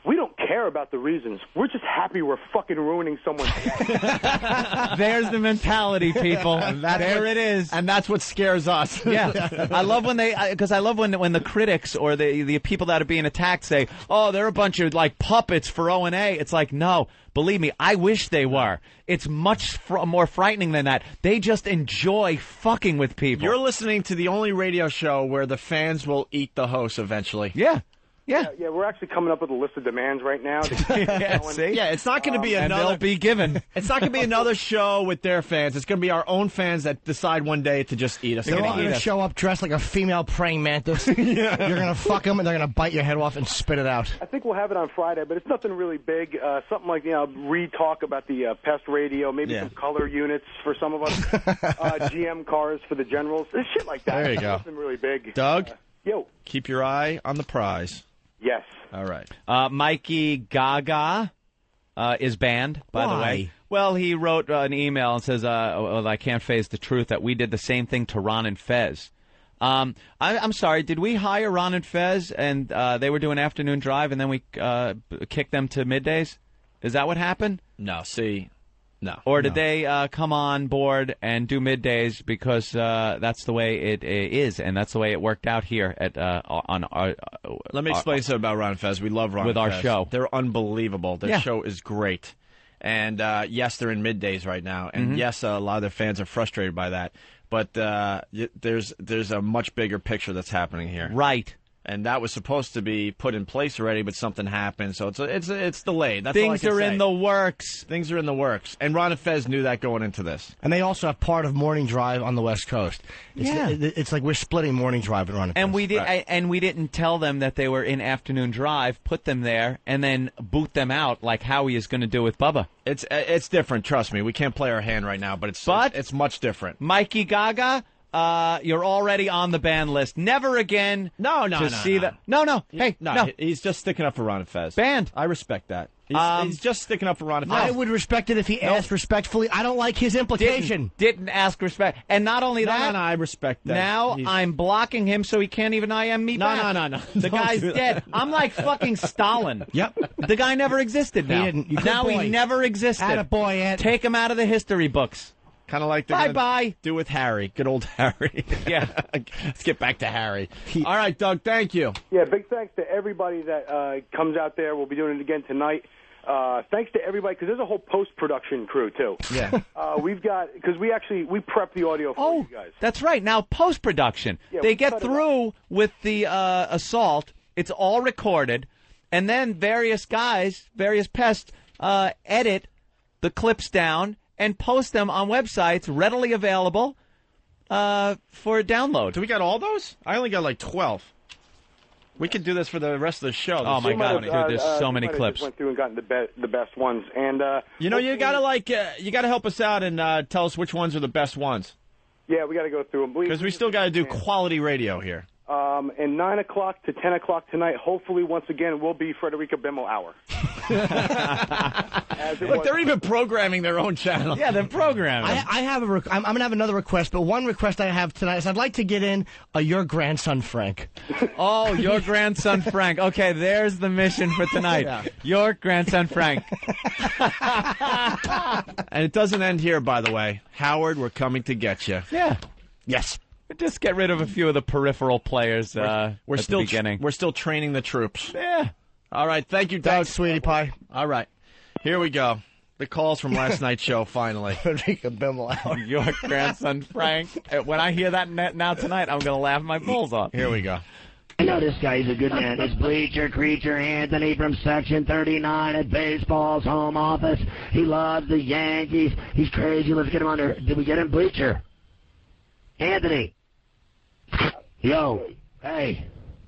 We don't care about the reasons. We're just happy we're fucking ruining someone's life. There's the mentality, people. There it is. And that's what scares us. Yeah. I love when when the critics or the people that are being attacked say, oh, they're a bunch of puppets for O&A. It's like, no, believe me, I wish they were. It's much more frightening than that. They just enjoy fucking with people. You're listening to the only radio show where the fans will eat the host eventually. Yeah. Yeah, we're actually coming up with a list of demands right now. It's not going to be another. And they'll be given. It's not going to be another show with their fans. It's going to be our own fans that decide one day to just eat us. They're all going to show up dressed like a female praying mantis. You're going to fuck them, and they're going to bite your head off and spit it out. I think we'll have it on Friday, but it's nothing really big. Something like, re-talk about the pest radio, maybe some color units for some of us, GM cars for the generals, shit like that. There you go. Nothing really big. Doug, keep your eye on the prize. Yes. All right. Mikey Gaga is banned, by the way. Well, he wrote an email and says, I can't face the truth that we did the same thing to Ron and Fez. I'm sorry, did we hire Ron and Fez and they were doing afternoon drive and then we kicked them to middays? Is that what happened? No, no. Or did they come on board and do middays because that's the way it is, and that's the way it worked out here at on our. Let me explain something about Ron and Fez. We love Ron with and our Fez. show. They're unbelievable. Their show is great, and yes, they're in middays right now, and yes, a lot of their fans are frustrated by that. But there's a much bigger picture that's happening here. Right. And that was supposed to be put in place already, but something happened, so it's delayed. That's Things all I can are say. in the works. Things are in the works, and Ron and Fez knew that going into this. And they also have part of Morning Drive on the West Coast. It's like we're splitting Morning Drive and Ron and Fez. And we did, and we didn't tell them that they were in afternoon drive, put them there, and then boot them out like Howie is going to do with Bubba. It's different. Trust me, we can't play our hand right now, but it's much different. Mikey Gaga. you're already on the ban list. Never again. No. Hey, no. He's just sticking up for Ron and Fez. Banned. I respect that. He's just sticking up for Ron and Fez. I would respect it if he asked respectfully. I don't like his implication. Didn't ask respect. And not only that. No, I respect that. Now I'm blocking him so he can't even IM me back. No. The guy's dead. I'm like fucking Stalin. Yep. The guy never existed now. He didn't. He never existed. Attaboy, Ed. Take him out of the history books. Kind of like they're Bye-bye. do with Harry. Good old Harry. Yeah. Let's get back to Harry. All right, Doug, thank you. Yeah, big thanks to everybody that comes out there. We'll be doing it again tonight. Thanks to everybody, because there's a whole post-production crew, too. Yeah. We've got, because we prep the audio for you guys. That's right. Now, post-production. Yeah, they get through with the assault. It's all recorded. And then various pests, edit the clips down and post them on websites readily available for download. Do we got all those? I only got like 12. We could do this for the rest of the show. Oh my God, dude! There's so many clips. Just went through and gotten the best ones, and you gotta help us out and tell us which ones are the best ones. Yeah, we got to go through them because we still got to do quality radio here. And 9 o'clock to 10 o'clock tonight, hopefully once again will be Frederica Bimmel Hour. Look, they're even programming their own channel. Yeah, they're programming. I have I'm going to have another request, but one request I have tonight is I'd like to get in your grandson, Frank. Oh, your grandson, Frank. Okay, there's the mission for tonight. Yeah. Your grandson, Frank. And it doesn't end here, by the way. Howard, we're coming to get you. Yeah. Yes. Just get rid of a few of the peripheral players we're still the beginning. We're still training the troops. Yeah. All right. Thank you, Doug. Thanks, sweetie pie. All right. Here we go. The calls from last night's show, finally. Frederica Bimmel Hour. Your grandson, Frank. When I hear that now tonight, I'm going to laugh my balls off. Here we go. I know this guy. He's a good man. It's Bleacher Creature Anthony from Section 39 at baseball's home office. He loves the Yankees. He's crazy. Let's get him under. Did we get him, Bleacher? Anthony. Yo. Hey.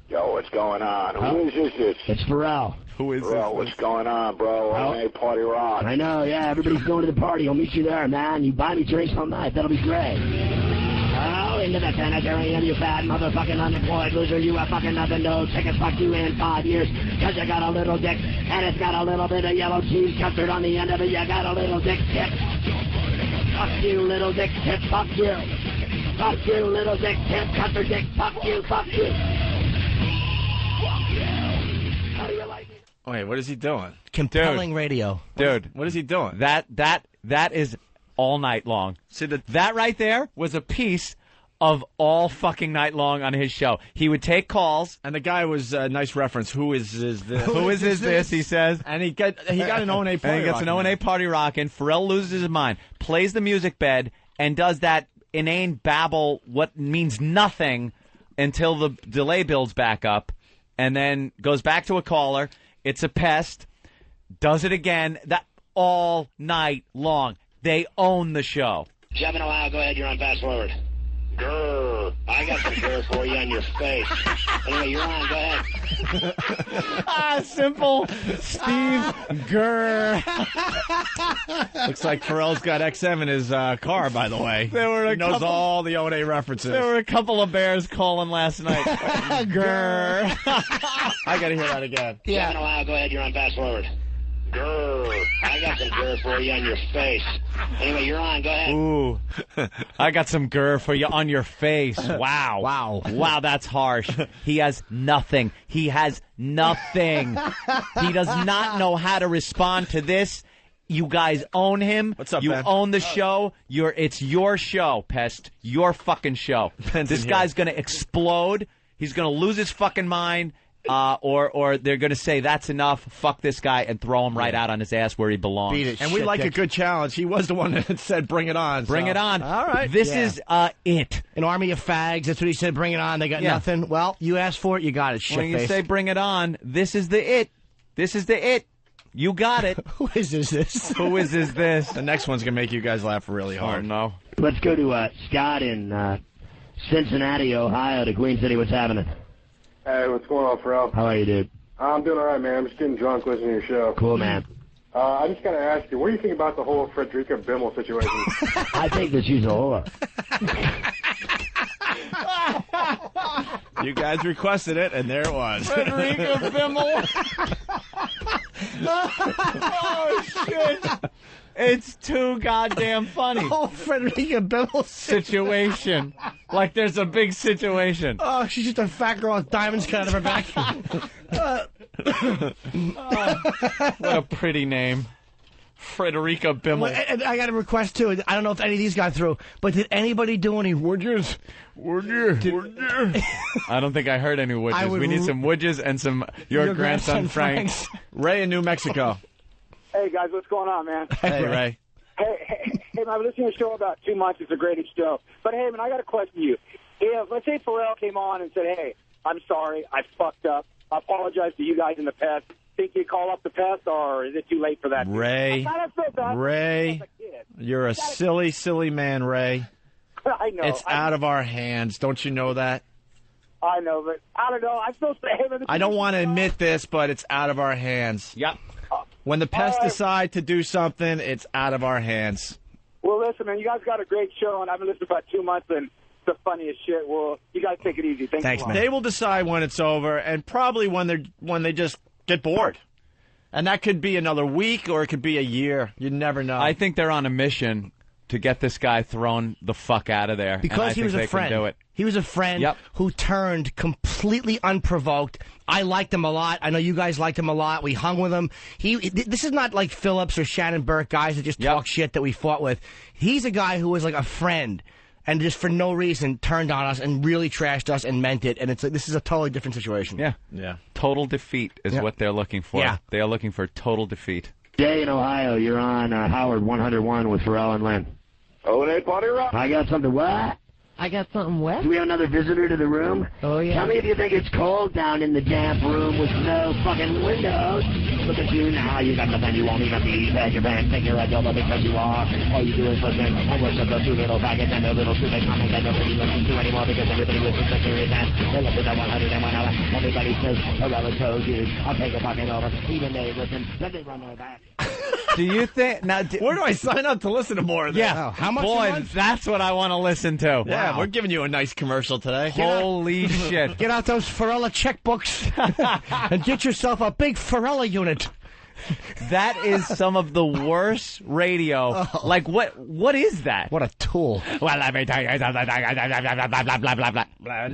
Yo, what's going on? Who is this? It's Pharrell. Who is Pharrell, this? what's going on, bro? Hey, party rock. I know, yeah. Everybody's going to the party. I'll meet you there, man. You buy me drinks all night. That'll be great. Oh, into the sanitarium, you fat motherfucking unemployed loser. You have fucking nothing to take a fuck you in 5 years. Because you got a little dick, and it's got a little bit of yellow cheese custard on the end of it. You got a little dick tip. Fuck you, little dick tip. Fuck you. Fuck you, little dick tip. Custard dick. Fuck you. Fuck you. How do you like it? Wait, what is he doing? Compelling radio. Dude. What is he doing? That is all night long. See, that right there was a piece of all fucking night long on his show. He would take calls. And the guy was a nice reference. Who is this? Who is this, he says. And he got an O&A party. And he gets an O&A party rocking. Pharrell loses his mind, plays the music bed, and does that inane babble, what means nothing, until the delay builds back up, and then goes back to a caller. It's a pest. Does it again. That all night long. They own the show. Jeff in Ohio, go ahead. You're on fast forward. Grrr. I got some grrr for you on your face. Anyway, you're on. Go ahead. Simple. Steve Grrr. Looks like Pharrell's got XM in his car, by the way. He knows all the O&A references. There were a couple of bears calling last night. Grrr. I got to hear that again. Jeff in Ohio, go ahead. You're on fast forward. Grrr. I got some grrr for you on your face. Anyway, you're on. Go ahead. Ooh. I got some grrr for you on your face. Wow. Wow, that's harsh. He has nothing. He has nothing. He does not know how to respond to this. You guys own him. What's up, You Ben? own the show. It's your show, Pest. Your fucking show. This guy's going to explode. He's going to lose his fucking mind. Or they're going to say, that's enough, fuck this guy, and throw him right out on his ass where he belongs. Beat it. And we like a good challenge. He was the one that said, bring it on. Bring it on. All right. This is it. An army of fags. That's what he said. Bring it on. They got nothing. Well, you asked for it. You got it. When you say bring it on, this is the it. This is the it. You got it. Who is this? Who is this? The next one's going to make you guys laugh really hard. Oh, no. Let's go to Scott in Cincinnati, Ohio, to Queen City. What's happening? Hey, what's going on, Pharrell? How are you, dude? I'm doing all right, man. I'm just getting drunk listening to your show. Cool, man. I just got to ask you, what do you think about the whole Frederica Bimmel situation? I think that she's a whore. You guys requested it, and there it was. Frederica Bimmel. Oh, shit. It's too goddamn funny. Oh, Frederica Bimmel situation. Like there's a big situation. Oh, she's just a fat girl with diamonds cut out of her back. What a pretty name. Frederica Bimmel. And I got a request, too. I don't know if any of these got through, but did anybody do any woodges? I don't think I heard any woodges. We need some woodges and some your grandson Frank's. Ray in New Mexico. Hey, guys, what's going on, man? Hey, Ray. Hey, man, I've been listening to the show about 2 months. It's the greatest show. But, hey, man, I got to question you. If, let's say Pharrell came on and said, hey, I'm sorry, I fucked up. I apologize to you guys in the past. Think you call up the past, or is it too late for that? Ray, you're a silly, silly man, Ray. I know. It's out of our hands. Don't you know that? I know, but I don't know. I'm supposed to. I don't want to admit this, but it's out of our hands. Yep. When the pests decide to do something, it's out of our hands. Well, listen, man, you guys got a great show, and I've been listening for about 2 months, and it's the funniest shit. Well, you guys take it easy. Thanks a lot. They will decide when it's over, and probably when they just get bored. And that could be another week, or it could be a year. You never know. I think they're on a mission to get this guy thrown the fuck out of there. Because he was a friend. He was a friend who turned completely unprovoked. I liked him a lot. I know you guys liked him a lot. We hung with him. This is not like Phillips or Shannon Burke, guys that just talk shit that we fought with. He's a guy who was like a friend and just for no reason turned on us and really trashed us and meant it. And it's like, this is a totally different situation. Yeah. Total defeat is what they're looking for. Yeah. They are looking for total defeat. Jay in Ohio, you're on Howard 101 with Pharrell and Lynn. Oh, they party rock. I got something what? I got something wet. Do we have another visitor to the room? Oh, yeah. Tell me if you think it's cold down in the damp room with no fucking windows. Look at you now. You got nothing you won't even be. Bag your band, take your head over because you are. All you do is listen and worship those 2 little faggots and their little stupid comments that nobody listens to anymore because everybody listens to serious ass. They listen to 101 hour. Everybody says, Pharrell told you. I'll take a fucking over. Even they listen. Then they run their back. Do you think now? Where do I sign up to listen to more of this? Yeah, how much? Boy, that's what I want to listen to. Yeah, we're giving you a nice commercial today. Holy shit! Get out those Pharrella checkbooks and get yourself a big Pharrella unit. That is some of the worst radio. Oh. Like what is that? What a tool. Well, let me tell you.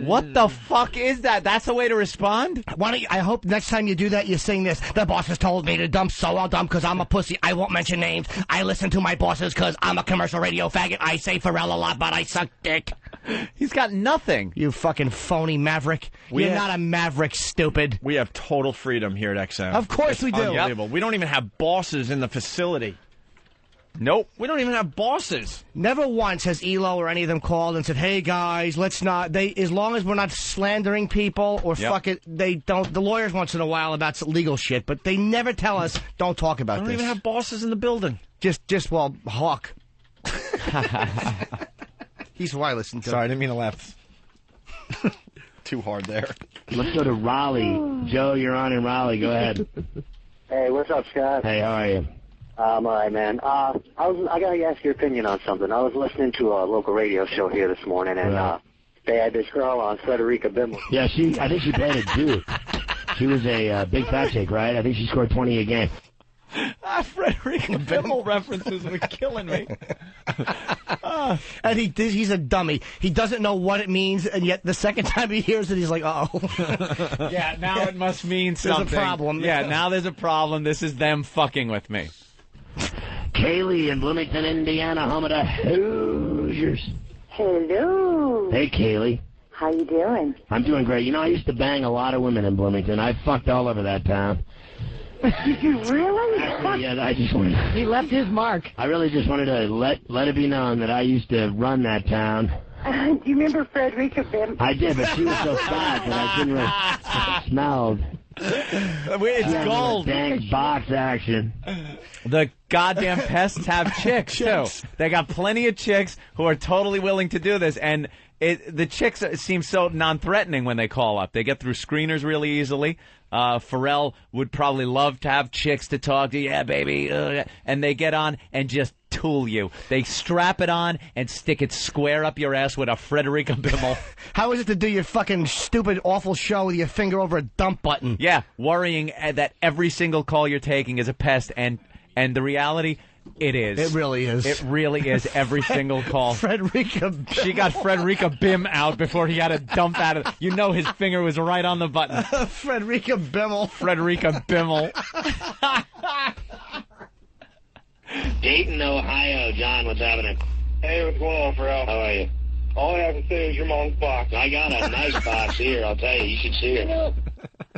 What the fuck is that? That's the way to respond? Why don't you, I hope next time you do that, you sing this. The boss has told me to dump, so I'll dump because I'm a pussy. I won't mention names. I listen to my bosses because I'm a commercial radio faggot. I say Pharrell a lot, but I suck dick. He's got nothing. You fucking phony maverick. You're not a maverick, stupid. We have total freedom here at XM. Of course we do. Unbelievable. We don't even have bosses in the facility. Nope. We don't even have bosses. Never once has ELO or any of them called and said, hey, guys, let's not. As long as we're not slandering people or fuck it, they don't. The lawyers once in a while about some legal shit, but they never tell us, don't talk about this. We don't even have bosses in the building. Well, Hawk. He's who I listen to. Sorry, I didn't mean to laugh too hard there. Let's go to Raleigh. Joe, you're on in Raleigh. Go ahead. Hey, what's up, Scott? Hey, how are you? I'm all right, man. I gotta ask your opinion on something. I was listening to a local radio show here this morning, and they had this girl on, Frederica Bimmel. Yeah, I think she played it too. She was a big fat chick, right? I think she scored 20 a game. Frederica Bimmel references were killing me. And he's a dummy. He doesn't know what it means, and yet the second time he hears it, he's like, uh-oh. Yeah, now it must mean something. There's a problem. Yeah, now there's a problem. This is them fucking with me. Kaylee in Bloomington, Indiana, home of the Hoosiers. Hello. Hey, Kaylee. How you doing? I'm doing great. You know, I used to bang a lot of women in Bloomington. I fucked all over that town. Did you really? Yeah, I just wanted. He left his mark. I really just wanted to let it be known that I used to run that town. Do you remember Frederica Bimmel? I did, but she was so fat that I didn't really smell. It's gold. Dang box action. The goddamn pests have chicks too. They got plenty of chicks who are totally willing to do this, and the chicks seem so non-threatening when they call up. They get through screeners really easily. Pharrell would probably love to have chicks to talk to. Yeah, baby. And they get on and just tool you. They strap it on and stick it square up your ass with a Frederica Bimmel. How is it to do your fucking stupid, awful show with your finger over a dump button? Yeah, worrying that every single call you're taking is a pest, and the reality, it is. It really is. It really is every single call. Frederica. She got Frederica Bim out before he had to dump out of. You know his finger was right on the button. Frederica Bimmel. Frederica Bimmel. Dayton, Ohio. John, what's happening? Hey, what's going on, Pharrell? How are you? All I have to say is your mom's box. I got a nice box here. I'll tell you. You should see it.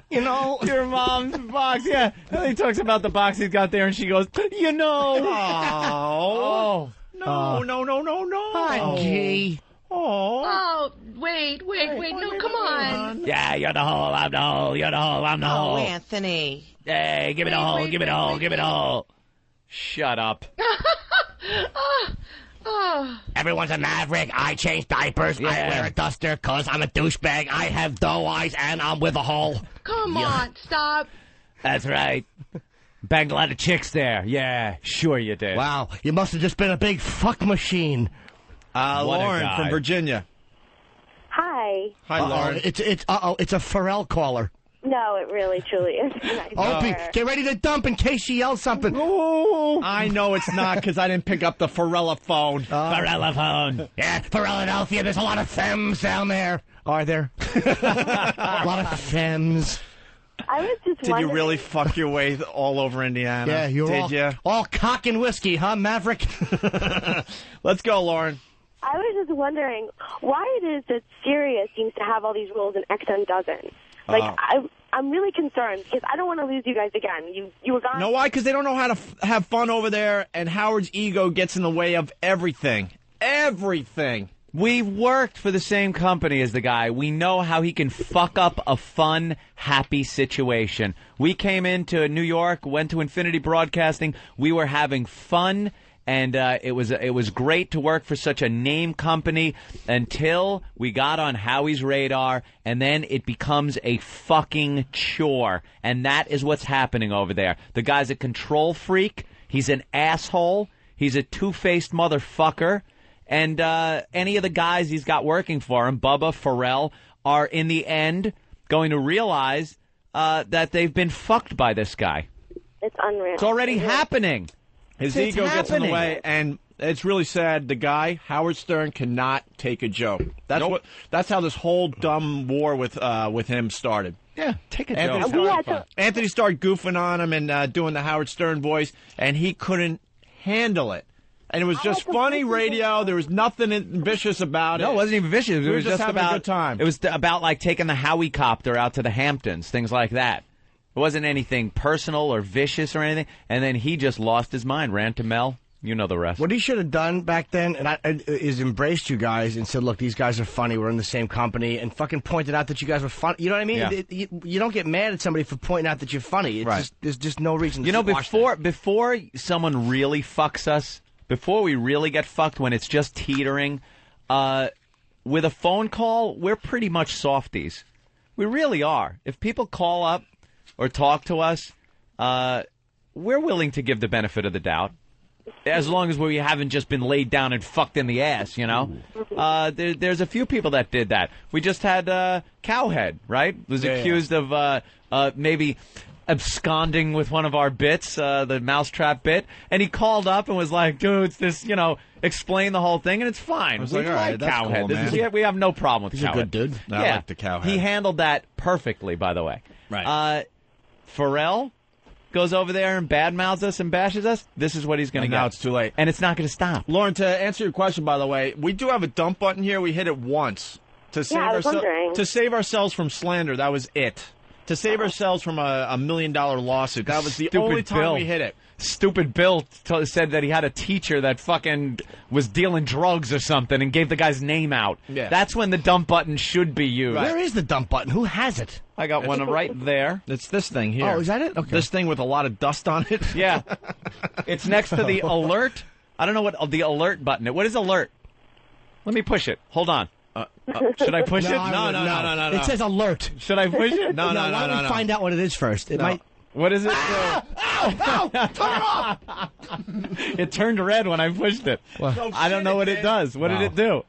You know, your mom's box. Yeah, and he talks about the box he's got there, and she goes, you know. Oh. No. Hi, G. Oh, wait. No, come on. Yeah, you're the hole, I'm the hole. You're the hole, I'm the hole. Oh, Anthony. Hey, give me the hole, give me the hole, give me the hole. Shut up. Everyone's a maverick. I change diapers. Yeah. I wear a duster because I'm a douchebag. I have doe eyes and I'm with a hole. Come on, stop. That's right. Banged a lot of chicks there. Yeah, sure you did. Wow, you must have just been a big fuck machine. Lauren from Virginia. Hi. Hi, Lauren. It's a Pharrell caller. No, it really, truly is. Nice. Opie, get ready to dump in case she yells something. Oh, I know it's not because I didn't pick up the Pharrella phone. Pharrella phone. Yeah, Philadelphia, there's a lot of femmes down there. Are there? A lot of femmes. I was just Did wondering. you really fuck your way all over Indiana? Yeah, you were all cock and whiskey, huh, Maverick? Let's go, Lauren. I was just wondering why it is that Sirius seems to have all these rules and XM doesn't. Like, I'm really concerned because I don't want to lose you guys again. You were gone. Know why? Because they don't know how to have fun over there, and Howard's ego gets in the way of everything. Everything. We've worked for the same company as the guy. We know how he can fuck up a fun, happy situation. We came into New York, went to Infinity Broadcasting. We were having fun. And it was great to work for such a name company until we got on Howie's radar, and then it becomes a fucking chore. And that is what's happening over there. The guy's a control freak. He's an asshole. He's a two-faced motherfucker. And any of the guys he's got working for him, Bubba, Pharrell, are in the end going to realize that they've been fucked by this guy. It's unreal. It's already happening. His ego gets in the way, and it's really sad. The guy, Howard Stern, cannot take a joke. That's how this whole dumb war with him started. Yeah, take a joke. Anthony started goofing on him and doing the Howard Stern voice, and he couldn't handle it. And it was just funny radio. There was nothing vicious about it. No, it wasn't even vicious. It was just having about a good time. It was about like taking the Howie copter out to the Hamptons, things like that. It wasn't anything personal or vicious or anything. And then he just lost his mind, ran to Mel. You know the rest. What he should have done back then is embraced you guys and said, look, these guys are funny. We're in the same company. And fucking pointed out that you guys were funny. You know what I mean? Yeah. You don't get mad at somebody for pointing out that you're funny. It's just, there's just no reason to before someone really fucks us, before we really get fucked when it's just teetering, with a phone call, we're pretty much softies. We really are. If people call up or talk to us, we're willing to give the benefit of the doubt. As long as we haven't just been laid down and fucked in the ass, you know? There's a few people that did that. We just had Cowhead, right? Was accused of maybe absconding with one of our bits, the Mousetrap bit. And he called up and was like, dude, it's this, explain the whole thing, and it's fine. I was We like, all right, that's Cowhead. cool, man. We have no problem with He's Cowhead. a good dude. I like the Cowhead. He handled that perfectly, by the way. Right. Pharrell goes over there and badmouths us and bashes us. This is what he's going to get. Now it's too late. And it's not going to stop. Lauren, to answer your question, by the way, we do have a dump button here. We hit it once. To save ourselves from slander, that was it. To save ourselves from a $1 million lawsuit. That was the only time we hit it. Stupid Bill said that he had a teacher that fucking was dealing drugs or something and gave the guy's name out. Yeah. That's when the dump button should be used. Where is the dump button? Who has it? I got one right there. It's this thing here. Oh, is that it? Okay. This thing with a lot of dust on it? Yeah. It's next to the alert. I don't know what the alert button is. What is alert? Let me push it. Hold on. Should I push it? No. It says alert. Should I push it? No. Why don't we find out what it is first? It might. What does it do? Ow! Turn it off! It turned red when I pushed it. I don't know what it does. What did it do?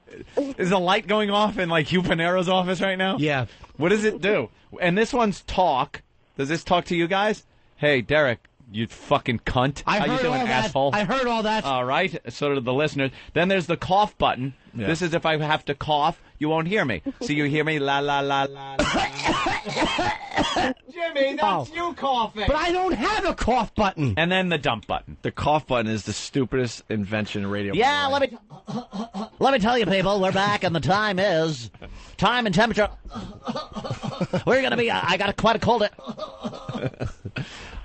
Is the light going off in like Hugh Panero's office right now? Yeah. What does it do? And this one's talk. Does this talk to you guys? Hey, Derek, you fucking cunt. How you doing, asshole? I heard all that. All right. So do the listeners. Then there's the cough button. Yeah. This is if I have to cough, you won't hear me. So you hear me, la, la, la, la, la. Jimmy, that's you coughing. But I don't have a cough button. And then the dump button. The cough button is the stupidest invention in radio. Yeah, let me tell you, people, we're back, and the time is time and temperature. We're gonna be. I got quite a cold.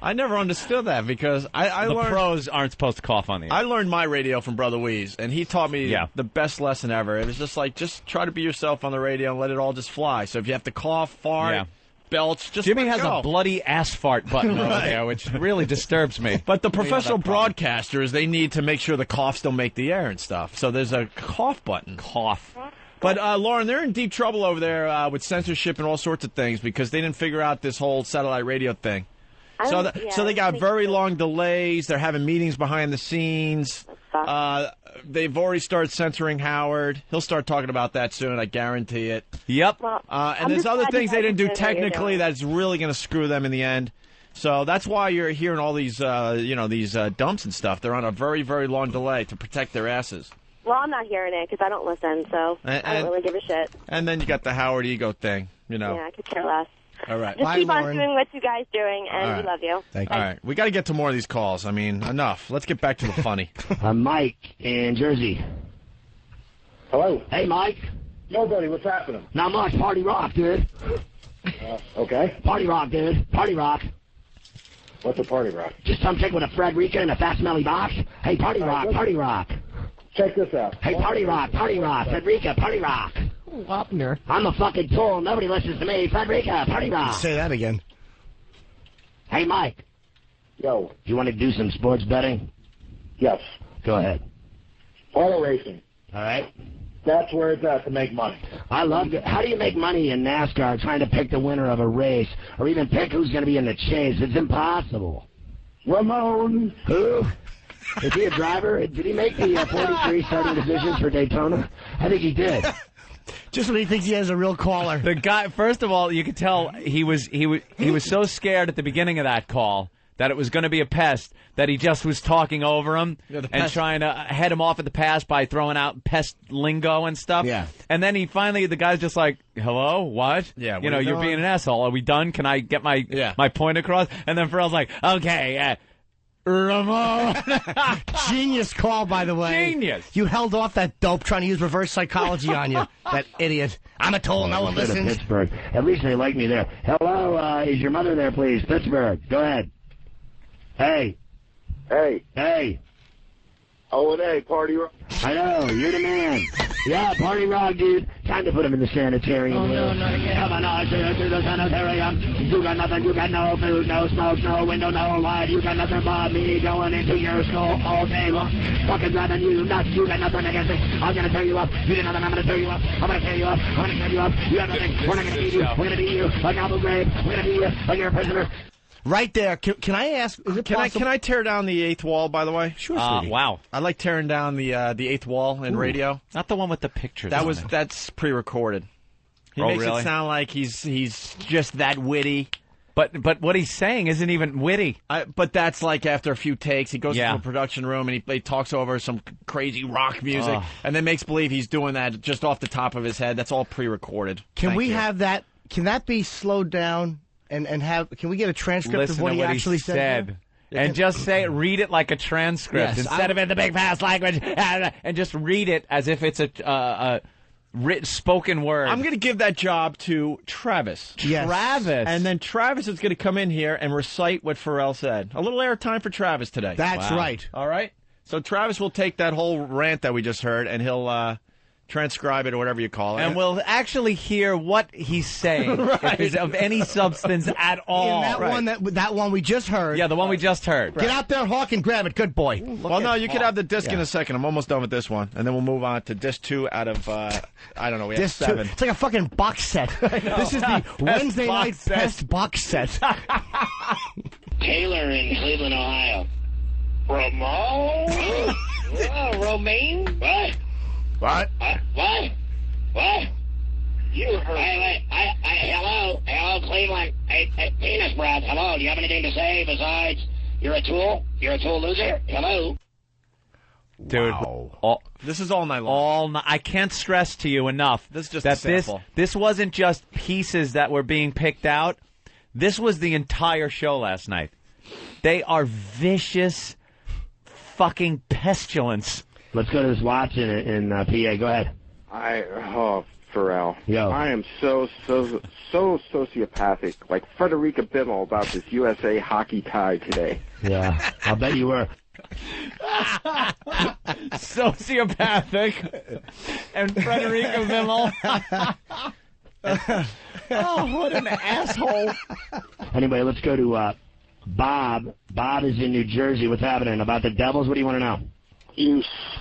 I never understood that because I the learned pros aren't supposed to cough on the air. I learned my radio from Brother Weeze, and he taught me the best lesson ever. It was just try to be yourself on the radio and let it all just fly. So if you have to cough, fart, belch, just Jimmy has a bloody ass fart button over there, which really disturbs me. But the professional broadcasters, they need to make sure the coughs don't make the air and stuff. So there's a cough button. Cough. But, Lauren, they're in deep trouble over there with censorship and all sorts of things because they didn't figure out this whole satellite radio thing. So they got very long delays. They're having meetings behind the scenes. They've already started censoring Howard. He'll start talking about that soon, I guarantee it. Yep. And there's other things they didn't do technically that's really going to screw them in the end. So that's why you're hearing all these, these dumps and stuff. They're on a very, very long delay to protect their asses. Well, I'm not hearing it because I don't listen, so I don't really give a shit. And then you got the Howard ego thing, Yeah, I could care less. All right. Just keep on doing what you guys doing, and we love you. Thank you. All right. We got to get to more of these calls. I mean, enough. Let's get back to the funny. I'm Mike in Jersey. Hello. Hey, Mike. Yo, buddy, what's happening? Not much. Party rock, dude. Okay. Party rock, dude. Party rock. What's a party rock? Just some chick with a Frederica and a fat smelly box. Hey, party rock, party rock. Check this out. Hey, party rock, Frederica, party rock. Wapner. I'm a fucking tool. Nobody listens to me. Frederica, party rock. Say that again. Hey, Mike. Yo. You want to do some sports betting? Yes. Go ahead. Auto racing. All right. That's where it's at to make money. I love it. How do you make money in NASCAR trying to pick the winner of a race or even pick who's going to be in the chase? It's impossible. Ramon. Who? Is he a driver? Did he make the 43 starting decisions for Daytona? I think he did. Just when he thinks he has a real caller. The guy, first of all, you could tell he was so scared at the beginning of that call that it was going to be a pest that he just was talking over him and trying to head him off at the pass by throwing out pest lingo and stuff. Yeah. And then the guy's just like, hello, what? Yeah. You're being an asshole. Are we done? Can I get my point across? And then Pharrell's like, okay, Ramon. Genius call, by the way. Genius. You held off that dope trying to use reverse psychology on you. That idiot. I'm a tool. No one listens. Pittsburgh. At least they like me there. Hello, is your mother there, please? Pittsburgh. Go ahead. Hey. Hey. O&A, party rock. I know, you're the man. Yeah, party rock, dude. Time to put him in the sanitarium. Oh, no, not again. Come on, to the sanitarium. You got nothing, you got no food, no smoke, no window, no light. You got nothing but me going into your skull all day long. Fucking driving you nuts. You got nothing against me. I'm gonna tear you up. You did nothing, I'm gonna tear you up. I'm gonna tear you up. I'm gonna tear you up. You have nothing. We're not gonna beat you. We're gonna beat you like Abu Ghraib. We're gonna beat you like you're a prisoner. Right there. Can I ask? Is it Can I tear down the eighth wall? By the way, sure. Wow. I like tearing down the eighth wall in radio. Not the one with the pictures. That's pre-recorded. He makes it sound like he's just that witty. But what he's saying isn't even witty. But that's like after a few takes, he goes into a production room and he talks over some crazy rock music and then makes believe he's doing that just off the top of his head. That's all pre-recorded. Can we have that? Can that be slowed down? And can we get a transcript of what he actually said? And just read it like a transcript instead of in the big fast language, and just read it as if it's a written spoken word. I'm going to give that job to Travis. Yes. Travis. And then Travis is going to come in here and recite what Pharrell said. A little airtime for Travis today. That's right. All right. So Travis will take that whole rant that we just heard, and he'll transcribe it or whatever you call it. And we'll actually hear what he's saying if it's of any substance at all. And that one we just heard. Yeah, the one we just heard. Get out there, Hawk, and grab it. Good boy. Well, no, you could have the disc in a second. I'm almost done with this one. And then we'll move on to disc 2 out of, I don't know, we have 7. It's like a fucking box set. This is the Wednesday Night Pest box set. Taylor in Cleveland, Ohio. Ramon? Romaine? What? What? What? You heard. Hello, Cleveland. Hey, penis breath. Hello, do you have anything to say besides you're a tool? You're a tool loser? Hello? Dude, this is all night long. I can't stress to you enough this is just that a sample. This wasn't just pieces that were being picked out. This was the entire show last night. They are vicious fucking pestilence. Let's go to this watch in PA. Go ahead. Pharrell. Yo. I am so sociopathic, like Frederica Bimmel about this USA hockey tie today. Yeah, I'll bet you were. Sociopathic and Frederica Bimmel. Oh, what an asshole. Anyway, let's go to Bob. Bob is in New Jersey. What's happening? About the Devils? What do you want to know?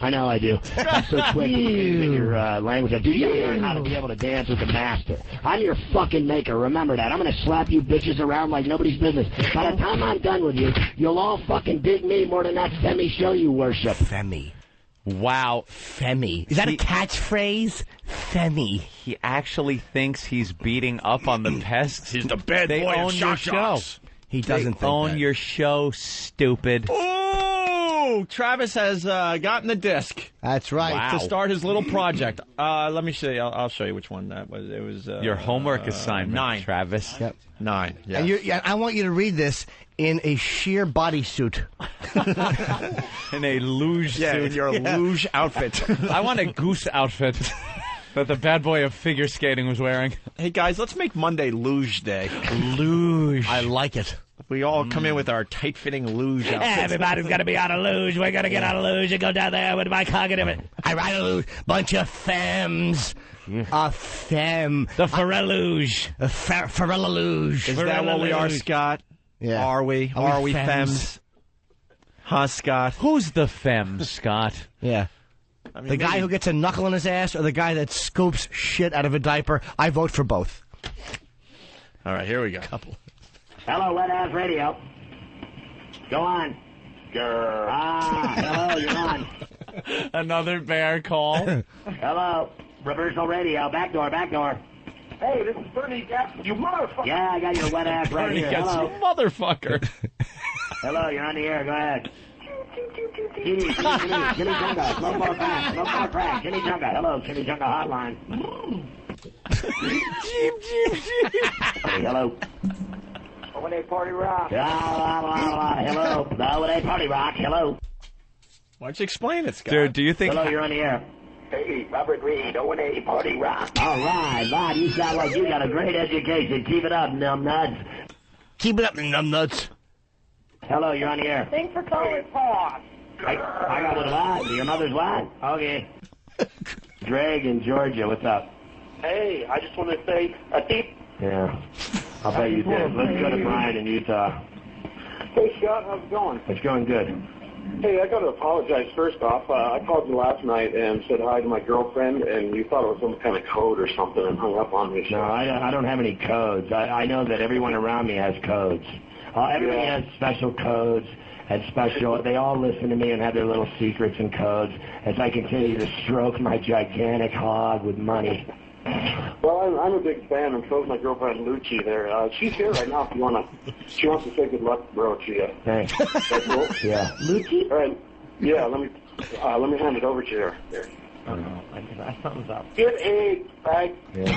I know I do. I'm so quick in your language. Dude, you learn how to be able to dance with the master. I'm your fucking maker. Remember that. I'm going to slap you bitches around like nobody's business. By the time I'm done with you, you'll all fucking dig me more than that Femi show you worship. Femi. Wow. Femi. Is that a catchphrase? Femi. He actually thinks he's beating up on the pests. He's the bad they boy own of your Shock show. Jocks. He doesn't own that. your show, stupid. Oh, Travis has gotten the disc. That's right. Wow. To start his little project. Let me show you. I'll show you which one that was. It was your homework assignment, 9. Travis. Yep. 9. Yeah. And I want you to read this in a sheer bodysuit. In a luge suit. In your luge outfit. I want a goose outfit that the bad boy of figure skating was wearing. Hey, guys, let's make Monday luge day. Luge. I like it. We all come in with our tight-fitting luge outfits. Everybody's got to be on a luge. We're going to get on a luge and go down there with my cognitive. I ride a luge. Bunch of femmes. A femme. The Pharrell luge. Pharrell luge. Is that what we are, Scott? Yeah. Are we? Are we femmes? Huh, Scott? Who's the femme, Scott? Yeah. I mean, the guy who gets a knuckle in his ass or the guy that scoops shit out of a diaper? I vote for both. All right, here we go. Hello, Wet Ass Radio. Go on. Hello, you're on. Another bear call. Hello, Reversal Radio. Back door. Hey, this is Bernie Gaps, you motherfucker. Yeah, I got your wet ass right Bernie here. Gaps, Hello. you motherfucker. Hello, you're on the air. Go ahead. Jimmy Junga. Smoke more crack. Jimmy Junga. Hello, Jimmy Junga hotline. Hello. Holiday Party Rock. Hello. Holiday Party Rock. Hello. Why don't you explain it, Scott? Dude, do you think... Hello, you're on the air. Hey, Robert Reed, O&A Party Rock. All right, Bob, you sound like you got a great education. Keep it up, numbnuts. Keep it up, numbnuts. Hello, you're on the air. Thanks for calling, Paul. I got what? What? Your mother's what? Okay. Greg in Georgia, what's up? Hey, I just want to say a deep... Yeah, I'll bet you did. Let's go to Brian in Utah. Hey, Scott, how's it going? It's going good. Hey, I got to apologize first off. I called you last night and said hi to my girlfriend, and you thought it was some kind of code or something and hung up on me. No, I don't have any codes. I know that everyone around me has codes. Everybody has special codes and special. They all listen to me and have their little secrets and codes as I continue to stroke my gigantic hog with money. Well, I'm a big fan, and so's my girlfriend Lucci there. She's here right now if you want to. She wants to say good luck, bro, to you. Thanks. That's cool? Yeah. Lucci? All right. Yeah, let me hand it over to you. There. Oh, no. Something's up. Get AIDS, right? Yeah.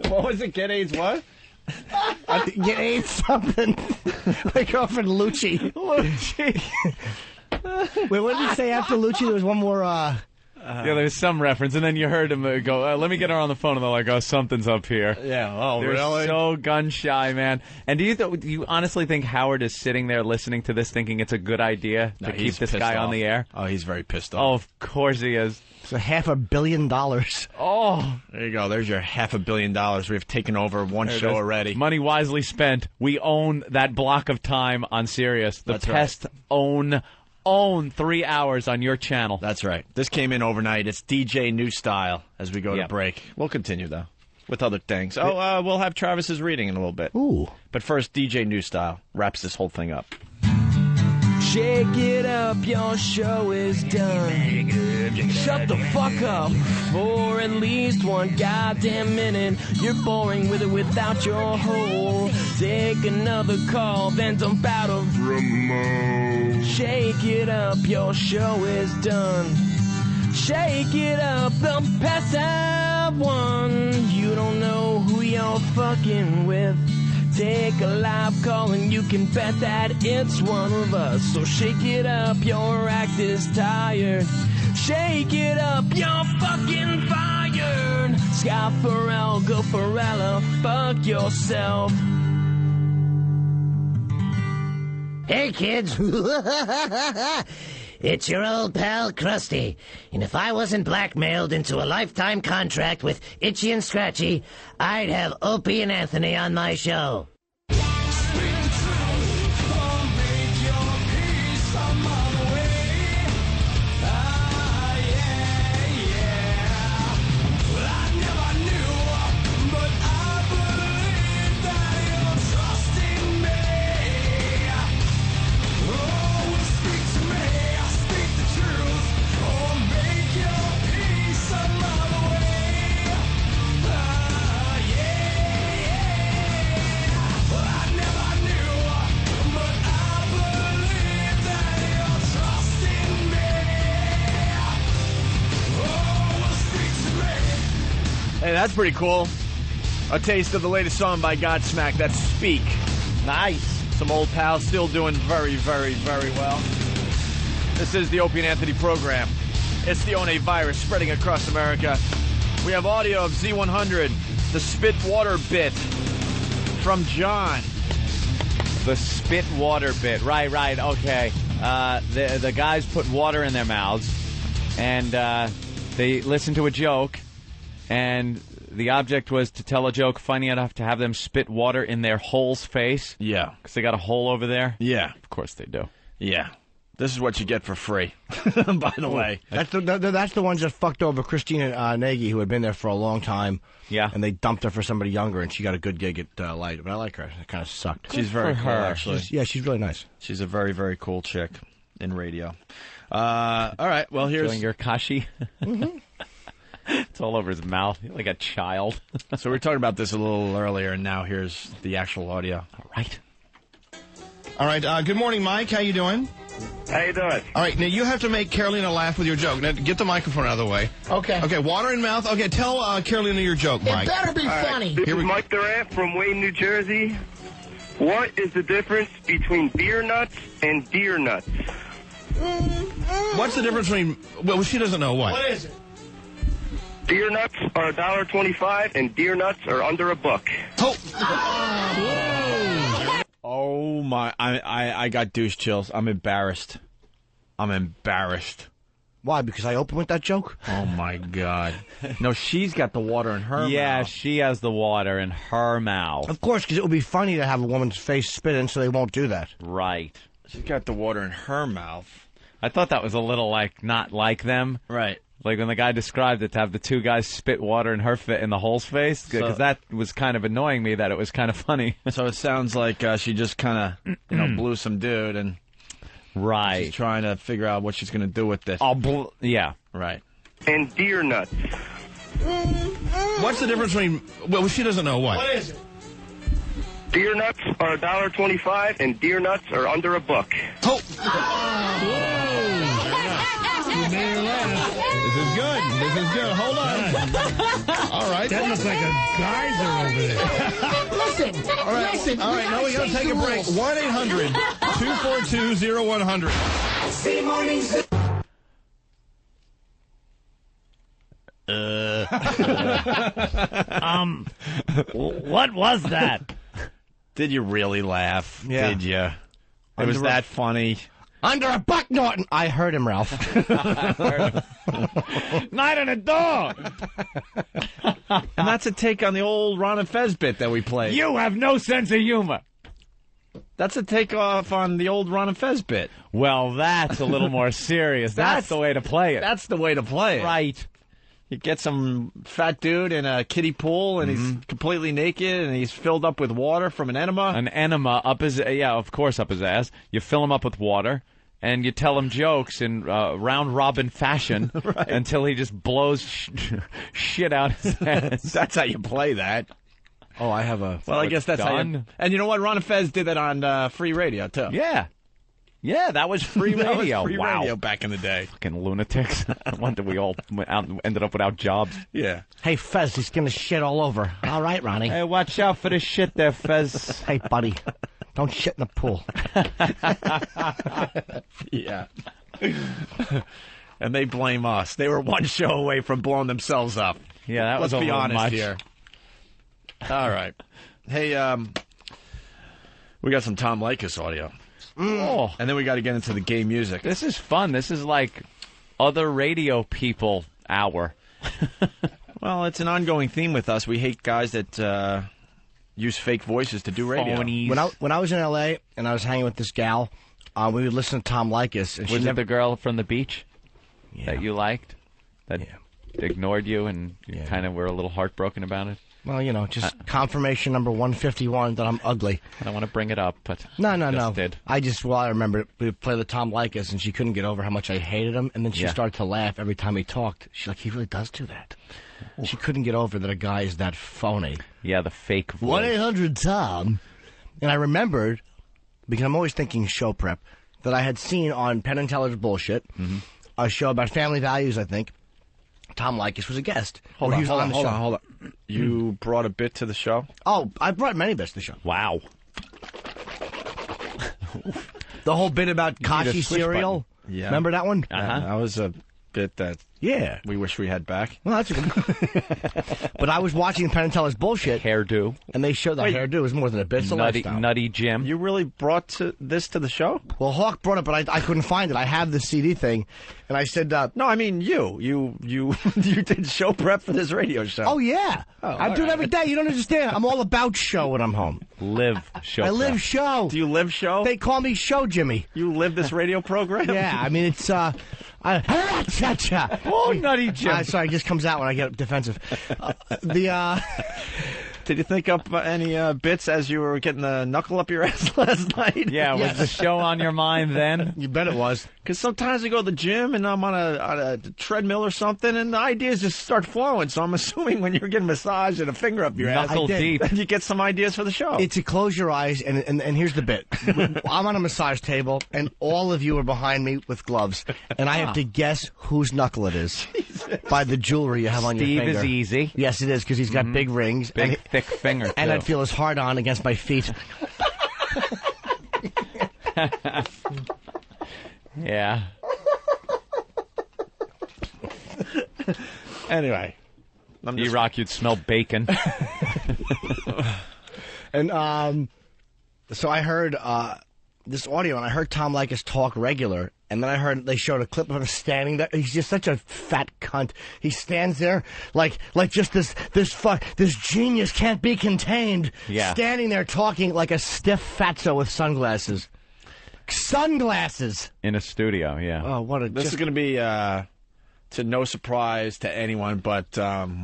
What was it? Get AIDS what? Get AIDS something. My girlfriend Lucci. Wait, what did he say after Lucci? There was one more... yeah, there's some reference, and then you heard him go, let me get her on the phone, and they're like, oh, something's up here. Yeah, oh, they're really? so gun-shy, man. And do you honestly think Howard is sitting there listening to this thinking it's a good idea to keep this guy on the air? Oh, he's very pissed off. Oh, of course he is. It's $500 million. Oh. There you go. There's your $500 million. We've taken over one show already. Money wisely spent. We own that block of time on Sirius. The Pest own 3 hours on your channel. That's right. This came in overnight. It's DJ New Style as we go to break. We'll continue, though, with other things. We'll have Travis's reading in a little bit. Ooh. But first, DJ New Style wraps this whole thing up. Shake it up, your show is done. Shut the fuck up for at least one goddamn minute. You're boring with it without your hole. Take another call, then dump out of remote. Shake it up, your show is done. Shake it up, the Pest have won. You don't know who you're fucking with. Take a live call and you can bet that it's one of us. So shake it up, your act is tired. Shake it up, you're fucking fired. Scott Farrell, go Farella, fuck yourself. Hey kids, it's your old pal Krusty. And if I wasn't blackmailed into a lifetime contract with Itchy and Scratchy, I'd have Opie and Anthony on my show. Hey, that's pretty cool. A taste of the latest song by Godsmack. That's Speak. Nice. Some old pals still doing very, very, very well. This is the Opie and Anthony program. It's the One virus spreading across America. We have audio of Z100, the spit water bit from John. The spit water bit. Right, okay. The guys put water in their mouths, and they listened to a joke, and the object was to tell a joke funny enough to have them spit water in their hole's face. Yeah. Because they got a hole over there? Yeah. Of course they do. Yeah. This is what you get for free, by the way. That's the ones that fucked over Christina Nagy, who had been there for a long time. Yeah. And they dumped her for somebody younger, and she got a good gig at Light. But I like her. It kind of sucked. She's very cool, actually. She's really nice. She's a very, very cool chick in radio. All right, well, here's... Feeling your kashi? Mm-hmm. It's all over his mouth. He's like a child. So we were talking about this a little earlier, and now here's the actual audio. All right. All right, good morning, Mike. How you doing? How you doing? All right, now you have to make Carolina laugh with your joke. Now, get the microphone out of the way. Okay. Okay, water in mouth. Okay, tell Carolina your joke, Mike. It better be funny. This is Mike Durant from Wayne, New Jersey. What is the difference between beer nuts and deer nuts? What's the difference between... Well, she doesn't know what. What is it? Beer nuts are $1.25 and deer nuts are under $1. Oh, my... I got douche chills. I'm embarrassed. Why? Because I opened with that joke? Oh, my God. No, she's got the water in her mouth. Yeah, she has the water in her mouth. Of course, because it would be funny to have a woman's face spit in, so they won't do that. Right. She's got the water in her mouth. I thought that was a little, not like them. Right. Like when the guy described it, to have the two guys spit water in in the hole's face, because that was kind of annoying me that it was kind of funny. So it sounds like she just kind of, blew some dude, and she's trying to figure out what she's going to do with this. Yeah. Right. And deer nuts. What's the difference between... Well, she doesn't know what. What is it? Beer nuts are $1.25 and deer nuts are under $1. This is good. Hold on. All right. That looks like a geyser over there. Listen. All right. Now we got to take a break. 1-800-242-0100. See mornings. What was that? Did you really laugh? Yeah. Did you? It was that funny. Under a Buck Norton. I heard him, Ralph. Night on a dog. And that's a take on the old Ron and Fez bit that we played. You have no sense of humor. That's a takeoff on the old Ron and Fez bit. Well, that's a little more serious. That's the way to play it. That's the way to play it. Right. You get some fat dude in a kiddie pool, and he's completely naked, and he's filled up with water from an enema. An enema up his, of course, up his ass. You fill him up with water, and you tell him jokes in round-robin fashion until he just blows shit out his ass. That's how you play that. Oh, I have a... Well, I guess that's how you... And you know what? Ron and Fez did that on free radio, too. Yeah. Yeah, that was free radio. That was free radio back in the day. Fucking lunatics. No wonder we all ended up without jobs. Yeah. Hey, Fez, he's going to shit all over. All right, Ronnie. Hey, watch out for the shit there, Fez. Hey, buddy, don't shit in the pool. Yeah. And they blame us. They were one show away from blowing themselves up. Yeah, that was Let's be honest much. here. All right. Hey, we got some Tom Leykis audio. Oh. And then we got to get into the gay music. This is fun. This is like other radio people hour. Well, it's an ongoing theme with us. We hate guys that use fake voices to do radio. Phonies. When I was in L.A. and I was hanging with this gal, we would listen to Tom Leykis. And was it the girl from the beach that you liked? That ignored you and you kind of were a little heartbroken about it? Well, you know, just confirmation number 151 that I'm ugly. I don't want to bring it up, but no. Did. I remember we would play the Tom Leykis, and she couldn't get over how much I hated him, and then she started to laugh every time he talked. She's like, he really does do that. She couldn't get over that a guy is that phony. Yeah, the fake voice. 1-800-TOM. And I remembered, because I'm always thinking show prep, that I had seen on Penn and Teller's Bullshit, a show about family values, I think. Tom Leykis was a guest. Hold on. You brought a bit to the show? Oh, I brought many bits to the show. Wow. The whole bit about Kashi cereal. Yeah. Remember that one? That was a bit that we wish we had back. Well, that's a good. But I was watching Penn and Teller's Bullshit. Hairdo. And they showed the hairdo is more than a bit. It's a lifestyle. Nutty Jim. You really brought this to the show? Well, Hawk brought it, but I couldn't find it. I have the CD thing. And I said, no, I mean you did show prep for this radio show. Oh, yeah. I do it every day. You don't understand. I'm all about show when I'm home. Live show. I live show. Do you live show? They call me Show Jimmy. You live this radio program? Yeah, I mean, it's, Oh, Nutty Jim. Sorry, it just comes out when I get defensive. Did you think up any bits as you were getting the knuckle up your ass last night? Yeah, was the show on your mind then? You bet it was. Because sometimes I go to the gym and I'm on a treadmill or something, and the ideas just start flowing. So I'm assuming when you're getting massaged and a finger up your ass, knuckle deep, you get some ideas for the show. It's a close your eyes, and here's the bit. I'm on a massage table, and all of you are behind me with gloves, and I have to guess whose knuckle it is by the jewelry you have on your finger. Steve is easy. Yes, it is, because he's got big rings. Big, thick finger, too. And I'd feel his hard on against my feet. Yeah. Anyway. E-Rock, you'd smell bacon. And so I heard this audio, and I heard Tom Leykis talk regular, and then I heard they showed a clip of him standing there. He's just such a fat cunt. He stands there like just this genius can't be contained. Yeah. Standing there talking like a stiff fatso with sunglasses. Sunglasses in a studio. Yeah. Oh, what a! This is going to be to no surprise to anyone, but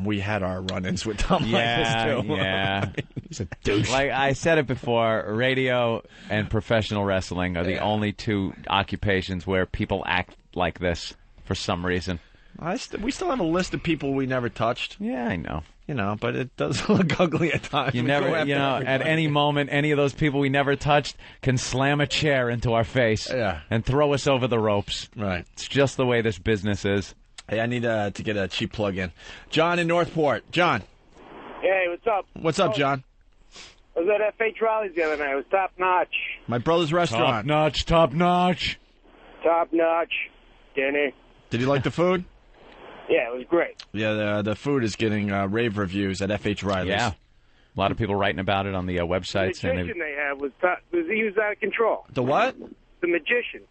we had our run-ins with Tom Leykis too. Yeah. He's a douche. Like I said it before, radio and professional wrestling are the only two occupations where people act like this for some reason. We still have a list of people we never touched. Yeah, I know. You know, but it does look ugly at times. You never, at any moment, any of those people we never touched can slam a chair into our face and throw us over the ropes. Right. It's just the way this business is. Hey, I need to get a cheap plug in. John in Northport. John. Hey, what's up? What's up, John? I was at FH Riley's the other night. It was top notch. My brother's restaurant. Top notch. Top notch. Dinner. Did you like the food? Yeah, it was great. Yeah, the food is getting rave reviews at FH Riley's. Yeah. A lot of people writing about it on the websites. The magician they have was he was out of control. The what? The magician.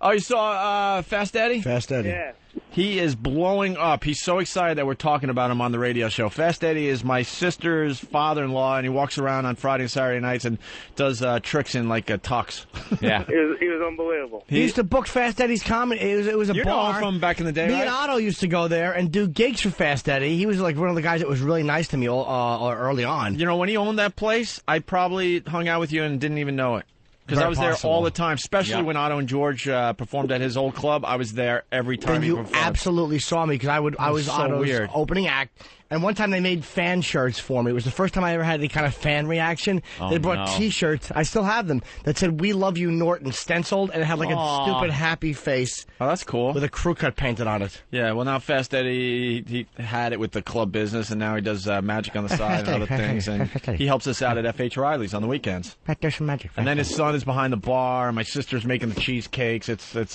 Oh, you saw Fast Eddie? Fast Eddie. Yeah. He is blowing up. He's so excited that we're talking about him on the radio show. Fast Eddie is my sister's father-in-law, and he walks around on Friday and Saturday nights and does tricks in, like, a tux. Yeah. He was unbelievable. He used to book Fast Eddie's comedy. It was a you bar. know him from back in the day, Me right? and Otto used to go there and do gigs for Fast Eddie. He was, like, one of the guys that was really nice to me early on. You know, when he owned that place, I probably hung out with you and didn't even know it. Because I was there all the time, especially when Otto and George performed at his old club. I was there every time he performed. You absolutely saw me because I was so Otto's weird. opening act. And one time they made fan shirts for me. It was the first time I ever had any kind of fan reaction. They brought T-shirts. I still have them that said "We Love You, Norton" stenciled, and it had like a stupid happy face. Oh, that's cool. With a crew cut painted on it. Yeah, well, now Fast Eddie, he had it with the club business, and now he does magic on the side and other things. And he helps us out at F.H. Riley's on the weekends. There's some magic. And then his son is behind the bar, and my sister's making the cheesecakes. It's a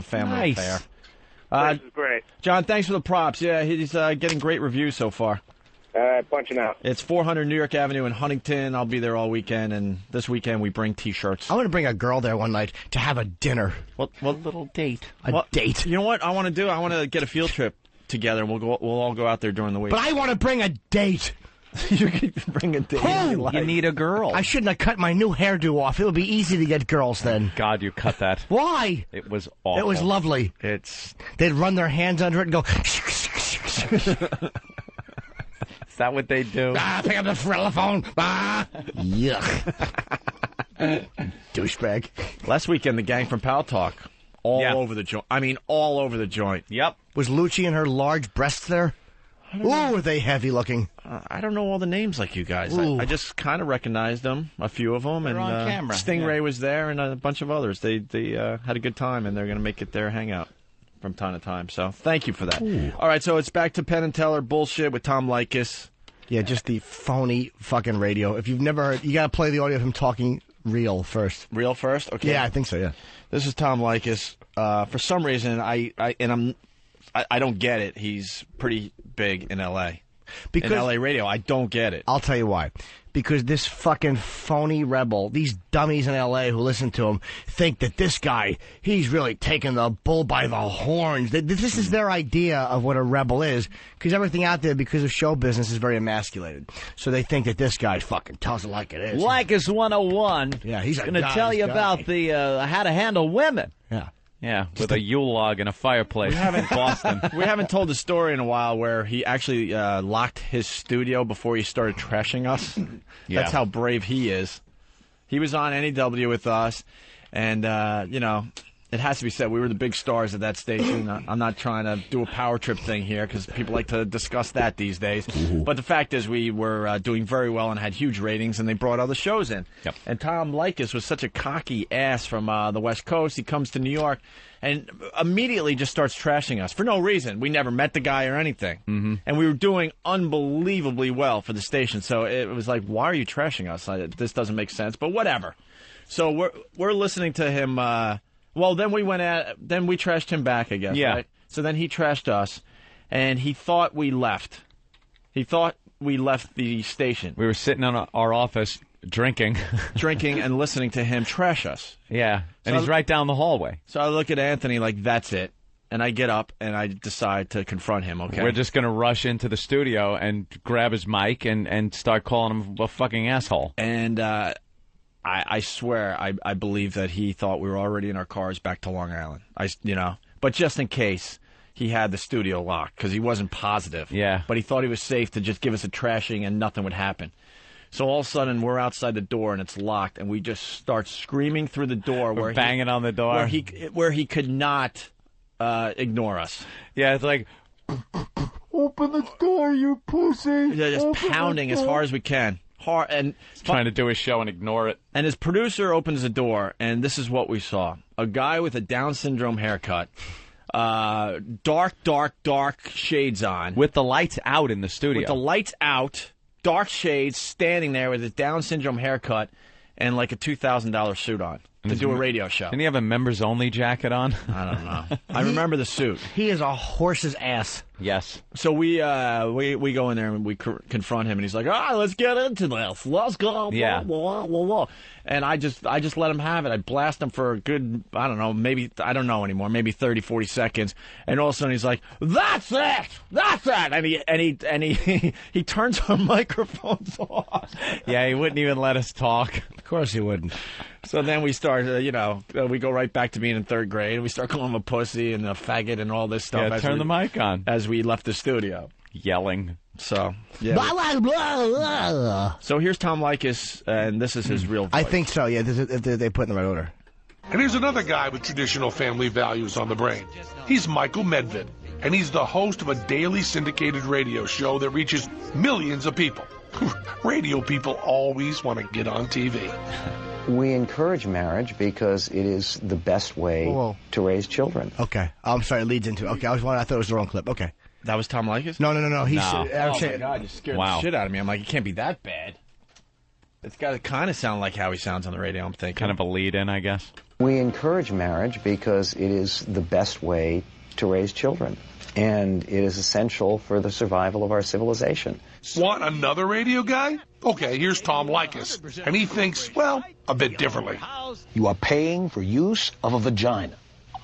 family affair. This is great. John, thanks for the props. Yeah, he's getting great reviews so far. All right, punching out. It's 400 New York Avenue in Huntington. I'll be there all weekend, and this weekend we bring T-shirts. I want to bring a girl there one night to have a dinner. What little date? A date. You know what I want to do? I want to get a field trip together, and we'll all go out there during the week. But I want to bring a date. You can bring a date. You need a girl. I shouldn't have cut my new hairdo off. It would be easy to get girls then. God, you cut that. Why? It was awful. It was lovely. They'd run their hands under it and go. Is that what they do? Pick up the telephone. Yuck. Douchebag. Last weekend, the gang from Pal Talk, all over the joint. I mean, all over the joint. Yep. Was Lucci and her large breasts there? Ooh, were they heavy looking? I don't know all the names like you guys. I just kind of recognized them, a few of them. They're and on camera. Stingray was there and a bunch of others. They had a good time, and they're going to make it their hangout from time to time. So thank you for that. Ooh. All right, so it's back to Penn and Teller bullshit with Tom Leykis. Yeah, just the phony fucking radio. If you've never heard, you got to play the audio of him talking real first. Real first? Okay. Yeah, I think so, yeah. This is Tom Leykis. For some reason, I don't get it. He's pretty big in L.A. Because in L.A. radio, I don't get it. I'll tell you why. Because this fucking phony rebel, these dummies in L.A. who listen to him, think that this guy, he's really taking the bull by the horns. This is their idea of what a rebel is. Because everything out there, because of show business, is very emasculated. So they think that this guy fucking tells it like it is. Leykis 101. Yeah, he's going to tell you about the how to handle women. Yeah. Yeah, with a Yule log and a fireplace in Boston. We haven't told the story in a while where he actually locked his studio before he started trashing us. Yeah. That's how brave he is. He was on NEW with us, and, it has to be said, we were the big stars at that station. I'm not trying to do a power trip thing here because people like to discuss that these days. Ooh. But the fact is we were doing very well and had huge ratings, and they brought other shows in. Yep. And Tom Leykis was such a cocky ass from the West Coast. He comes to New York and immediately just starts trashing us for no reason. We never met the guy or anything. Mm-hmm. And we were doing unbelievably well for the station. So it was like, why are you trashing us? This doesn't make sense, but whatever. So we're listening to him. Well, then we trashed him back, I guess. Yeah. Right? So then he trashed us, and he thought we left. He thought we left the station. We were sitting in our office drinking. Drinking and listening to him trash us. Yeah, and he's right down the hallway. So I look at Anthony like, that's it. And I get up, and I decide to confront him, okay? We're just going to rush into the studio and grab his mic and start calling him a fucking asshole. And I swear I believe that he thought we were already in our cars back to Long Island. But just in case, he had the studio locked because he wasn't positive. Yeah. But he thought he was safe to just give us a trashing and nothing would happen. So all of a sudden, we're outside the door and it's locked, and we just start screaming through the door. We're banging on the door. Where he could not ignore us. Yeah, it's like, open the door, you pussy. Yeah, just pounding as hard as we can. Hard and trying to do his show and ignore it. And his producer opens the door, and this is what we saw: a guy with a Down syndrome haircut, dark shades on, with the lights out in the studio. With the lights out, dark shades, standing there with his Down syndrome haircut and like a $2,000 suit on to do a radio show. Didn't he have a members only jacket on? I don't know. I remember the suit. He is a horse's ass. Yes. So we go in there and we confront him, and he's like, let's get into this. Let's go. Yeah. Blah, blah, blah. And I just let him have it. I blast him for a good, I don't know, maybe, I don't know anymore, maybe 30, 40 seconds. And all of a sudden he's like, that's it. That's it. And he turns our microphones off. Yeah, he wouldn't even let us talk. Of course he wouldn't. So then we start, we go right back to being in third grade, and we start calling him a pussy and a faggot and all this stuff. Yeah, turn the mic on. As we left the studio. Yelling. So, yeah. Blah, blah, blah. So here's Tom Leykis, and this is his real voice. I think so, yeah. They put it in the right order. And here's another guy with traditional family values on the brain. He's Michael Medved, and he's the host of a daily syndicated radio show that reaches millions of people. Radio people always want to get on TV. We encourage marriage because it is the best way to raise children. Okay. I'm sorry, it leads into it. Okay, I thought it was the wrong clip. Okay. That was Tom Leykis? No. He's, oh, my God, you scared the shit out of me. I'm like, it can't be that bad. It's got to kind of sound like how he sounds on the radio, I'm thinking. Kind of a lead-in, I guess. We encourage marriage because it is the best way to raise children. And it is essential for the survival of our civilization. Want another radio guy? Okay, here's Tom Leykis. And he thinks, well, a bit differently. You are paying for use of a vagina.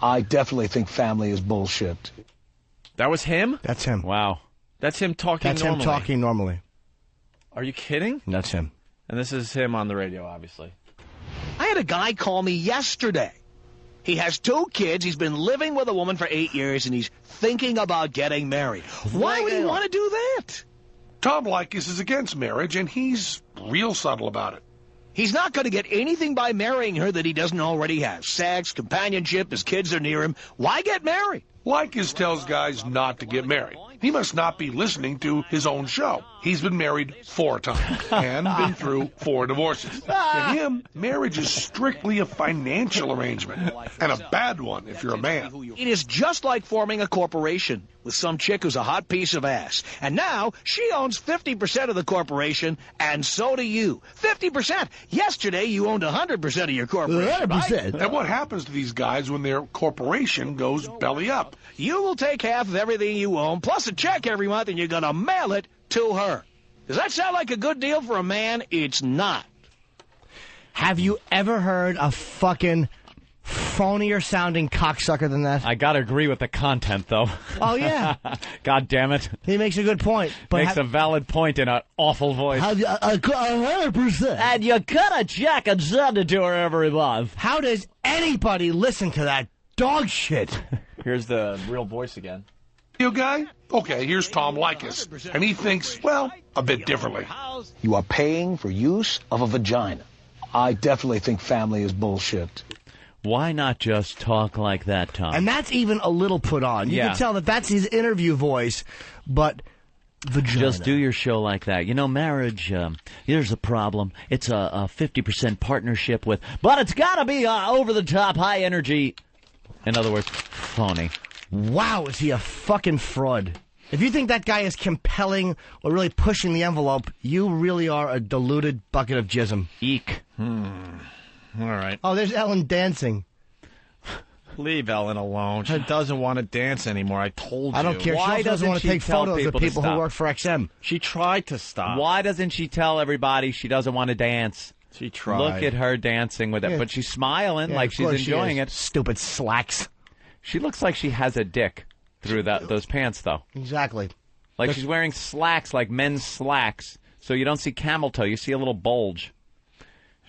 I definitely think family is bullshit. That was him? That's him. Wow. That's him talking normally? That's him talking normally. Are you kidding? That's him. And this is him on the radio, obviously. I had a guy call me yesterday. He has 2 kids, he's been living with a woman for 8 years, and he's thinking about getting married. Why would he want to do that? Tom Leykis is against marriage, and he's real subtle about it. He's not going to get anything by marrying her that he doesn't already have. Sex, companionship, his kids are near him. Why get married? Leykis tells guys not to get married. He must not be listening to his own show. He's been married 4 times and been through 4 divorces. To him, marriage is strictly a financial arrangement, and a bad one if you're a man. It is just like forming a corporation with some chick who's a hot piece of ass. And now she owns 50% of the corporation, and so do you. 50%. Yesterday, you owned 100% of your corporation. 100%. And what happens to these guys when their corporation goes belly up? You will take half of everything you own, plus a check every month, and you're going to mail it to her. Does that sound like a good deal for a man? It's not. Have you ever heard a fucking phonier sounding cocksucker than that? I gotta agree with the content, though. Oh, yeah. God damn it. He makes a good point. But makes a valid point in an awful voice. 100%. And you cut a check and send it to her every month. How does anybody listen to that dog shit? Here's the real voice again. You guy? Okay, here's Tom Leykis. And he thinks, well, a bit differently. You are paying for use of a vagina. I definitely think family is bullshit. Why not just talk like that, Tom? And that's even a little put on. You can tell that that's his interview voice, but vagina. Just do your show like that. You know, marriage, here's the problem. It's a 50% partnership with, but it's got to be over-the-top, high-energy, in other words, phony. Wow, is he a fucking fraud. If you think that guy is compelling or really pushing the envelope, you really are a diluted bucket of jism. Eek. All right. Oh, there's Ellen dancing. Leave Ellen alone. She doesn't want to dance anymore. I told you. I don't care. She also doesn't want to take photos of people who work for XM. She tried to stop. Why doesn't she tell everybody she doesn't want to dance? She tried. Look at her dancing with it. But she's smiling like she's enjoying it. Stupid slacks. She looks like she has a dick through those pants, though. Exactly. Like she's wearing slacks, like men's slacks. So you don't see camel toe. You see a little bulge.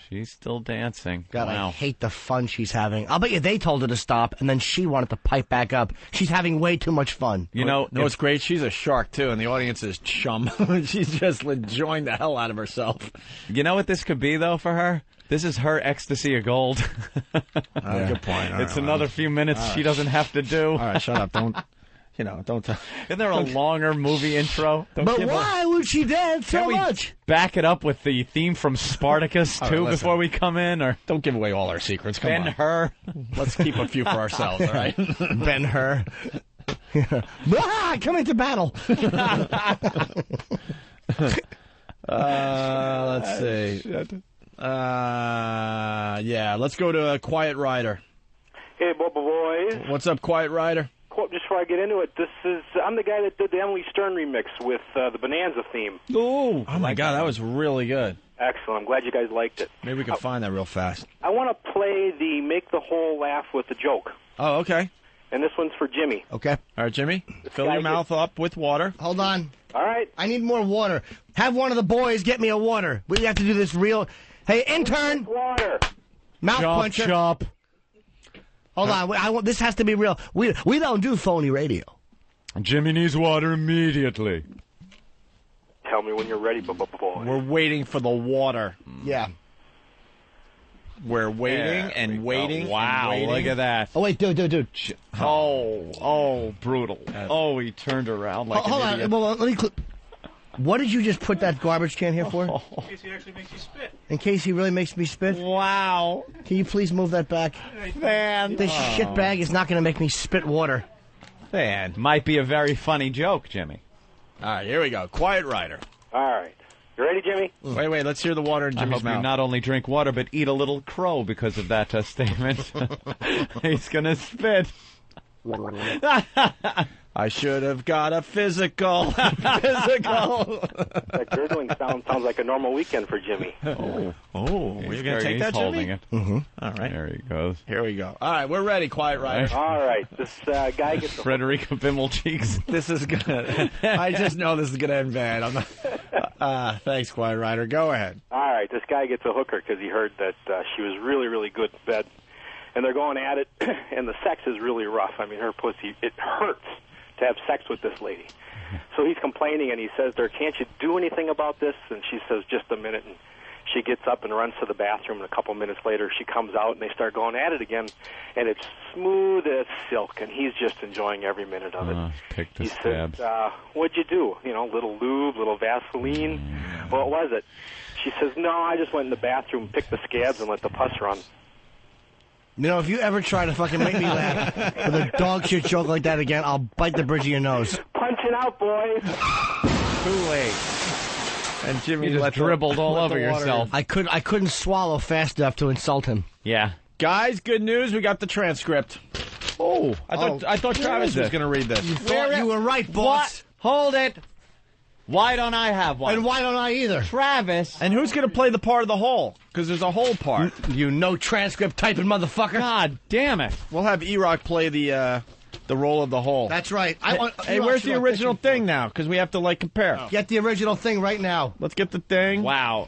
She's still dancing. God, wow. I hate the fun she's having. I'll bet you they told her to stop, and then she wanted to pipe back up. She's having way too much fun. You know what's great? She's a shark, too, and the audience is chum. She's just enjoying the hell out of herself. You know what this could be, though, for her? This is her ecstasy of gold. Good point. It's another few minutes she doesn't have to do. All right, shut up. Don't... don't. Isn't there a longer movie intro? But why would she dance so much? Back it up with the theme from Spartacus too before we come in, or don't give away all our secrets. Come on. Ben-Hur. Let's keep a few for ourselves. All right. Ben-Hur. Come into battle. Let's see. Let's go to Quiet Rider. Hey, Bubba boys. What's up, Quiet Rider? Just before I get into it, I'm the guy that did the Emily Stern remix with the Bonanza theme. Ooh. Oh, my God, that was really good. Excellent. I'm glad you guys liked it. Maybe we can find that real fast. I want to play the Make the Whole Laugh with the Joke. Oh, okay. And this one's for Jimmy. Okay. All right, Jimmy, fill your mouth up with water. Hold on. All right. I need more water. Have one of the boys get me a water. We have to do this real. Hey, intern. Water. Mouth puncher. Chop. Hold on. This has to be real. We don't do phony radio. Jimmy needs water immediately. Tell me when you're ready, boy. We're waiting for the water. Yeah. We're waiting and waiting. Wow, and waiting. look at that. Oh, wait, dude. Oh, brutal. Oh, he turned around like Hold an on. idiot. Well, let me. What did you just put that garbage can here for? In case he actually makes you spit. In case he really makes me spit? Wow. Can you please move that back? Man. This shit bag is not going to make me spit water. Man. Might be a very funny joke, Jimmy. All right, here we go. Quiet Rider. All right. You ready, Jimmy? Wait. Let's hear the water in I Jimmy's hope mouth. you not only drink water, but eat a little crow because of that statement. He's going to spit. I should have got a physical. Physical. That gurgling sound sounds like a normal weekend for Jimmy. Oh, we're going to take that, holding Jimmy? it. Mm-hmm. All right. There he goes. Here we go. All right, we're ready, Quiet Rider. All right. This guy gets a Frederica Bimmelcheeks. This is good. I just know this is going to end bad. I'm not... thanks, Quiet Rider. Go ahead. All right. This guy gets a hooker because he heard that she was really, really good in bed. And they're going at it, and the sex is really rough. I mean, her pussy, it hurts to have sex with this lady. So he's complaining, and he says to her, can't you do anything about this? And she says, just a minute. And she gets up and runs to the bathroom, and a couple minutes later she comes out, and they start going at it again. And it's smooth as silk, and he's just enjoying every minute of it. Pick the He scabs. says, what'd you do? You know, little lube, little Vaseline. What was it? She says, no, I just went in the bathroom, picked the scabs, and let the pus run. You know, if you ever try to fucking make me laugh with a dog shit joke like that again, I'll bite the bridge of your nose. Punching out, boys. Too late. And Jimmy You just dribbled all over yourself. I couldn't swallow fast enough to insult him. Yeah. Guys, good news. We got the transcript. Oh, I thought Travis was going to read this. You thought you were right, boss. What? Hold it. Why don't I have one? And why don't I either? Travis. And who's going to play the part of the whole? Because there's a whole part. You no transcript typing motherfucker. God damn it. We'll have E-Rock play the role of the whole. That's right. Hey, where's the original thing now? Because we have to, compare. Oh. Get the original thing right now. Let's get the thing. Wow.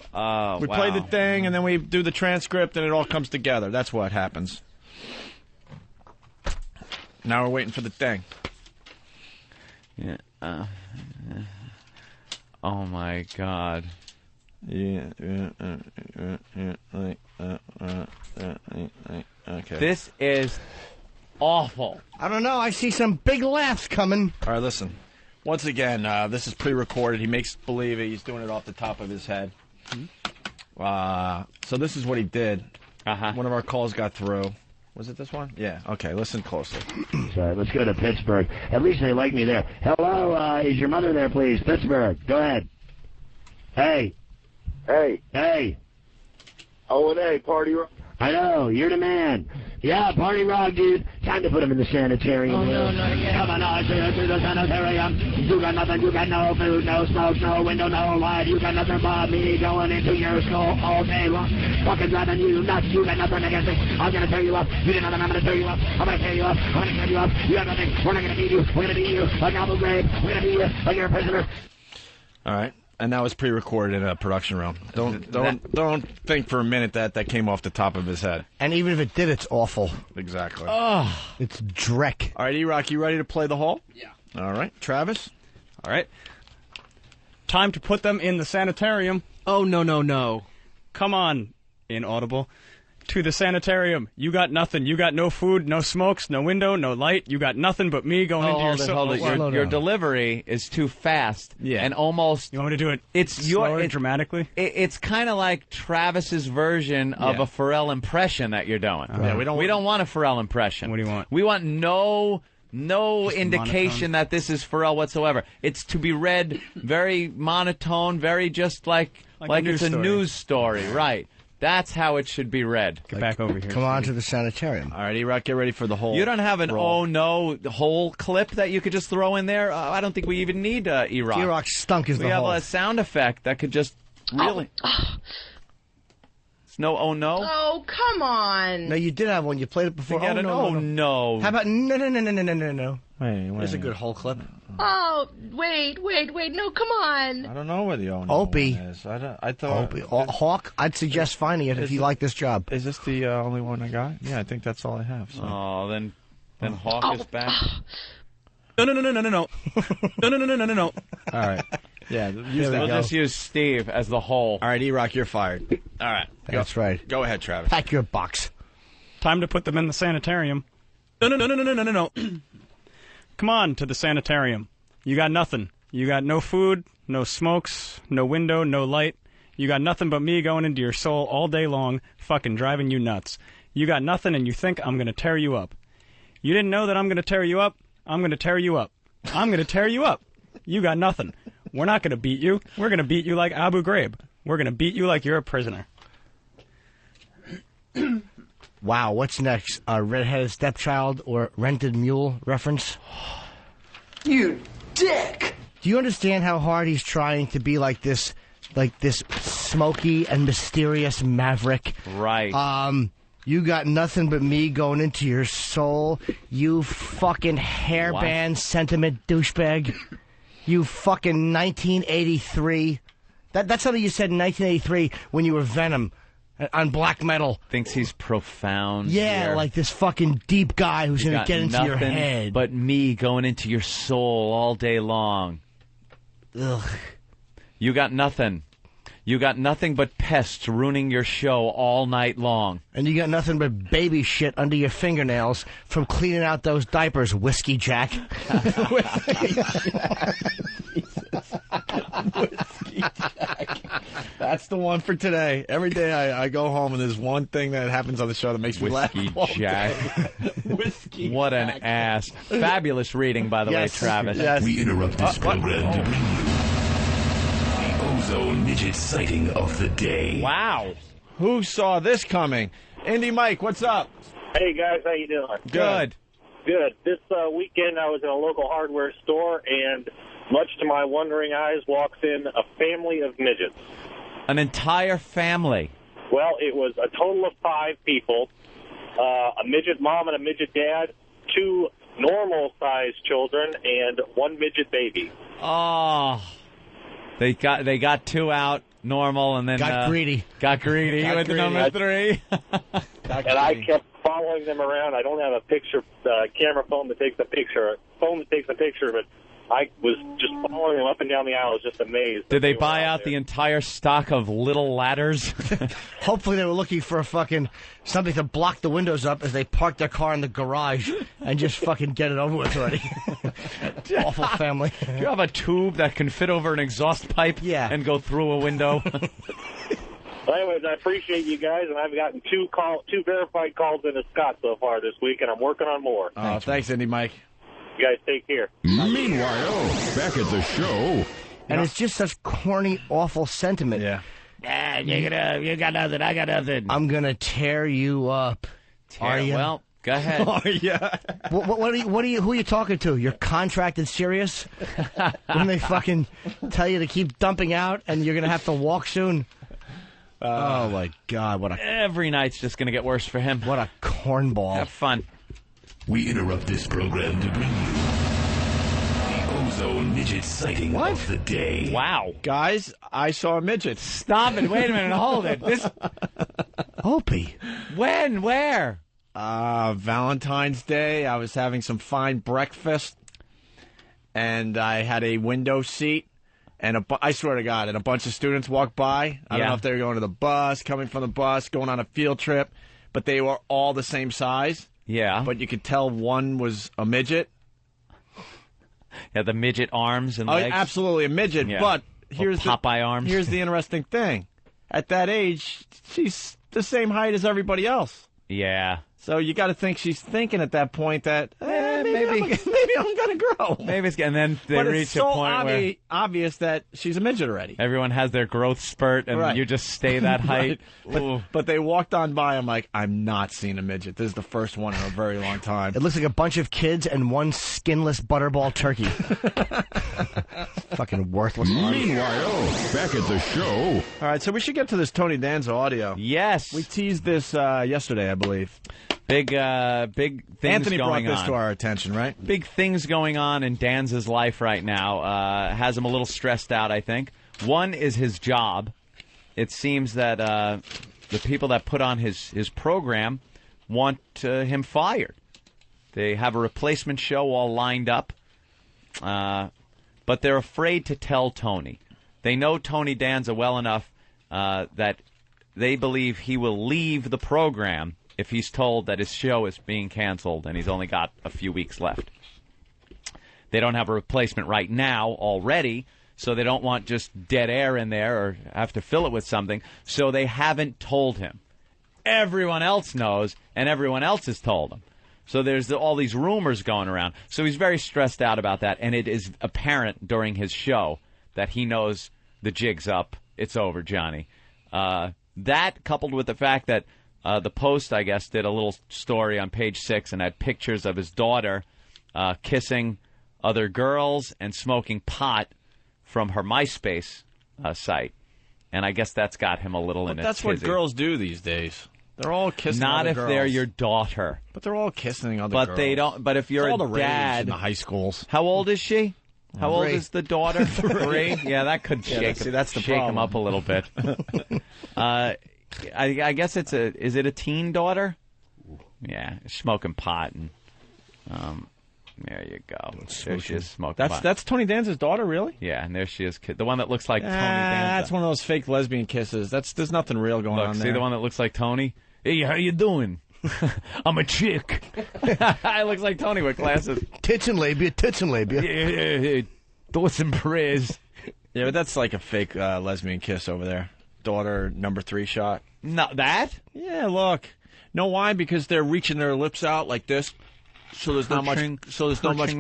We play the thing, and then we do the transcript, and it all comes together. That's what happens. Now we're waiting for the thing. Yeah. Oh, my God. Okay. This is awful. I don't know. I see some big laughs coming. All right, listen. Once again, this is pre-recorded. He makes believe he's doing it off the top of his head. So this is what he did. One of our calls got through. Was it this one? Yeah. Okay, listen closely. Sorry, let's go to Pittsburgh. At least they like me there. Hello, is your mother there, please? Pittsburgh. Go ahead. Hey. Hey. O&A, Party Rock. I know, you're the man. Yeah, Party Rock, dude. Time to put him in the sanitarium. Oh, no. Come on, to the sanitarium. You got nothing, you got no food, no smoke, no window, no light. You got nothing but me going into your skull all day long. Fucking driving you nuts. You got nothing against me. I'm going to tear you up. You didn't know that I'm going to tear you up. I'm going to tear you up. I'm going to tear you up. You have nothing. We're not going to beat you. We're going to beat you like Abu Ghraib. We're going to beat you like you're a prisoner. All right. And that was pre-recorded in a production room. Don't think for a minute that came off the top of his head. And even if it did, it's awful. Exactly. It's dreck. All right, E-Rock, you ready to play the hall? Yeah. All right, Travis? All right. Time to put them in the sanitarium. Oh, no. Come on, inaudible. To the sanitarium. You got nothing. You got no food, no smokes, no window, no light. You got nothing but me going into your soul. Hold it. Your delivery is too fast. Yeah. And almost... You want me to do it slower, dramatically? It's kind of like Travis's version of a Pharrell impression that you're doing. Yeah, we don't want a Pharrell impression. What do you want? We want no indication monotone? that this is Pharrell whatsoever. It's to be read very monotone, very just like a it's a news story, right? That's how it should be read. Get back over here. Come on to the sanitarium. All right, E-Rock, get ready for the whole. You don't have an roll. oh no whole clip that you could just throw in there? I don't think we even need E-Rock. E-Rock stunk as the whole. We have a sound effect that could just really... It's no oh no? Oh, come on. No, you did have one. You played it before. Oh, no. How about no. Wait. There's a good whole clip. Oh, wait. No, come on. I don't know where the oh no Opie. one is. I thought... Opie. Hawk, I'd suggest finding it if you like this job. Is this the only one I got? Yeah, I think that's all I have. So. Oh, then Hawk is back. No. No. All right. Yeah, we'll just use Steve as the whole. All right, E-Rock, you're fired. All right. That's right. Go ahead, Travis. Pack your box. Time to put them in the sanitarium. No. Come on to the sanitarium. You got nothing. You got no food, no smokes, no window, no light. You got nothing but me going into your soul all day long, fucking driving you nuts. You got nothing and you think I'm going to tear you up. You didn't know that I'm going to tear you up? I'm going to tear you up. I'm going to tear you up. You got nothing. We're not going to beat you. We're going to beat you like Abu Ghraib. We're going to beat you like you're a prisoner. Wow, what's next? A redheaded stepchild or rented mule reference? You dick! Do you understand how hard he's trying to be like this smoky and mysterious maverick? Right. You got nothing but me going into your soul, you fucking hairband sentiment douchebag. You fucking 1983. That's something you said in 1983 when you were Venom on black metal. Thinks he's profound. Yeah, here. like this fucking deep guy who's going to get into your head. But me going into your soul all day long. Ugh. You got nothing. You got nothing but pests ruining your show all night long. And you got nothing but baby shit under your fingernails from cleaning out those diapers, Whiskey Jack. Whiskey Jack. That's the one for today. Every day I go home and there's one thing that happens on the show that makes me laugh. Whiskey Jack. Whiskey What Jack. an ass. Fabulous reading, by the way, Travis. Yes. We interrupt this program to bring you the Ozone Midget sighting of the day. Wow. Who saw this coming? Indy Mike, what's up? Hey, guys, how you doing? Good. Good. This weekend I was in a local hardware store, and much to my wondering eyes, walks in a family of midgets. An entire family. Well, it was a total of 5 people, a midget mom and a midget dad, 2 normal-sized children, and 1 midget baby. Oh. They got 2 out, normal, and then... Got greedy. Got greedy. You went to number 3. And I kept following them around. I don't have a picture, camera phone that takes a picture, but I was just following them up and down the aisle. I was just amazed. Did they buy out the entire stock of little ladders? Hopefully they were looking for something to block the windows up as they parked their car in the garage and just fucking get it over with already. Awful family. Do you have a tube that can fit over an exhaust pipe and go through a window? Well, anyways, I appreciate you guys, and I've gotten 2 verified calls into Scott so far this week, and I'm working on more. Oh, thanks, Indy Mike. You guys take care. Meanwhile, back at the show. And it's just such corny, awful sentiment. Yeah. You got nothing. I got nothing. I'm going to tear you up. Are you? Well, go ahead. Oh, yeah. Who are you talking to? You're contracted serious? When they fucking tell you to keep dumping out and you're going to have to walk soon? Oh, my God. Every night's just going to get worse for him. What a cornball. Have fun. We interrupt this program to bring you the Ozone Midget sighting of the day. Wow. Guys, I saw a midget. Stop it. Wait a minute. Hold it. Opie. When? Where? Valentine's Day. I was having some fine breakfast, and I had a window seat. And I swear to God, and a bunch of students walked by. I don't know if they were going to the bus, coming from the bus, going on a field trip, but they were all the same size. Yeah. But you could tell one was a midget. Yeah, the midget arms and legs. Absolutely a midget. Yeah. But here's Popeye arms. Here's the interesting thing. At that age, she's the same height as everybody else. Yeah. So you got to think she's thinking at that point that maybe maybe I'm gonna grow. Maybe it's, and then they but reach it's so a point where obvious that she's a midget already. Everyone has their growth spurt, and you just stay that height. But they walked on by. I'm like, I'm not seeing a midget. This is the first one in a very long time. It looks like a bunch of kids and one skinless butterball turkey. Fucking worthless. Meanwhile, back at the show. All right, so we should get to this Tony Danza audio. Yes. We teased this yesterday, I believe. Big things Anthony going brought this on. to our attention, right? Big things going on in Danza's life right now. Has him a little stressed out, I think. One is his job. It seems that the people that put on his program want him fired. They have a replacement show all lined up, but they're afraid to tell Tony. They know Tony Danza well enough that they believe he will leave the program if he's told that his show is being canceled and he's only got a few weeks left. They don't have a replacement right now already, so they don't want just dead air in there or have to fill it with something, so they haven't told him. Everyone else knows, and everyone else has told him. So there's all these rumors going around. So he's very stressed out about that, and it is apparent during his show that he knows the jig's up. It's over, Johnny. That, coupled with the fact that the Post, I guess, did a little story on page 6 and had pictures of his daughter kissing other girls and smoking pot from her MySpace site. And I guess that's got him a little in a That's tizzy. what girls do these days. They're all kissing Not other if girls. they're your daughter. But they're all kissing other But girls. they don't. But if you're it's all a the rage dad, in the high schools. How old is she? How old 3. is the daughter? 3? Yeah, that could shake that's the shake him problem. up a little bit. I guess is it a teen daughter? Yeah, smoking pot and there you go. There she is smoking pot. That's Tony Danza's daughter, really? Yeah, and there she is, the one that looks like Tony Danza. That's one of those fake lesbian kisses. There's nothing real going on there. See the one that looks like Tony? Hey, how you doing? I'm a chick. I looks like Tony with glasses. Tits and labia, tits and labia. Yeah, thoughts and prayers. Yeah, but that's like a fake lesbian kiss over there. Daughter number 3 shot. No, that? Yeah, look. Know why? Because they're reaching their lips out like this, so there's not much. So there's not much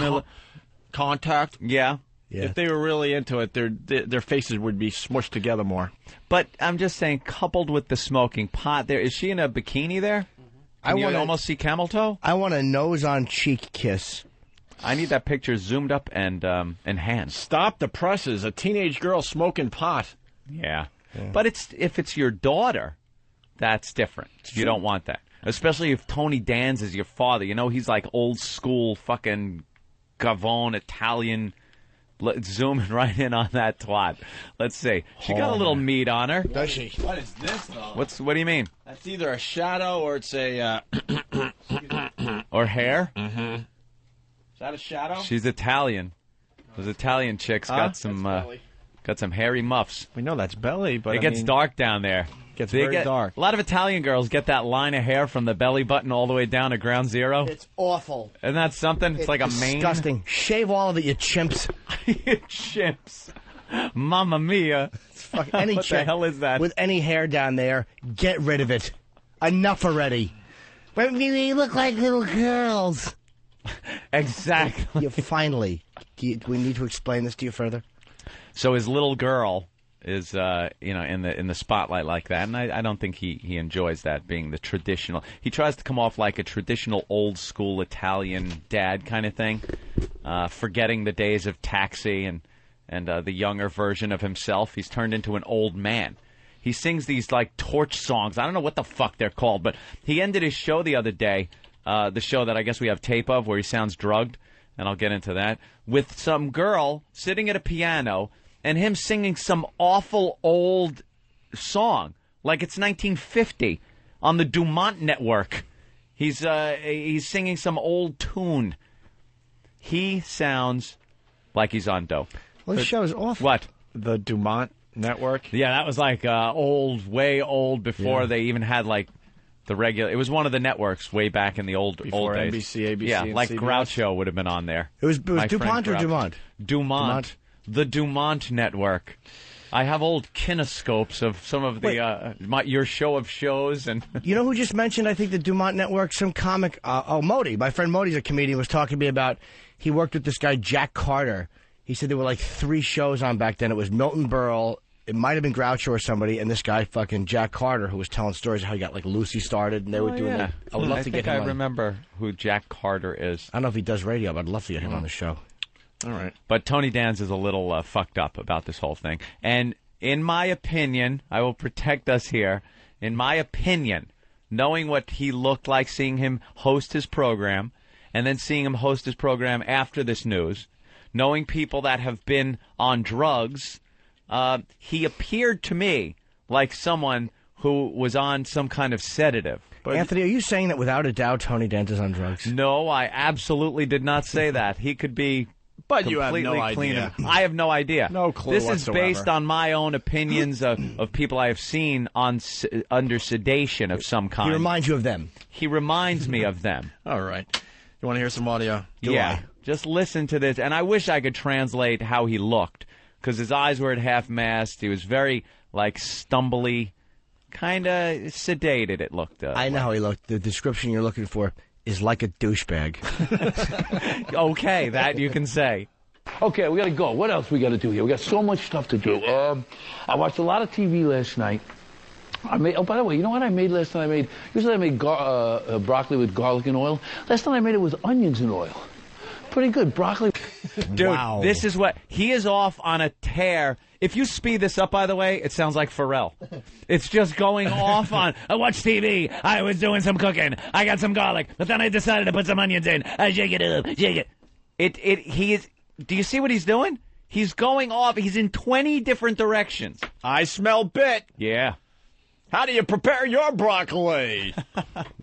contact. Yeah. If they were really into it, their faces would be smushed together more. But I'm just saying, coupled with the smoking pot, there is she in a bikini there? Can you almost see camel toe? I want a nose-on-cheek kiss. I need that picture zoomed up and enhanced. Stop the presses. A teenage girl smoking pot. Yeah. But if it's your daughter, that's different. You don't want that. Especially if Tony Danza is your father. You know, he's like old school fucking Gavone Italian. Zooming right in on that twat. Let's see. She got a little meat on her. Does she? What is this, though? What do you mean? That's either a shadow or it's a... Or hair? Mm-hmm. Is that a shadow? She's Italian. Those Italian chicks got some hairy muffs. We know that's belly, but it gets dark down there. Gets very dark. A lot of Italian girls get that line of hair from the belly button all the way down to ground zero. It's awful. Isn't that something? It's like a mane. Disgusting. Shave all of it, you chimps. You chimps. Mamma mia. Any what the hell is that? With any hair down there, get rid of it. Enough already. But we look like little girls. Exactly. You finally. Do we need to explain this to you further? So his little girl is in the spotlight like that, and I don't think he enjoys that, being the traditional. He tries to come off like a traditional old school Italian dad kind of thing, forgetting the days of Taxi and the younger version of himself. He's turned into an old man. He sings these like torch songs. I don't know what the fuck they're called, but he ended his show the other day, the show that I guess we have tape of, where he sounds drugged, and I'll get into that, with some girl sitting at a piano and him singing some awful old song, like it's 1950 on the Dumont Network. He's singing some old tune. He sounds like he's on dope. Well, this show is awful. What? The Dumont Network? Yeah, that was like way old before they even had like the regular. It was one of the networks way back in the old days. NBC, ABC, yeah, and like CBS. Groucho would have been on there. It was DuPont or Dumont? Dumont. The Dumont Network. I have old kinescopes of some of the your show of shows. And you know who just mentioned, I think, the Dumont Network? Some comic, Modi. My friend Modi's a comedian, was talking to me about, he worked with this guy, Jack Carter. He said there were like 3 shows on back then. It was Milton Berle, it might have been Groucho or somebody, and this guy, fucking Jack Carter, who was telling stories of how he got like Lucy started, and they were doing that. I would love to get him on. I remember who Jack Carter is. I don't know if he does radio, but I'd love to get him on the show. All right. But Tony Danza is a little fucked up about this whole thing. And in my opinion, I will protect us here, in my opinion, knowing what he looked like, seeing him host his program, and then seeing him host his program after this news, knowing people that have been on drugs, he appeared to me like someone who was on some kind of sedative. But Anthony, are you saying that without a doubt Tony Danza's on drugs? No, I absolutely did not say that. He could be but you have no idea. I have no idea. No clue This whatsoever. is based on my own opinions of people I have seen on under sedation of some kind. He reminds you of them. He reminds me of them. All right. You want to hear some audio? Just listen to this. And I wish I could translate how he looked, because his eyes were at half-mast. He was very, like, stumbly, kind of sedated, it looked. I know how he looked. The description you're looking for is like a douchebag. Okay, that you can say. Okay, we got to go. What else we got to do here? We got so much stuff to do. I watched a lot of TV last night. By the way, you know what I made last night? Usually I made broccoli with garlic and oil. Last night I made it with onions and oil. Pretty good. Broccoli. Dude, wow. This is what... He is off on a tear. If you speed this up, by the way, it sounds like Pharrell. It's just going off on... I watched TV. I was doing some cooking. I got some garlic. But then I decided to put some onions in. I shake it up. Shake it. He is... Do you see what he's doing? He's going off. He's in 20 different directions. I smell bit. Yeah. How do you prepare your broccoli?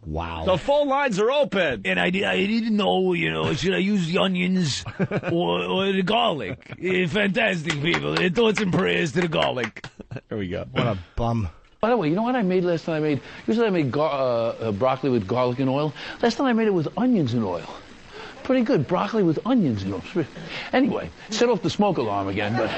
Wow. The phone lines are open. And I didn't know, should I use the onions or the garlic? Fantastic, people. Thoughts and prayers to the garlic. There we go. What a bum. By the way, you know what I made last night? Usually I made broccoli with garlic and oil. Last night I made it with onions and oil. Pretty good. Broccoli with onions and oil. Anyway, set off the smoke alarm again, but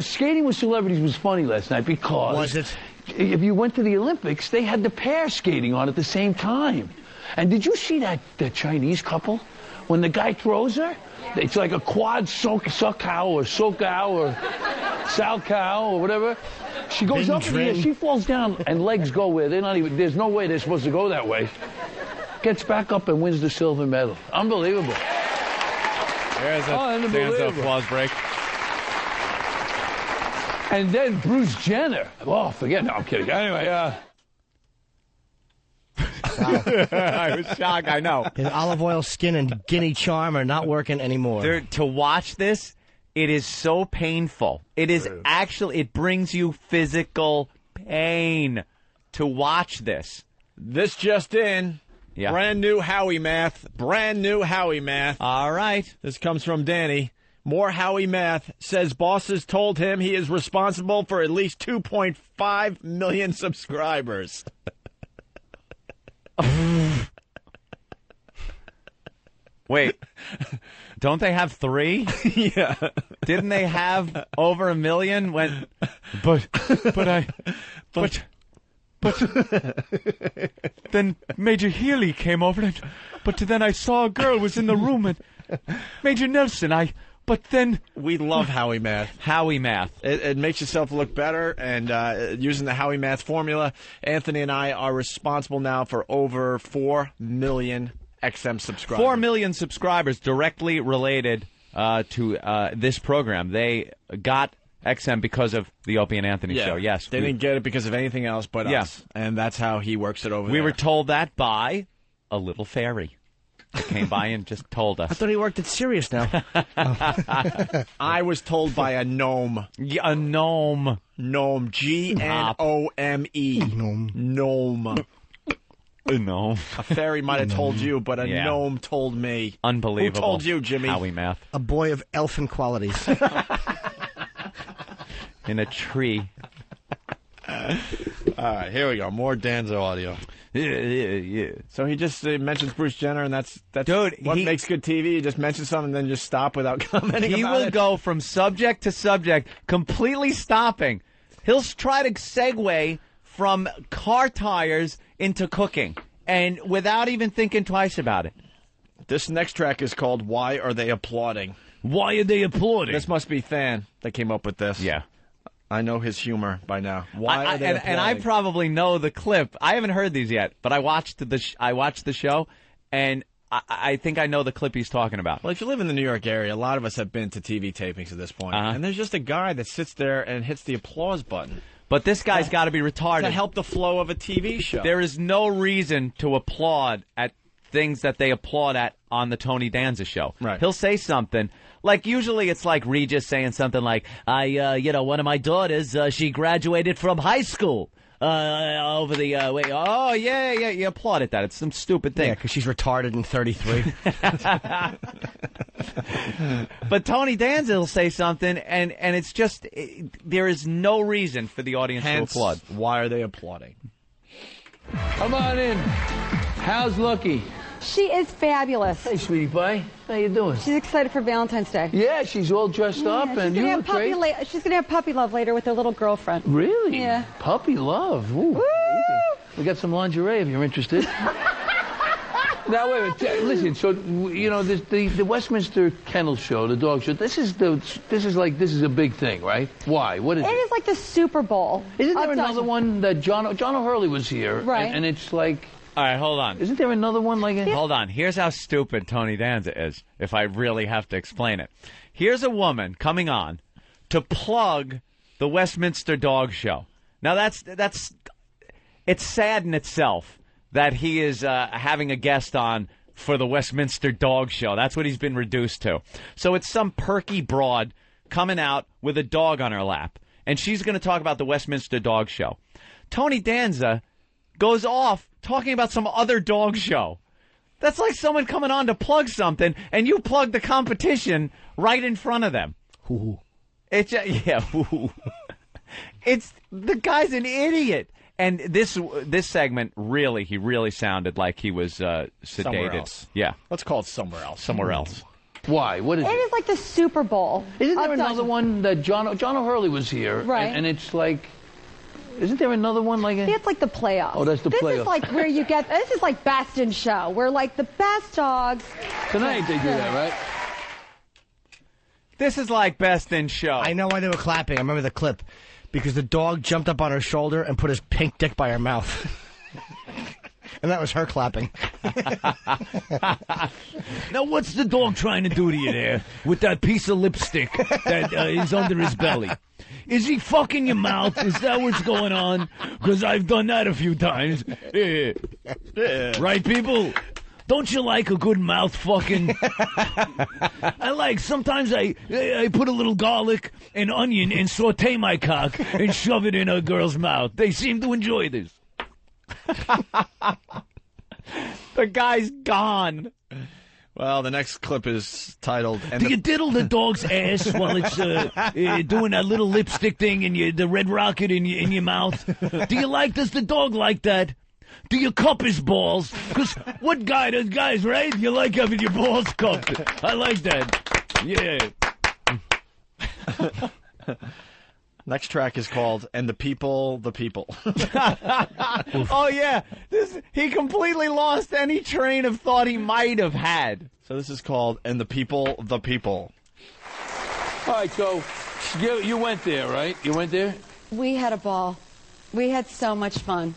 skating with celebrities was funny last night because... Was it? If you went to the Olympics, they had the pair skating on at the same time. And did you see that Chinese couple? When the guy throws her, it's like a quad Sokao or Salcow or whatever. She goes up in the air, she falls down, and legs go where they're not even... There's no way they're supposed to go that way. Gets back up and wins the silver medal. Unbelievable. There's a Danza applause break. And then Bruce Jenner. Oh, forget. No, I'm kidding. Anyway, I was shocked, I know. His olive oil skin and guinea charm are not working anymore. Dude, to watch this, it is so painful. It is actually, it brings you physical pain to watch this. This just in. Yeah. Brand new Howie math. All right. This comes from Danny. More Howie math says bosses told him he is responsible for at least 2.5 million subscribers. Wait, don't they have 3? Yeah. Didn't they have over 1 million when... But then Major Healy came over, but then I saw a girl was in the room, and Major Nelson, but then... We love Howie math. Howie math. It makes yourself look better, and using the Howie math formula, Anthony and I are responsible now for over 4 million XM subscribers. 4 million subscribers directly related to this program. They got XM because of the Opie and Anthony show, yes. They didn't get it because of anything else but us, and that's how he works it over there. We were told that by a little fairy. That came by and just told us. I thought he worked at Sirius now. I was told by a gnome. Yeah, a gnome. Gnome. G-N-O-M-E. Gnome. A gnome. A fairy might have told you, but a gnome told me. Unbelievable. Who told you, Jimmy? Howie math. A boy of elfin qualities. In a tree. All right, here we go. More Danzo audio. Yeah. So he just mentions Bruce Jenner, and that's Dude, what makes good TV. You just mention something and then just stop without commenting He about will it. go from subject to subject, completely stopping. He'll try to segue from car tires into cooking, and without even thinking twice about it. This next track is called Why Are They Applauding? Why are they applauding? This must be Than that came up with this. Yeah. I know his humor by now. Why are they applauding? And I probably know the clip. I haven't heard these yet, but I watched the show, and I think I know the clip he's talking about. Well, if you live in the New York area, a lot of us have been to TV tapings at this point. And there's just a guy that sits there and hits the applause button. But this guy's got to be retarded. To help the flow of a TV show. There is no reason to applaud at things that they applaud at on the Tony Danza show. Right. He'll say something. Like, usually it's like Regis saying something like, one of my daughters, she graduated from high school. Over the you applaud at that. It's some stupid thing. Yeah, because she's retarded and 33. But Tony Danza will say something, and it's just there is no reason for the audience to applaud. Why are they applauding? Come on in. How's Lucky? She is fabulous. Hey, sweetie pie. How you doing? She's excited for Valentine's Day. Yeah, she's all dressed up, and you look great. She's gonna have puppy love later with her little girlfriend. Really? Yeah. Puppy love. Ooh. Woo! We got some lingerie if you're interested. Now wait a minute. Listen. So the Westminster Kennel Show, the dog show. This is a big thing, right? Why? What is it? It is like the Super Bowl. Isn't there another one that John O'Hurley was here? Right. And it's like. All right, hold on. Isn't there another one like it? Hold on. Here's how stupid Tony Danza is, if I really have to explain it. Here's a woman coming on to plug the Westminster Dog Show. Now, it's sad in itself that he is having a guest on for the Westminster Dog Show. That's what he's been reduced to. So it's some perky broad coming out with a dog on her lap, and she's going to talk about the Westminster Dog Show. Tony Danza goes off talking about some other dog show. That's like someone coming on to plug something, and you plug the competition right in front of them. Ooh. It's the guy's an idiot. And this segment he really sounded like he was sedated. Somewhere else. Yeah. Let's call it somewhere else. Somewhere else. Why? What is it? It is like the Super Bowl. Isn't there another one that John O'Hurley was here? Right. And it's like. Isn't there another one like it? It's like the playoffs. Oh, that's the playoffs. This is like where you get. This is like Best in Show, where like the best dogs. Tonight they do that, right? This is like Best in Show. I know why they were clapping. I remember the clip. Because the dog jumped up on her shoulder and put his pink dick by her mouth. And that was her clapping. Now, what's the dog trying to do to you there with that piece of lipstick that is under his belly? Is he fucking your mouth? Is that what's going on? Because I've done that a few times. Yeah. Right, people? Don't you like a good mouth fucking? Sometimes I put a little garlic and onion and saute my cock and shove it in a girl's mouth. They seem to enjoy this. The guy's gone. Well, the next clip is titled... Do you diddle the dog's ass while it's doing that little lipstick thing and the red rocket in your mouth? Does the dog like that? Do you cup his balls? Because what guy does guys, right? You like having your balls cupped. I like that. Yeah. Next track is called And the People, the People. Oh, yeah. He completely lost any train of thought he might have had. So this is called And the People, the People. All right, so you went there, right? You went there? We had a ball. We had so much fun.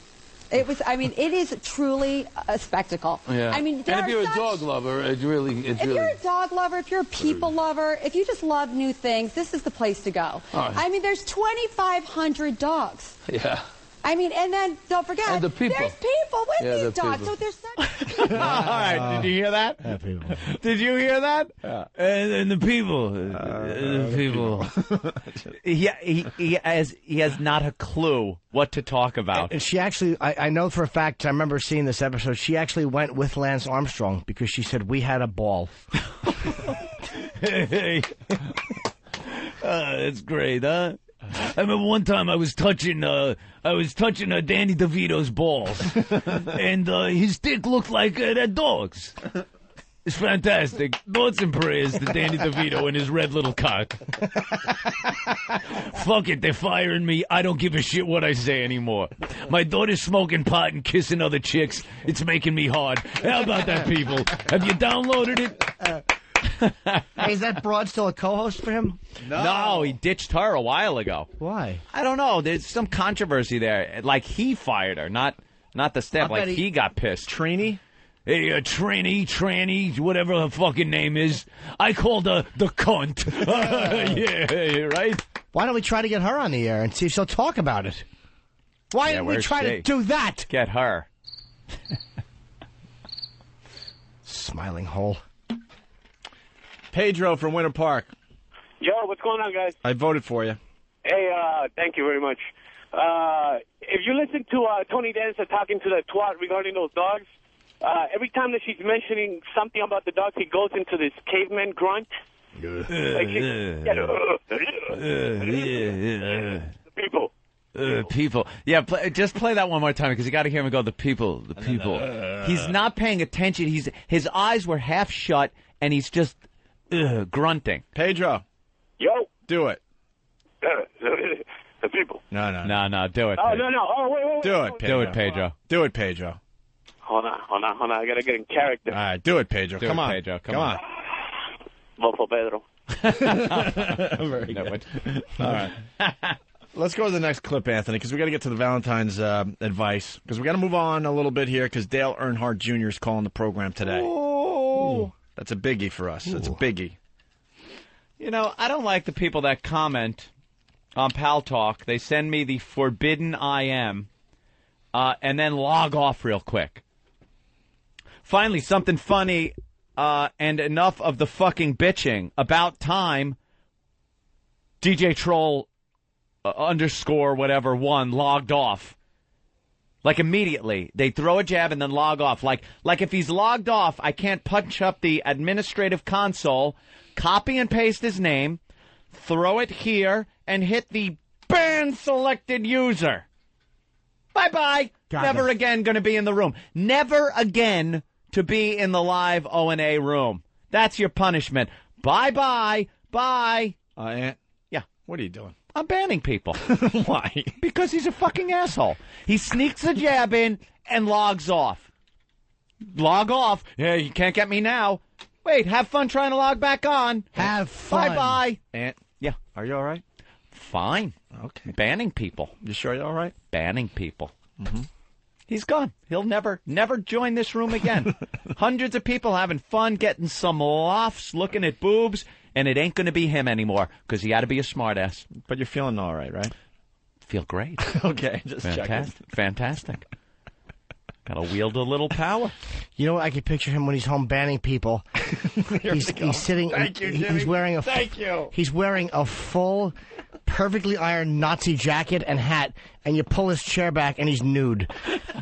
It is truly a spectacle. Yeah. I mean, and if you're a dog lover, if you're a dog lover, if you're a people lover, if you just love new things, this is the place to go. Right. I mean, there's 2,500 dogs. Yeah. I mean, and then don't forget, and the people. There's people with the these dogs. people. So there's such. All right, did you hear that? People. Did you hear that? Yeah. And the people, the people. He has not a clue what to talk about. And she actually, I know for a fact, I remember seeing this episode, she actually went with Lance Armstrong because she said, we had a ball. Hey. That's great, huh? I remember one time I was touching Danny DeVito's balls, and his dick looked like that dog's. It's fantastic. Thoughts and prayers to Danny DeVito and his red little cock. Fuck it, they're firing me. I don't give a shit what I say anymore. My daughter's smoking pot and kissing other chicks. It's making me hard. How about that, people? Have you downloaded it? Hey, is that broad still a co-host for him? No, he ditched her a while ago. Why? I don't know. There's some controversy there. Like, he fired her, not the staff. Like, he got pissed. Trini? Hey, tranny, whatever her fucking name is. I called her the cunt. Yeah, right? Why don't we try to get her on the air and see if she'll talk about it? Why didn't we try to do that? Get her. Smiling hole. Pedro from Winter Park. Yo, what's going on, guys? I voted for you. Hey, thank you very much. If you listen to Tony Danza talking to the twat regarding those dogs, every time that she's mentioning something about the dogs, he goes into this caveman grunt. People. People. Yeah, just play that one more time because you got to hear him go, the people. He's not paying attention. His eyes were half shut, and he's just grunting. Pedro. Yo. Do it. The people. No, do it. Oh, no. Oh, wait. Do it, Pedro. Do it, Pedro. Hold on. I got to get in character. All right, do it, Pedro. Come on, Pedro. Come on. Vote for Pedro. Very good. All right. Let's go to the next clip, Anthony, because we got to get to the Valentine's advice. Because we got to move on a little bit here because Dale Earnhardt Jr. is calling the program today. Oh. That's a biggie for us. That's a biggie. You know, I don't like the people that comment on Pal Talk. They send me the forbidden IM and then log off real quick. Finally, something funny and enough of the fucking bitching. About time, DJ Troll _ whatever one logged off. Like immediately. They throw a jab and then log off. Like if he's logged off, I can't punch up the administrative console, copy and paste his name, throw it here, and hit the ban selected user. Bye-bye. Never again going to be in the room. Never again to be in the live O&A room. That's your punishment. Bye-bye. Bye. Ant? Yeah. What are you doing? I'm banning people. Why? Because he's a fucking asshole. He sneaks the jab in and logs off. Log off. Yeah, you can't get me now. Wait, have fun trying to log back on. Have fun. Bye-bye. Ant? Yeah. Are you all right? Fine. Okay. Banning people. You sure you're all right? Banning people. Mm-hmm. He's gone. He'll never join this room again. Hundreds of people having fun, getting some laughs, looking at boobs, and it ain't going to be him anymore because he got to be a smartass. But you're feeling all right, right? Feel great. Okay, just checking. Fantastic. Got to wield a little power. You know what? I can picture him when he's home banning people. He's sitting. Thank you, Jimmy. He's wearing He's wearing a full, perfectly ironed Nazi jacket and hat, and you pull his chair back, and he's nude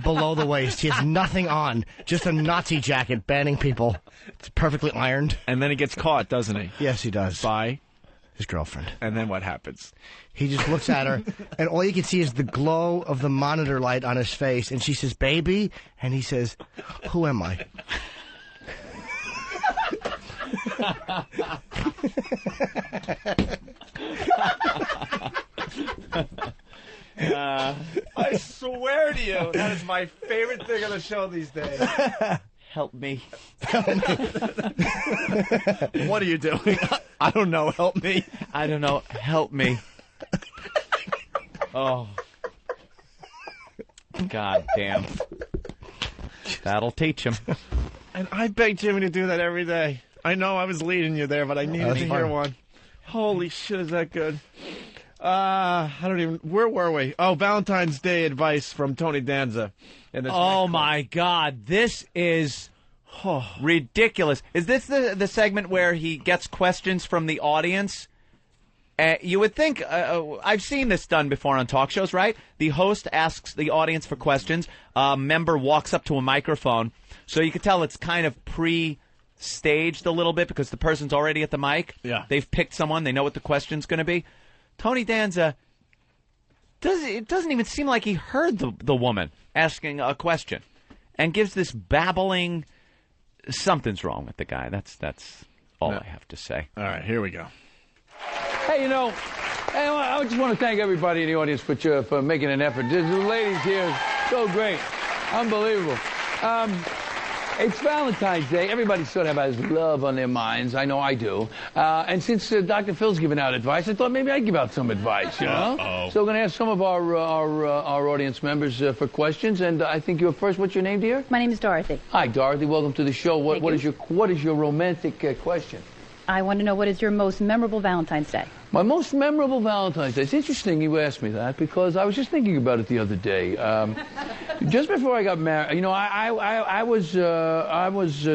below the waist. He has nothing on, just a Nazi jacket, banning people. It's perfectly ironed. And then he gets caught, doesn't he? Yes, he does. By his girlfriend. And then what happens? He just looks at her, and all you can see is the glow of the monitor light on his face. And she says, "Baby," and he says, "Who am I?" I swear to you, that is my favorite thing on the show these days. Help me. What are you doing? I don't know. Help me. I don't know. Help me. Oh. God damn. That'll teach him. And I beg Jimmy to do that every day. I know I was leading you there, but I needed to hear one. Holy shit, is that good? I don't even... Where were we? Oh, Valentine's Day advice from Tony Danza. Oh, my God. This is ridiculous. Is this the segment where he gets questions from the audience? You would think... I've seen this done before on talk shows, right? The host asks the audience for questions. A member walks up to a microphone. So you could tell it's kind of pre-staged a little bit because the person's already at the mic. Yeah. They've picked someone. They know what the question's going to be. Tony Danza it doesn't even seem like he heard the woman asking a question, and gives this babbling. Something's wrong with the guy. That's all I have to say. All right, here we go. Hey, I just want to thank everybody in the audience for making an effort. The ladies here, so great. Unbelievable. It's Valentine's Day. Everybody sort of has love on their minds. I know I do. And since Dr. Phil's giving out advice, I thought maybe I'd give out some advice, you know? Uh-oh. So we're going to ask some of our audience members for questions. And I think you're first. What's your name, dear? My name is Dorothy. Hi, Dorothy. Welcome to the show. What is your romantic question? I want to know, what is your most memorable Valentine's Day? My most memorable Valentine's Day. It's interesting you asked me that because I was just thinking about it the other day. Just before I got married, you know, I was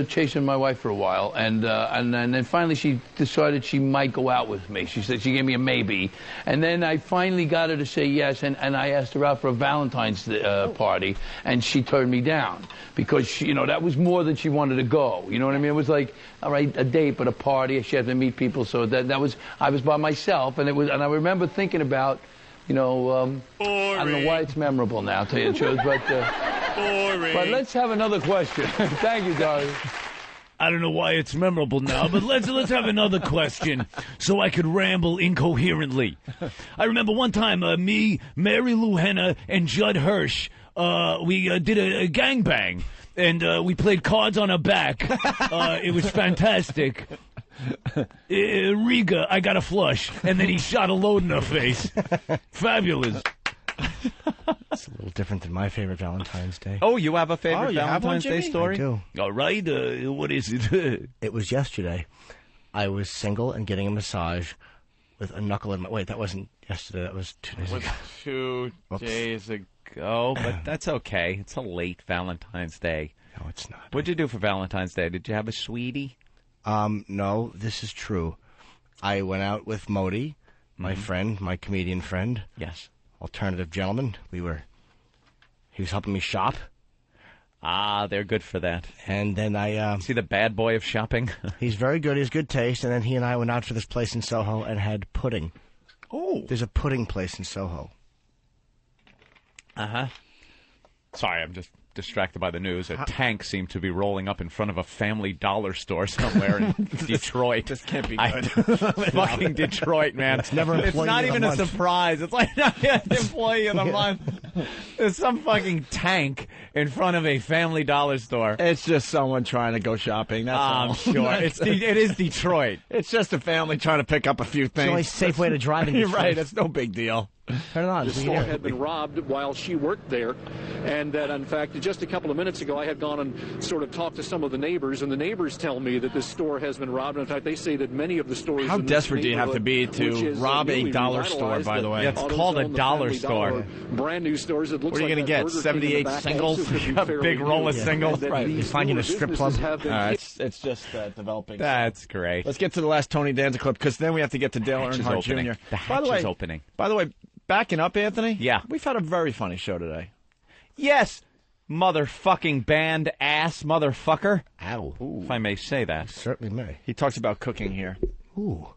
chasing my wife for a while, and then finally she decided she might go out with me. She said she gave me a maybe, and then I finally got her to say yes, and I asked her out for a Valentine's party, and she turned me down because she, that was more than she wanted to go. You know what I mean? It was like, all right, a date, but a party. She had to meet people, so that was I was by myself, and I remember thinking about. I don't know why it's memorable now, to tell you the truth, but let's have another question. Thank you, darling. I don't know why it's memorable now, but let's have another question so I could ramble incoherently. I remember one time, me, Mary Lou Henner, and Judd Hirsch, we did a gangbang, and we played cards on her back. It was fantastic. Riga, I got a flush, and then he shot a load in her face. Fabulous. It's a little different than my favorite Valentine's Day. Oh, you have a favorite Valentine's Day story? I do. All right, what is it? It was yesterday. I was single and getting a massage with a knuckle in my... Wait, that wasn't yesterday. That was 2 days ago. 2 days ago, but that's okay. It's a late Valentine's Day. No, it's not. What'd you do for Valentine's Day? Did you have a sweetie? No, this is true. I went out with Modi, my friend, my comedian friend. Yes. Alternative gentleman. He was helping me shop. Ah, they're good for that. And then is he the bad boy of shopping? He's very good. He has good taste. And then he and I went out for this place in Soho and had pudding. Oh. There's a pudding place in Soho. Uh-huh. Sorry, I'm just distracted by the news. A tank seemed to be rolling up in front of a Family Dollar store somewhere in Detroit. This can't be good. Fucking Detroit, man. It's never employee It's not of the even month. a surprise. It's like not employee of the month. There's some fucking tank in front of a Family Dollar store. It's just someone trying to go shopping. That's all. I'm sure. It is Detroit. It's just a family trying to pick up a few things. It's the only safe way to drive in You're Detroit. right. It's no big deal. Turn it on. The store had been robbed while she worked there, and that, in fact, just a couple of minutes ago, I had gone and sort of talked to some of the neighbors, and the neighbors tell me that this store has been robbed. In fact, they say that many of the stores. How in this desperate do you have to be to rob a dollar store, by the way? It's called a dollar store. Brand new stores. It looks What are you like going to get? 78 singles? A big roll of singles? Right. You find you in a strip club? It's just developing. That's great. Let's get to the last Tony Danza clip, because then we have to get to Dale Earnhardt Jr. The hatch is opening. By the way, backing up, Anthony? Yeah. We've had a very funny show today. Yes, motherfucking band ass motherfucker. Ow. Ooh. If I may say that. Certainly may. He talks about cooking here. Ooh.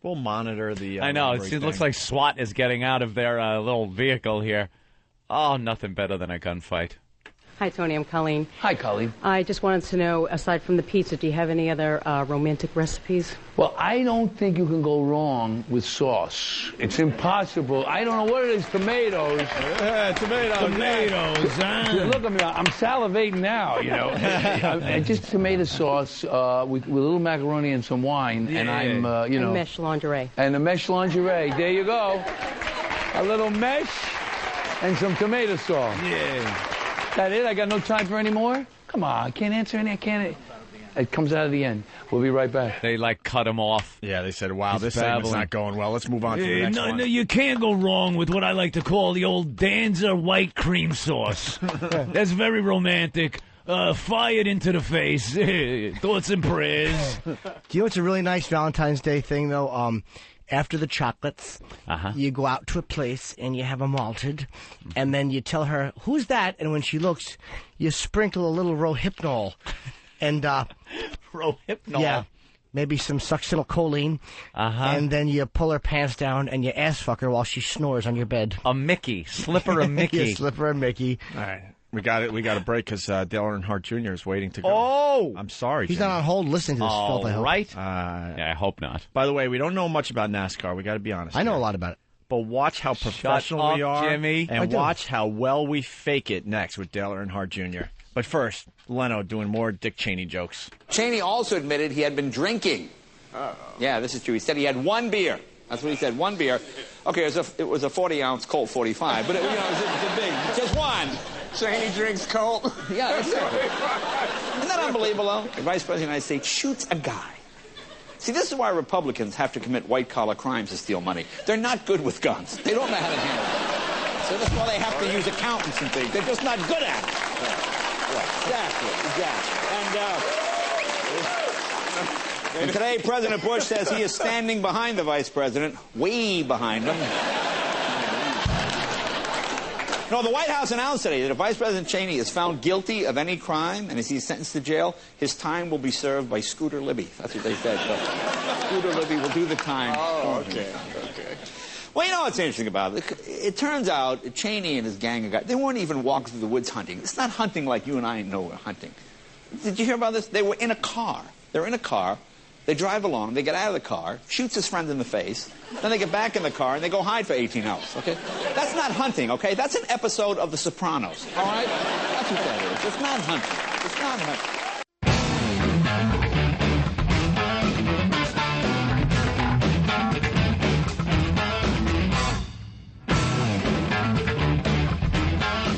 We'll monitor the... I know. It looks like SWAT is getting out of their little vehicle here. Oh, nothing better than a gunfight. Hi, Tony. I'm Colleen. Hi, Colleen. I just wanted to know, aside from the pizza, do you have any other romantic recipes? Well, I don't think you can go wrong with sauce. It's impossible. I don't know what it is. Tomatoes. Tomatoes, huh? Look at me. I'm salivating now, just tomato sauce with a little macaroni and some wine. Yeah. And I'm, And mesh lingerie. And a mesh lingerie. There you go. A little mesh and some tomato sauce. Yeah. That it? I got no time for any more? Come on. I can't answer any. I can't. It comes out at the end. We'll be right back. They, cut him off. Yeah, they said, wow, He's this segment's babbling. not going well. Let's move on to the next one. No, you can't go wrong with what I like to call the old Danza white cream sauce. That's very romantic. Fired into the face. Thoughts and prayers. Do you know what's a really nice Valentine's Day thing, though? After the chocolates, you go out to a place and you have a malted, and then you tell her, who's that? And when she looks, you sprinkle a little Rohypnol. And, Rohypnol? Yeah. maybe some succinylcholine, and then you pull her pants down and you ass fuck her while she snores on your bed. A Mickey. Slip her a Mickey. Yeah, slip her a Mickey. All right. We got a break because Dale Earnhardt Jr. is waiting to go. Oh! I'm sorry, He's Jimmy. not on hold listening to this filth, I hope. Right? Yeah, I hope not. By the way, we don't know much about NASCAR. We got to be honest. I know here. a lot about it. But watch how professional up, we are, Jimmy. and watch how well we fake it next with Dale Earnhardt Jr. But first, Leno doing more Dick Cheney jokes. Cheney also admitted he had been drinking. Yeah, this is true. He said he had one beer. That's what he said, one beer. Okay, it was a 40-ounce Colt 45, but it was a big, just one. Cheney drinks Colt. Yeah, that's it. Isn't that unbelievable, though? The Vice President of the United States shoots a guy. See, this is why Republicans have to commit white-collar crimes to steal money. They're not good with guns. They don't know how to handle it. So that's why they have to use accountants and things. They're just not good at it. Exactly. And today, President Bush says he is standing behind the Vice President, way behind him. No, the White House announced today that if Vice President Cheney is found guilty of any crime and is he sentenced to jail, his time will be served by Scooter Libby. That's what they said. So Scooter Libby will do the time. Oh, okay. Well, you know what's interesting about it? It turns out Cheney and his gang of guys, they weren't even walking through the woods hunting. It's not hunting like you and I know we're hunting. Did you hear about this? They were in a car. They're in a car. They drive along, they get out of the car, shoots his friend in the face, then they get back in the car and they go hide for 18 hours, okay? That's not hunting, okay? That's an episode of The Sopranos, all right? That's what that is. It's not hunting. It's not hunting.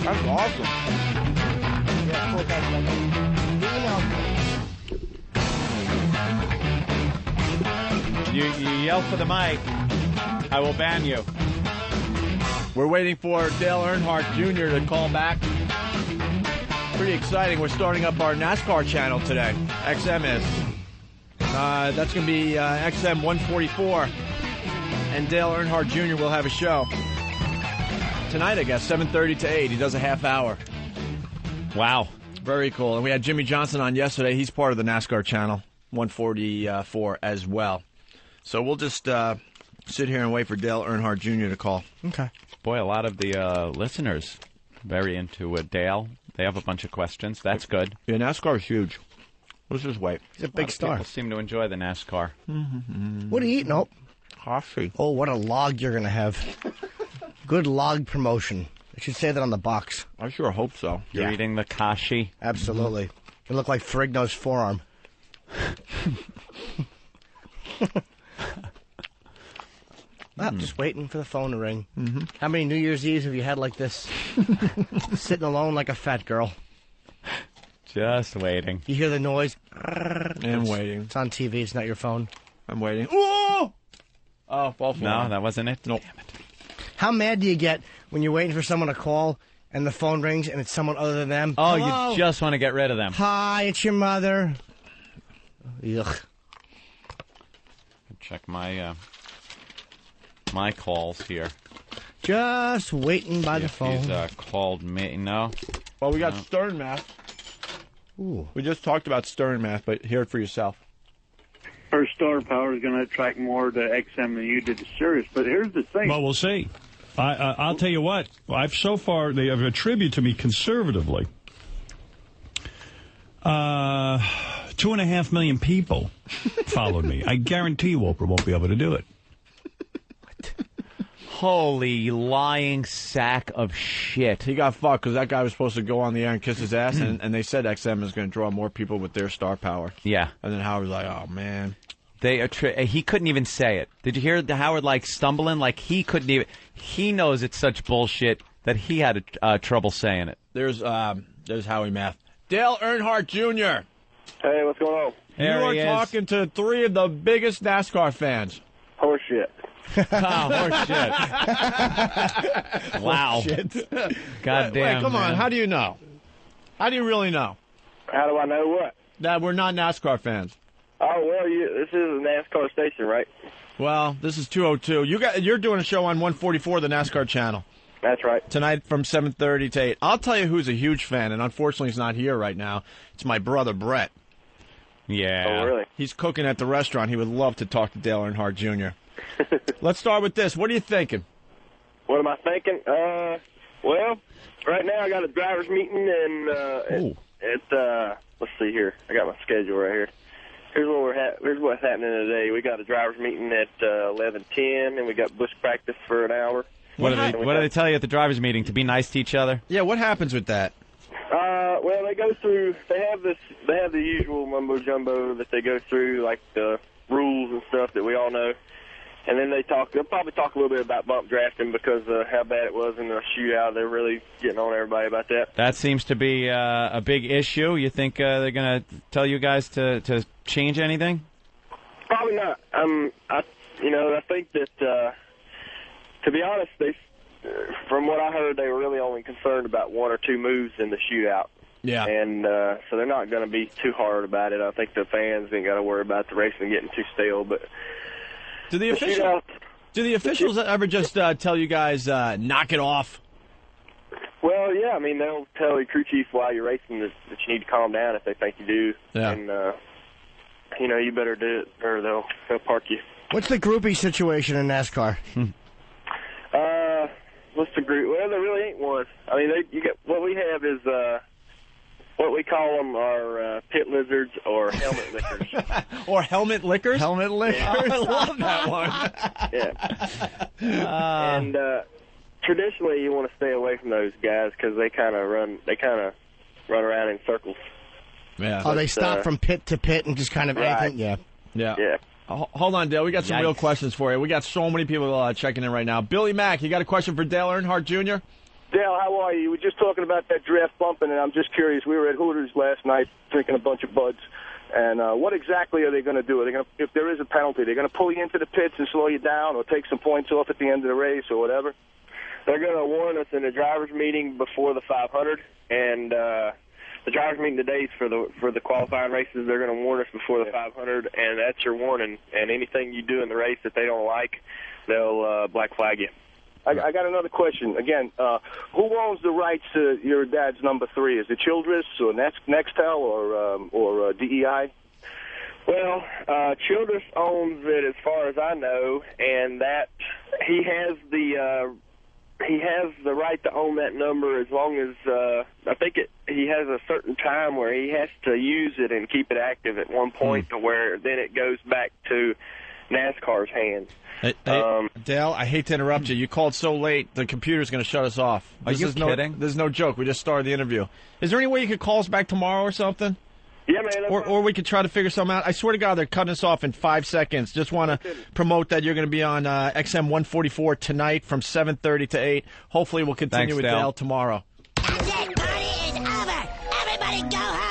That's awesome. Yeah, cool. That's You yell for the mic, I will ban you. We're waiting for Dale Earnhardt Jr. to call back. Pretty exciting. We're starting up our NASCAR channel today. XM is. That's going to be XM 144. And Dale Earnhardt Jr. will have a show. Tonight, I guess, 7:30 to 8. He does a half hour. Wow. Very cool. And we had Jimmy Johnson on yesterday. He's part of the NASCAR channel, 144 as well. So we'll just sit here and wait for Dale Earnhardt Jr. to call. Okay. Boy, a lot of the listeners very into Dale. They have a bunch of questions. That's good. Yeah, NASCAR is huge. Let's just wait. He's a big star. People seem to enjoy the NASCAR. Mm-hmm. What are you eating? Nope. Coffee. Oh, what a log you're going to have. Good log promotion. I should say that on the box. I sure hope so. You're eating the kashi? Absolutely. It looked like Ferrigno's forearm. Just waiting for the phone to ring. Mm-hmm. How many New Year's Eves have you had like this? Sitting alone like a fat girl. Just waiting. You hear the noise? I'm waiting. It's on TV. It's not your phone. I'm waiting. Oh! Oh, both. No, that wasn't it? Nope. Damn it. How mad do you get when you're waiting for someone to call and the phone rings and it's someone other than them? Oh, Hello? you just want to get rid of them. Hi, it's your mother. Ugh. Check my my calls here. Just waiting by the phone. He's called me. No. Well, we got Stern Math. Ooh. We just talked about Stern Math, but hear it for yourself. Her star power is going to attract more to XM than you did to Sirius. But here's the thing. Well, we'll see. I'll tell you what. They have attributed to me conservatively 2.5 million people followed me. I guarantee you Oprah won't be able to do it. Holy lying sack of shit. He got fucked because that guy was supposed to go on the air and kiss his ass, and they said XM is going to draw more people with their star power. Yeah. And then Howard was like, oh, man. He couldn't even say it. Did you hear Howard, stumbling? He couldn't even... He knows it's such bullshit that he had trouble saying it. There's Howie Math. Dale Earnhardt Jr. Hey, what's going on? You are talking to three of the biggest NASCAR fans. Horseshit. Horseshit. Wow. God damn. Wait, come on. How do you know? How do you really know? How do I know what? That we're not NASCAR fans. Oh, well, this is a NASCAR station, right? Well, this is 202. You're doing a show on 144, the NASCAR channel. That's right. Tonight from 7:30 to 8. I'll tell you who's a huge fan, and unfortunately he's not here right now. It's my brother, Brett. Yeah. Oh, really? He's cooking at the restaurant. He would love to talk to Dale Earnhardt Jr. Let's start with this. What are you thinking? What am I thinking? Well, right now I got a driver's meeting and let's see here. I got my schedule right here. Here's what's happening today. We got a driver's meeting at 11:10, and we got bush practice for an hour. What do they tell you at the drivers' meeting? To be nice to each other? Yeah, what happens with that? Well, they go through. They have the usual mumbo jumbo that they go through, like the rules and stuff that we all know. And then they'll probably talk a little bit about bump drafting because of how bad it was in the shootout. They're really getting on everybody about that. That seems to be a big issue. You think they're going to tell you guys to change anything? Probably not. I think that, to be honest, from what I heard, they were really only concerned about one or two moves in the shootout. Yeah. And so they're not going to be too hard about it. I think the fans ain't got to worry about the racing getting too stale, but... Do the officials ever just tell you guys, knock it off? Well, yeah. I mean, they'll tell your crew chief while you're racing that you need to calm down if they think you do. Yeah. And, you better do it or they'll park you. What's the groupie situation in NASCAR? What's the group? Well, there really ain't one. I mean, what we have is what we call them are pit lizards or helmet lickers. Or helmet lickers? Helmet lickers. I love that one. Yeah. And traditionally, you want to stay away from those guys because they kind of run around in circles. Yeah. Oh, they stop from pit to pit and just kind of anything. Yeah. Yeah. Hold on, Dale. We got some real questions for you. We got so many people checking in right now. Billy Mack, you got a question for Dale Earnhardt Jr.? Dale, how are you? You were just talking about that draft bumping, and I'm just curious. We were at Hooters last night drinking a bunch of buds, and what exactly are they going to do? Are they going to, if there is a penalty, they're going to pull you into the pits and slow you down or take some points off at the end of the race or whatever? They're going to warn us in the driver's meeting before the 500, and the driver's meeting today is for the qualifying races. They're going to warn us before the 500, and that's your warning. And anything you do in the race that they don't like, they'll black flag you. I got another question. Again, who owns the rights to your dad's number 3? Is it Childress or Nextel or DEI? Well, Childress owns it as far as I know, and that he has the right to own that number as long as I think he has a certain time where he has to use it and keep it active at one point to where then it goes back to NASCAR's hands. Hey, Dale, I hate to interrupt you. You called so late, the computer's going to shut us off. Are you kidding? This is no joke. We just started the interview. Is there any way you could call us back tomorrow or something? Yeah, man. Or we could try to figure something out. I swear to God, they're cutting us off in 5 seconds. Just want to promote that you're going to be on XM 144 tonight from 7:30 to 8. Hopefully we'll continue with Dale tomorrow. That's it. Party is over. Everybody go home.